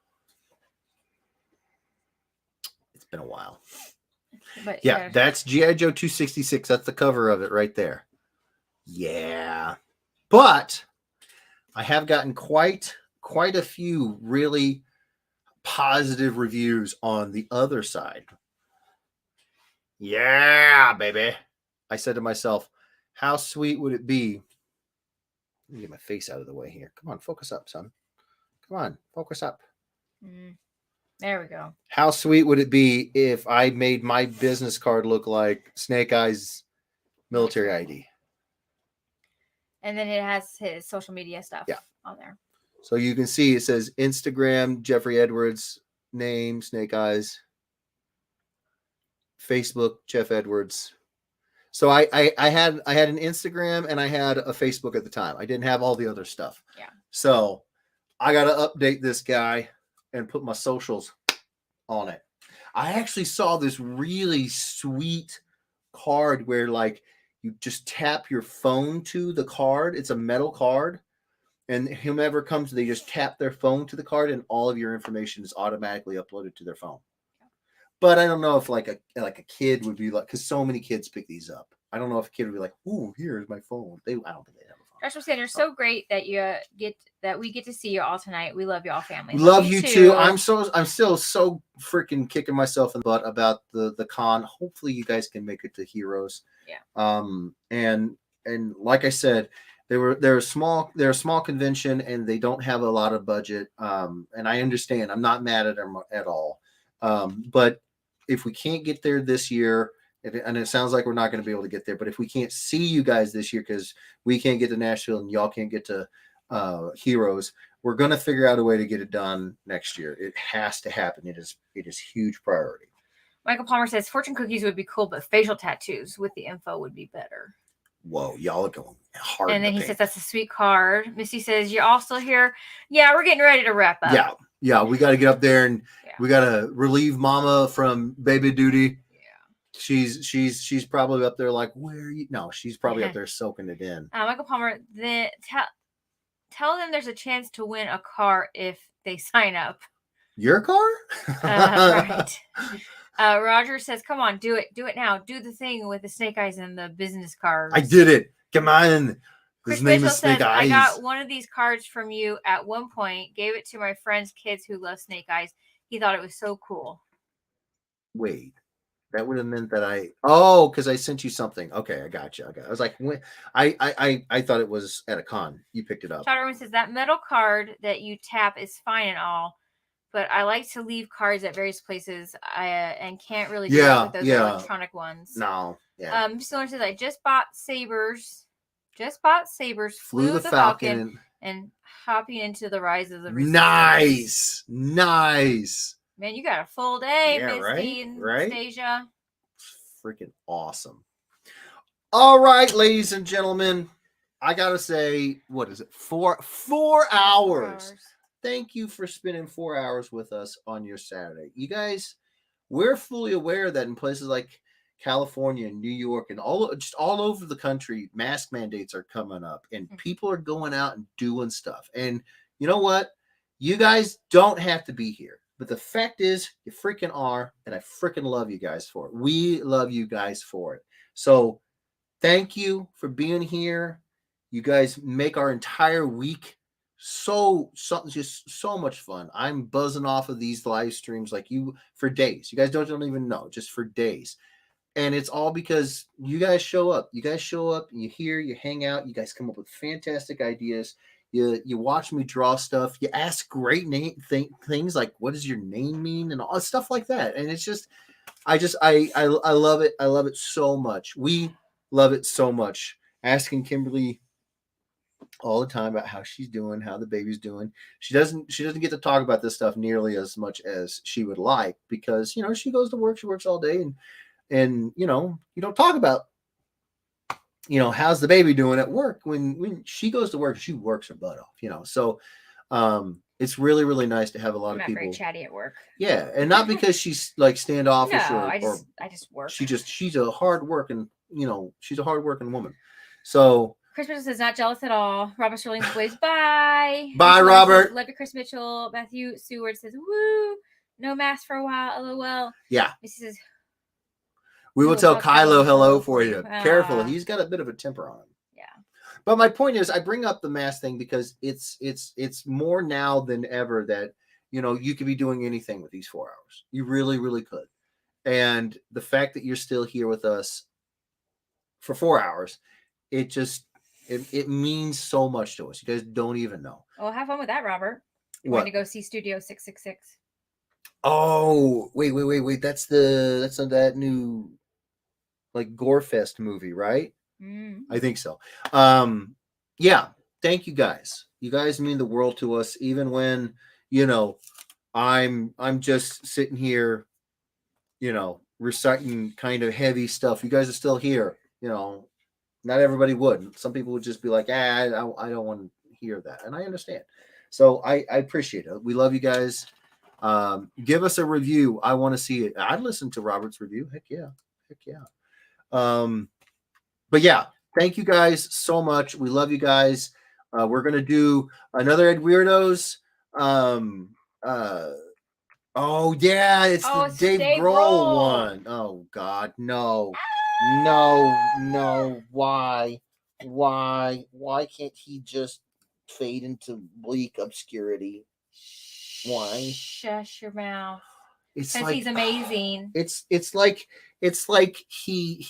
It's been a while. But yeah, that's G.I. Joe 266. That's the cover of it right there. Yeah. But I have gotten quite a few really positive reviews on the other side. Yeah, baby. I said to myself, how sweet would it be? Let me get my face out of the way here. Come on, focus up, son. Come on, focus up. There we go. How sweet would it be if I made my business card look like Snake Eyes military ID? And then it has his social media stuff on there. So you can see it says Instagram, Jeffrey Edwards, name, Snake Eyes. Facebook, Jeff Edwards. So I had an Instagram and I had a Facebook at the time. I didn't have all the other stuff. Yeah. So I got to update this guy and put my socials on it. I actually saw this really sweet card where like you just tap your phone to the card. It's a metal card. And whomever comes, they just tap their phone to the card and all of your information is automatically uploaded to their phone. But I don't know if like a kid would be like, because so many kids pick these up. I don't know if a kid would be like, "Oh, here's my phone." I don't think they have a phone. Josh was saying, "You're so great that we get to see you all tonight. We love you all, family. Love you too. I'm still so freaking kicking myself in the butt about the con. Hopefully, you guys can make it to Heroes. Yeah. And like I said, they're a small convention and they don't have a lot of budget. And I understand. I'm not mad at them at all. But if we can't get there this year, and it sounds like we're not going to be able to get there, but if we can't see you guys this year because we can't get to Nashville and y'all can't get to Heroes, we're going to figure out a way to get it done next year. It has to happen. It is huge priority. Michael Palmer says fortune cookies would be cool, but facial tattoos with the info would be better. Whoa, y'all are going hard. And then he says that's a sweet card. Misty says you're all still here. Yeah, we're getting ready to wrap up. Yeah, we got to get up there and we got to relieve Mama from baby duty. Yeah, she's probably up there like, where are you? No, she's probably up there soaking it in. Michael Palmer, then tell them there's a chance to win a car if they sign up. Your car? Right. Roger says, "Come on, do it now. Do the thing with the snake eyes and the business cards." I did it. Come on. Chris His name Mitchell is Snake says, Eyes. I got one of these cards from you at one point. Gave it to my friend's kids who love Snake Eyes. He thought it was so cool. Wait, that would have meant that because I sent you something. Okay, I got you. I was like, I thought it was at a con. You picked it up. Todd Irwin says that metal card that you tap is fine and all, but I like to leave cards at various places. And can't really do it with those electronic ones. No. Yeah. Someone says I just bought sabers. Flew the Falcon, and hopping into the Rise of the Resistance. Nice. Man, you got a full day, Yeah, Misty and Stasia. Freaking awesome. All right, ladies and gentlemen, I gotta say, what is it? 4 hours. Thank you for spending 4 hours with us on your Saturday. You guys, we're fully aware that in places like California and New York and all over the country, mask mandates are coming up and people are going out and doing stuff. And you know what? You guys don't have to be here. But the fact is, you freaking are, and I freaking love you guys for it. We love you guys for it. So thank you for being here. You guys make our entire week just so much fun. I'm buzzing off of these live streams like you for days. You guys don't even know, just for days. And it's all because you guys show up. You guys show up, and you hear, you hang out. You guys come up with fantastic ideas. You watch me draw stuff. You ask great things like, what does your name mean? And all stuff like that. And it's just, I love it. I love it so much. We love it so much. Asking Kimberly all the time about how she's doing, how the baby's doing. She doesn't get to talk about this stuff nearly as much as she would like because, she goes to work. She works all day and you don't talk about, how's the baby doing at work when she goes to work, she works her butt off, so it's really, really nice to have a lot of people very chatty at work. Yeah. And not because she's like standoffish I just work. She's a hardworking, she's a hardworking woman. So Chris Mitchell says not jealous at all. Robert Sterling waves bye. Bye, Robert. Says, love you, Chris Mitchell. Matthew Seward says woo. No mask for a while. LOL. Yeah. Missy says we will tell Kylo hello for you. Careful. He's got a bit of a temper on him. Yeah. But my point is, I bring up the mask thing because it's more now than ever that you could be doing anything with these 4 hours. You really, really could. And the fact that you're still here with us for 4 hours, it means so much to us. You guys don't even know. Well, have fun with that, Robert. We're What? going to go see Studio 666. Oh, wait. That's that new like Gorefest movie, right? I think so. Yeah. Thank you guys. You guys mean the world to us, even when I'm just sitting here, reciting kind of heavy stuff. You guys are still here. Not everybody would. Some people would just be like, I don't want to hear that, and I understand. So I appreciate it. We love you guys. Give us a review. I want to see it. I'd listen to Robert's review. Heck yeah. But yeah, thank you guys so much. We love you guys. We're gonna do another Ed Weirdos. Oh yeah, it's the Dave Grohl one. Oh God, no. Why can't he just fade into bleak obscurity? Why? Shush your mouth. It's Because he's amazing. It's like he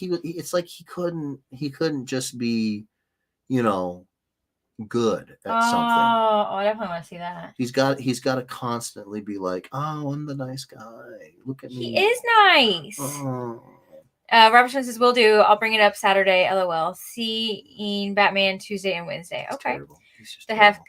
couldn't just be, good at something. Oh, I definitely want to see that. He's got to constantly be like, oh, I'm the nice guy. Look at me. He is nice. Oh. Robert Jones says, "Will do. I'll bring it up Saturday. LOL. Seeing Batman Tuesday and Wednesday. Okay. That's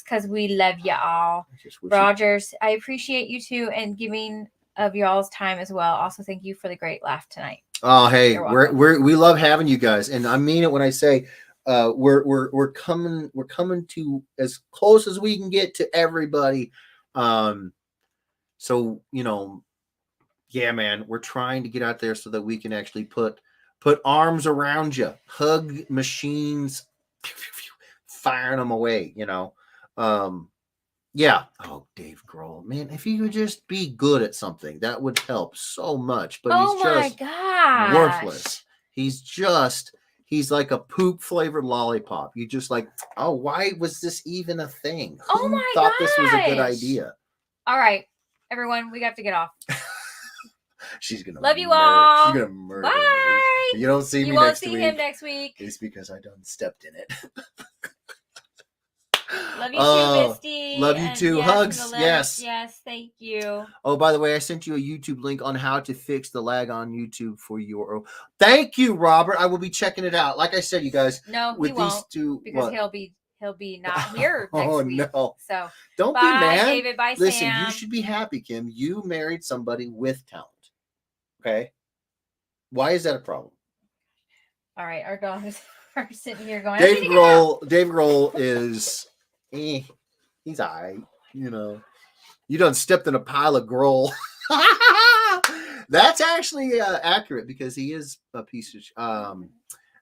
because we love y'all. Rogers, I appreciate you too and giving of y'all's time as well. Also, thank you for the great laugh tonight. Oh, hey, we love having you guys, and I mean it when I say we're coming to as close as we can get to everybody. So yeah, man, we're trying to get out there so that we can actually put arms around you, hug machines, firing them away. Yeah. Oh, Dave Grohl, man, if he would just be good at something, that would help so much. But he's just worthless. He's like a poop flavored lollipop. You just like, oh, why was this even a thing? Who thought this was a good idea? All right, everyone, we have to get off. She's gonna love you all. She's gonna murder Bye. me. You don't see me You won't next see week. him next week. It's because I done stepped in it. Love you too, Misty. Love you too. Yes, Hugs. Yes. Yes, thank you. Oh, by the way, I sent you a YouTube link on how to fix the lag on YouTube for your. Thank you, Robert. I will be checking it out. Like I said, you guys. No, with he won't, these two, because he'll be not here next week. No. So don't bye, be mad. David. Bye, Listen, Sam. you should be happy, Kim. You married somebody with talent. Okay. Why is that a problem? All right, our dogs are sitting here going. Dave Grohl is, he's all right. You done stepped in a pile of Grohl. That's actually accurate because he is a piece of.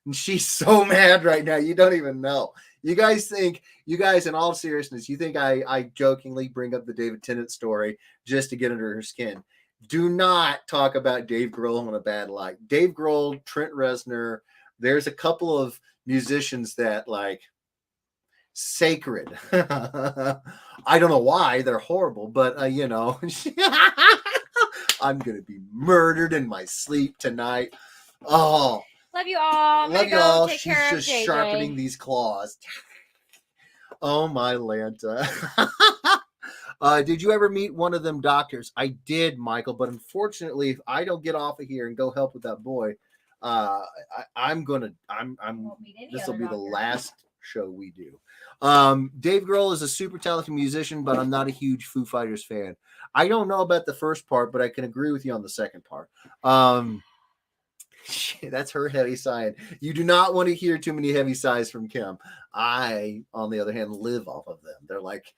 And she's so mad right now. You don't even know. You guys, in all seriousness, you think I jokingly bring up the David Tennant story just to get under her skin. Do not talk about Dave Grohl in a bad light. Dave Grohl, Trent Reznor, there's a couple of musicians that like sacred. I don't know why they're horrible, but I'm gonna be murdered in my sleep tonight. Oh, love you all. Love you all. She's just sharpening these claws. Oh my Lanta. Did you ever meet one of them doctors? I did, Michael, but unfortunately, if I don't get off of here and go help with that boy, this will be the last show we do. Dave Grohl is a super talented musician, but I'm not a huge Foo Fighters fan. I don't know about the first part, but I can agree with you on the second part. That's her heavy sigh. You do not want to hear too many heavy sighs from Kim. I, on the other hand, live off of them. They're like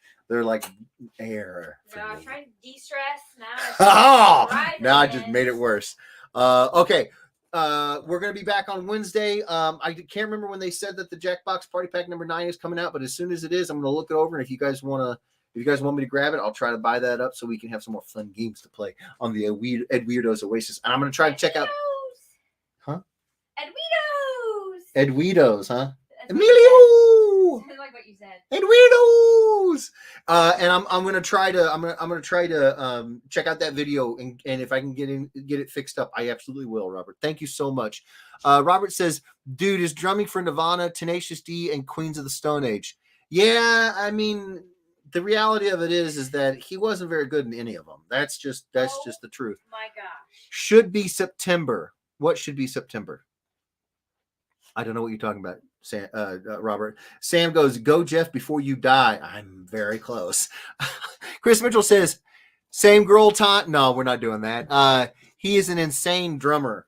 air. No, I'm trying to de-stress. Now I just made it worse. Okay. We're going to be back on Wednesday. I can't remember when they said that the Jackbox Party Pack number 9 is coming out, but as soon as it is, I'm going to look it over. And if you guys want me to grab it, I'll try to buy that up so we can have some more fun games to play on the Ed Weirdos Oasis. And I'm going to try to check out. Huh? Ed Weirdos, huh? That's what you Emilio said. Like what you said. and weirdos. And I'm gonna try to check out that video and if I can get it fixed up, I absolutely will. Robert, thank you so much. Robert says, dude is drumming for Nirvana, Tenacious D, and Queens of the Stone Age. Yeah, I mean, the reality of it is that he wasn't very good in any of them. That's just the truth. My gosh. Should be September. What should be September? I don't know what you're talking about, Sam, Robert. Sam goes, go Jeff before you die. I'm very close. Chris Mitchell says, same girl time. No, we're not doing that. He is an insane drummer.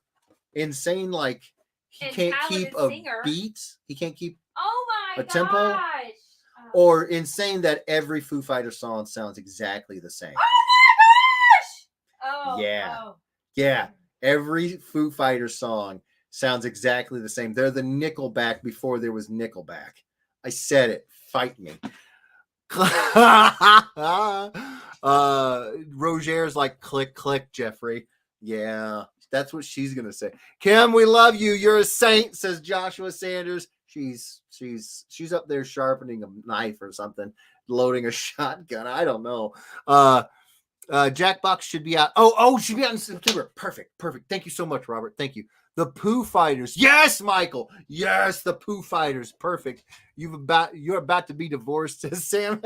Insane, like he can't keep a beat. He can't keep a tempo. Or insane that every Foo Fighters song sounds exactly the same. Oh my gosh! Oh yeah. Oh. Yeah. Every Foo Fighters song sounds exactly the same. They're the Nickelback before there was Nickelback. I said it. Fight me. Roger's like, click, click, Jeffrey. Yeah, that's what she's gonna say. Kim, we love you. You're a saint, says Joshua Sanders. She's up there sharpening a knife or something, loading a shotgun. I don't know. Jackbox should be out. Oh, should be out in September. Perfect. Thank you so much, Robert. Thank you. The Pooh Fighters. Yes, Michael. Yes, the Pooh Fighters. Perfect. You're about to be divorced, says Sam.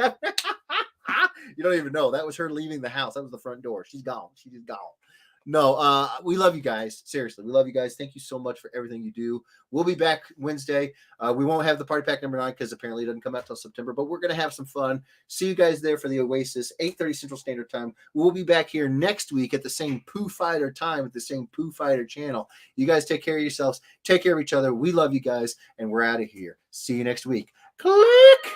You don't even know. That was her leaving the house. That was the front door. She's gone. She just gone. No, we love you guys. Seriously, we love you guys. Thank you so much for everything you do. We'll be back Wednesday. We won't have the party pack number 9 because apparently it doesn't come out till September, but we're going to have some fun. See you guys there for the Oasis, 8:30 Central Standard Time. We'll be back here next week at the same Pooh Fighter time at the same Pooh Fighter channel. You guys take care of yourselves. Take care of each other. We love you guys, and we're out of here. See you next week. Click.